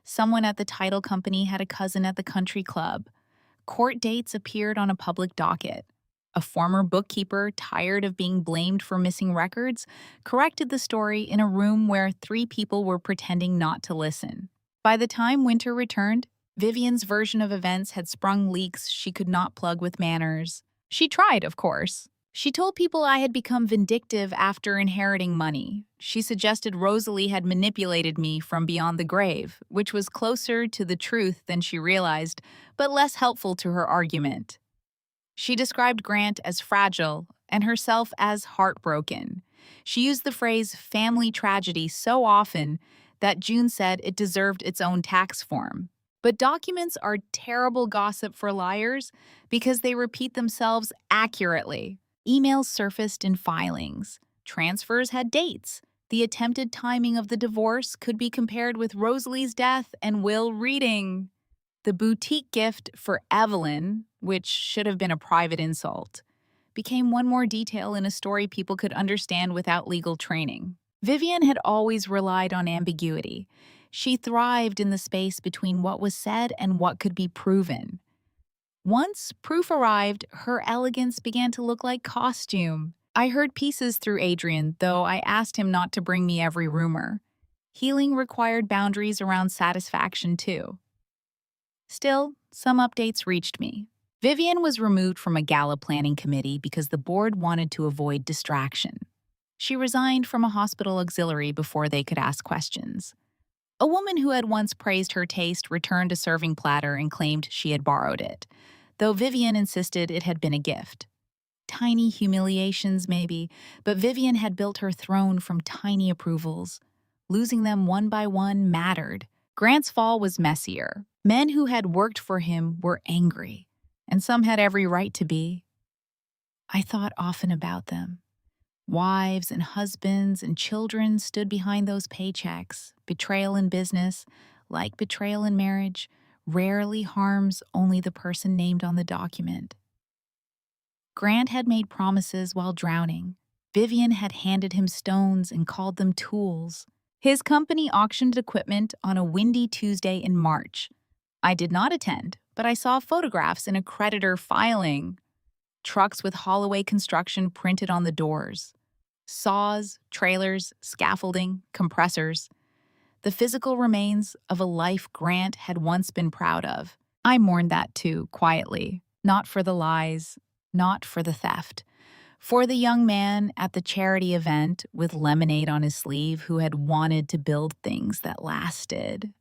Someone at the title company had a cousin at the country club. Court dates appeared on a public docket. A former bookkeeper, tired of being blamed for missing records, corrected the story in a room where 3 people were pretending not to listen. By the time Winter returned, Vivian's version of events had sprung leaks she could not plug with manners. She tried, of course. She told people I had become vindictive after inheriting money. She suggested Rosalie had manipulated me from beyond the grave, which was closer to the truth than she realized, but less helpful to her argument. She described Grant as fragile and herself as heartbroken. She used the phrase family tragedy so often that June said it deserved its own tax form. But documents are terrible gossip for liars because they repeat themselves accurately. Emails surfaced in filings. Transfers had dates. The attempted timing of the divorce could be compared with Rosalie's death and Will reading. The boutique gift for Evelyn, which should have been a private insult, became one more detail in a story people could understand without legal training. Vivian had always relied on ambiguity. She thrived in the space between what was said and what could be proven. Once proof arrived, her elegance began to look like costume. I heard pieces through Adrian, though I asked him not to bring me every rumor. Healing required boundaries around satisfaction, too. Still, some updates reached me. Vivian was removed from a gala planning committee because the board wanted to avoid distraction. She resigned from a hospital auxiliary before they could ask questions. A woman who had once praised her taste returned a serving platter and claimed she had borrowed it, though Vivian insisted it had been a gift. Tiny humiliations, maybe, but Vivian had built her throne from tiny approvals. Losing them one by one mattered. Grant's fall was messier. Men who had worked for him were angry, and some had every right to be. I thought often about them. Wives and husbands and children stood behind those paychecks. Betrayal in business, like betrayal in marriage, rarely harms only the person named on the document. Grant had made promises while drowning. Vivian had handed him stones and called them tools. His company auctioned equipment on a windy Tuesday in March. I did not attend, but I saw photographs in a creditor filing. Trucks with Holloway construction printed on the doors. Saws, trailers, scaffolding, compressors. The physical remains of a life Grant had once been proud of. I mourned that too, quietly. Not for the lies, not for the theft. For the young man at the charity event with lemonade on his sleeve who had wanted to build things that lasted.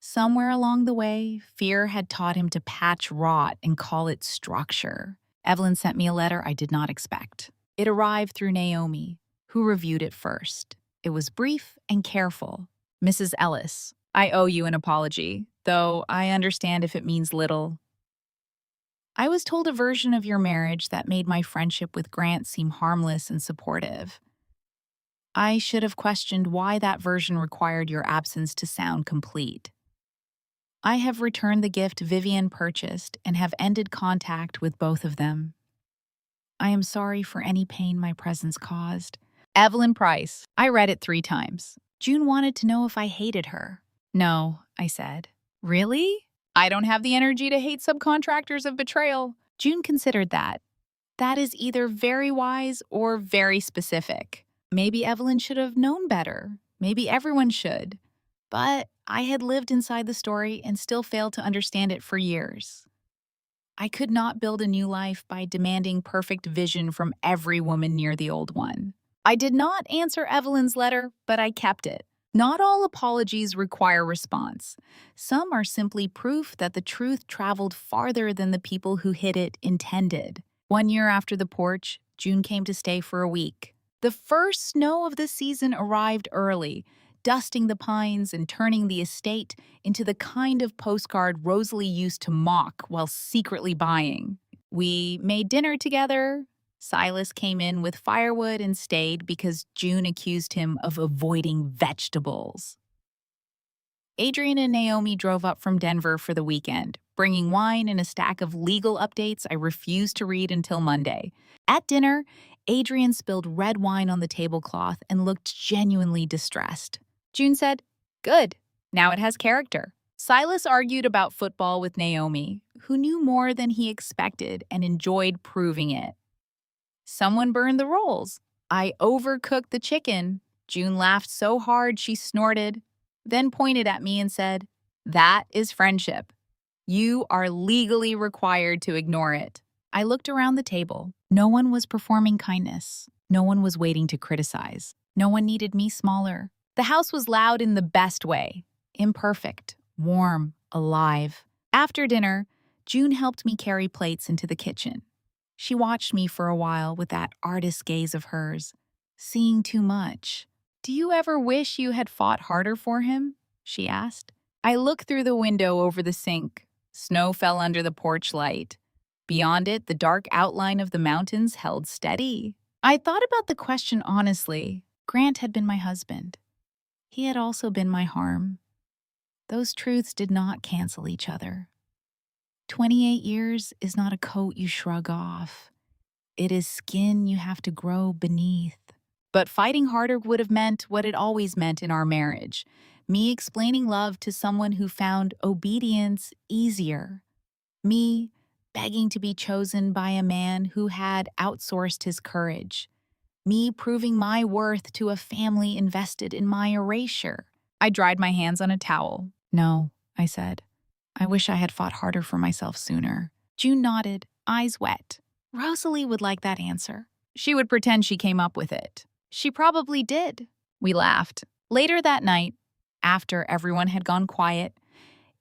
Somewhere along the way, fear had taught him to patch rot and call it structure. Evelyn sent me a letter I did not expect. It arrived through Naomi, who reviewed it first. It was brief and careful. Mrs. Ellis, I owe you an apology, though I understand if it means little. I was told a version of your marriage that made my friendship with Grant seem harmless and supportive. I should have questioned why that version required your absence to sound complete. I have returned the gift Vivian purchased and have ended contact with both of them. I am sorry for any pain my presence caused. Evelyn Price. I read it 3 times. June wanted to know if I hated her. No, I said. Really? I don't have the energy to hate subcontractors of betrayal. June considered that. That is either very wise or very specific. Maybe Evelyn should have known better. Maybe everyone should. But I had lived inside the story and still failed to understand it for years. I could not build a new life by demanding perfect vision from every woman near the old one. I did not answer Evelyn's letter, but I kept it. Not all apologies require response. Some are simply proof that the truth traveled farther than the people who hid it intended. 1 year after the porch, June came to stay for a week. The first snow of the season arrived early, dusting the pines and turning the estate into the kind of postcard Rosalie used to mock while secretly buying. We made dinner together. Silas came in with firewood and stayed because June accused him of avoiding vegetables. Adrian and Naomi drove up from Denver for the weekend, bringing wine and a stack of legal updates I refused to read until Monday. At dinner, Adrian spilled red wine on the tablecloth and looked genuinely distressed. June said, "Good. Now it has character." Silas argued about football with Naomi, who knew more than he expected and enjoyed proving it. Someone burned the rolls. I overcooked the chicken. June laughed so hard she snorted, then pointed at me and said, "That is friendship. You are legally required to ignore it." I looked around the table. No one was performing kindness. No one was waiting to criticize. No one needed me smaller. The house was loud in the best way. Imperfect, warm, alive. After dinner, June helped me carry plates into the kitchen. She watched me for a while with that artist gaze of hers, seeing too much. "Do you ever wish you had fought harder for him?" she asked. I looked through the window over the sink. Snow fell under the porch light. Beyond it, the dark outline of the mountains held steady. I thought about the question honestly. Grant had been my husband. He had also been my harm. Those truths did not cancel each other. 28 years is not a coat you shrug off. It is skin you have to grow beneath. But fighting harder would have meant what it always meant in our marriage, me explaining love to someone who found obedience easier. Me begging to be chosen by a man who had outsourced his courage. Me proving my worth to a family invested in my erasure. I dried my hands on a towel. "No," I said. "I wish I had fought harder for myself sooner." June nodded, eyes wet. Rosalie would like that answer. She would pretend she came up with it. She probably did. We laughed. Later that night, after everyone had gone quiet,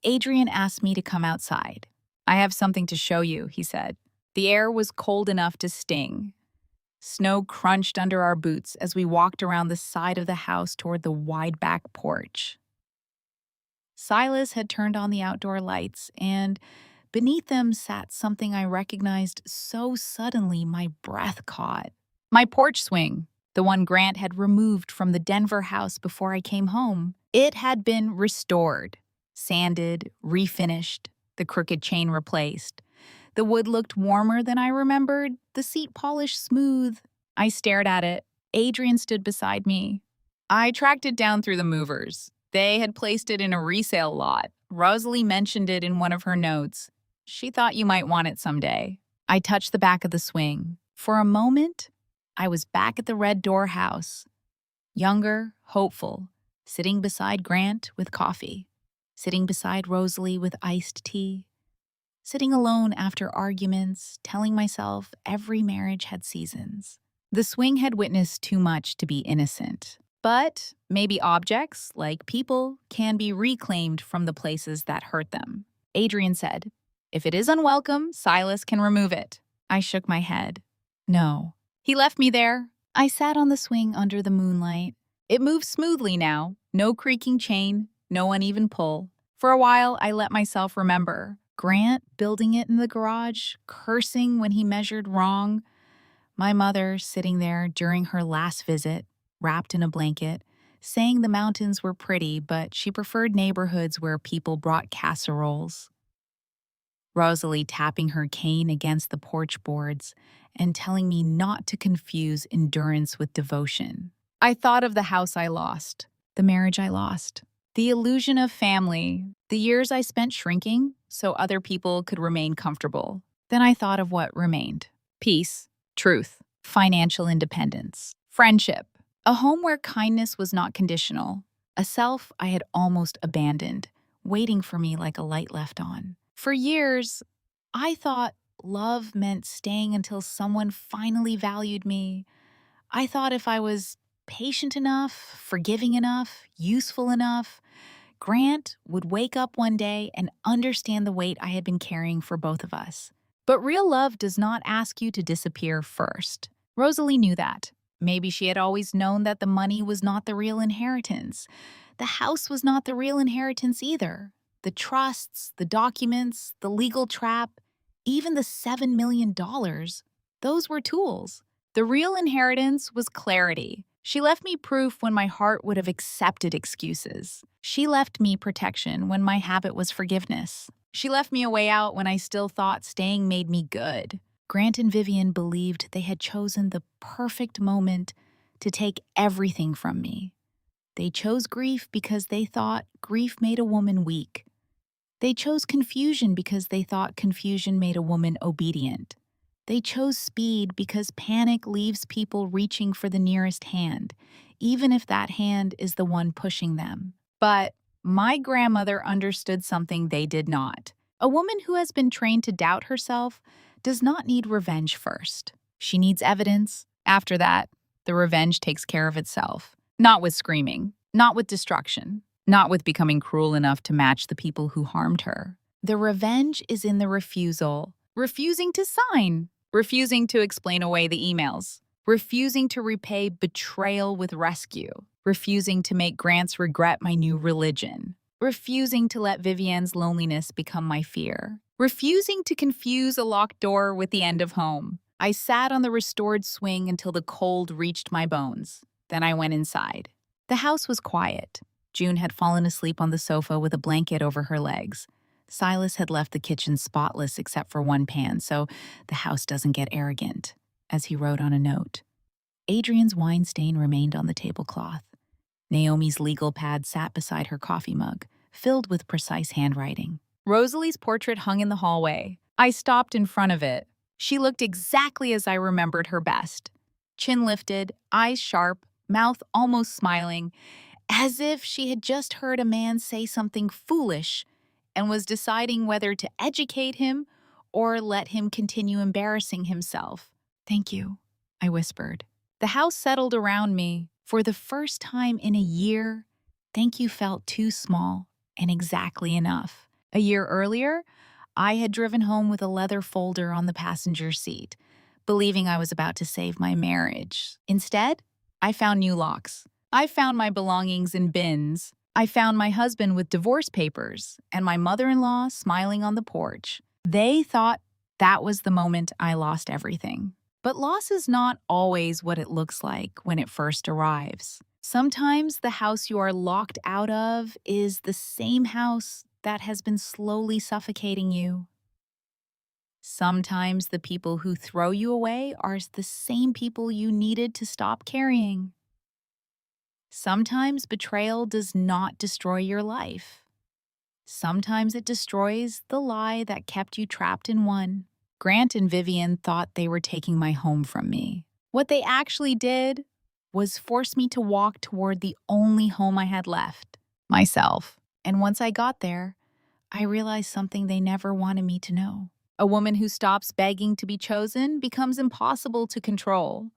Adrian asked me to come outside. "I have something to show you," he said. The air was cold enough to sting. Snow crunched under our boots as we walked around the side of the house toward the wide back porch. Silas had turned on the outdoor lights, and beneath them sat something I recognized so suddenly my breath caught. My porch swing, the one Grant had removed from the Denver house before I came home. It had been restored, sanded, refinished, the crooked chain replaced. The wood looked warmer than I remembered, the seat polished smooth. I stared at it. Adrian stood beside me. I tracked it down through the movers. They had placed it in a resale lot. Rosalie mentioned it in one of her notes. She thought you might want it someday. I touched the back of the swing. For a moment, I was back at the Red Door house. Younger, hopeful, sitting beside Grant with coffee, sitting beside Rosalie with iced tea, sitting alone after arguments, telling myself every marriage had seasons. The swing had witnessed too much to be innocent. But maybe objects, like people, can be reclaimed from the places that hurt them. Adrian said, "If it is unwelcome, Silas can remove it." I shook my head. No. He left me there. I sat on the swing under the moonlight. It moved smoothly now, no creaking chain, no uneven pull. For a while, I let myself remember. Grant building it in the garage, cursing when he measured wrong. My mother sitting there during her last visit, wrapped in a blanket, saying the mountains were pretty, but she preferred neighborhoods where people brought casseroles. Rosalie tapping her cane against the porch boards and telling me not to confuse endurance with devotion. I thought of the house I lost, the marriage I lost, the illusion of family, the years I spent shrinking so other people could remain comfortable. Then I thought of what remained: peace, truth, financial independence, friendship, a home where kindness was not conditional, a self I had almost abandoned, waiting for me like a light left on. For years, I thought love meant staying until someone finally valued me. I thought if I was patient enough, forgiving enough, useful enough, Grant would wake up one day and understand the weight I had been carrying for both of us. But real love does not ask you to disappear first. Rosalie knew that. Maybe she had always known that the money was not the real inheritance. The house was not the real inheritance either. The trusts, the documents, the legal trap, even the $7 million, those were tools. The real inheritance was clarity. She left me proof when my heart would have accepted excuses. She left me protection when my habit was forgiveness. She left me a way out when I still thought staying made me good. Grant and Vivian believed they had chosen the perfect moment to take everything from me. They chose grief because they thought grief made a woman weak. They chose confusion because they thought confusion made a woman obedient. They chose speed because panic leaves people reaching for the nearest hand, even if that hand is the one pushing them. But my grandmother understood something they did not. A woman who has been trained to doubt herself does not need revenge first. She needs evidence. After that, the revenge takes care of itself. Not with screaming, not with destruction, not with becoming cruel enough to match the people who harmed her. The revenge is in the refusal. Refusing to sign. Refusing to explain away the emails. Refusing to repay betrayal with rescue. Refusing to make Grant's regret my new religion. Refusing to let Vivian's loneliness become my fear. Refusing to confuse a locked door with the end of home. I sat on the restored swing until the cold reached my bones. Then I went inside. The house was quiet. June had fallen asleep on the sofa with a blanket over her legs. Silas had left the kitchen spotless except for one pan, so the house doesn't get arrogant, as he wrote on a note. Adrian's wine stain remained on the tablecloth. Naomi's legal pad sat beside her coffee mug, filled with precise handwriting. Rosalie's portrait hung in the hallway. I stopped in front of it. She looked exactly as I remembered her best. Chin lifted, eyes sharp, mouth almost smiling, as if she had just heard a man say something foolish and was deciding whether to educate him or let him continue embarrassing himself. "Thank you," I whispered. The house settled around me. For the first time in a year, thank you felt too small and exactly enough. A year earlier, I had driven home with a leather folder on the passenger seat, believing I was about to save my marriage. Instead, I found new locks. I found my belongings in bins. I found my husband with divorce papers and my mother-in-law smiling on the porch. They thought that was the moment I lost everything. But loss is not always what it looks like when it first arrives. Sometimes the house you are locked out of is the same house that has been slowly suffocating you. Sometimes the people who throw you away are the same people you needed to stop carrying. Sometimes betrayal does not destroy your life. Sometimes it destroys the lie that kept you trapped in one. Grant and Vivian thought they were taking my home from me. What they actually did was force me to walk toward the only home I had left, myself. And once I got there, I realized something they never wanted me to know. A woman who stops begging to be chosen becomes impossible to control.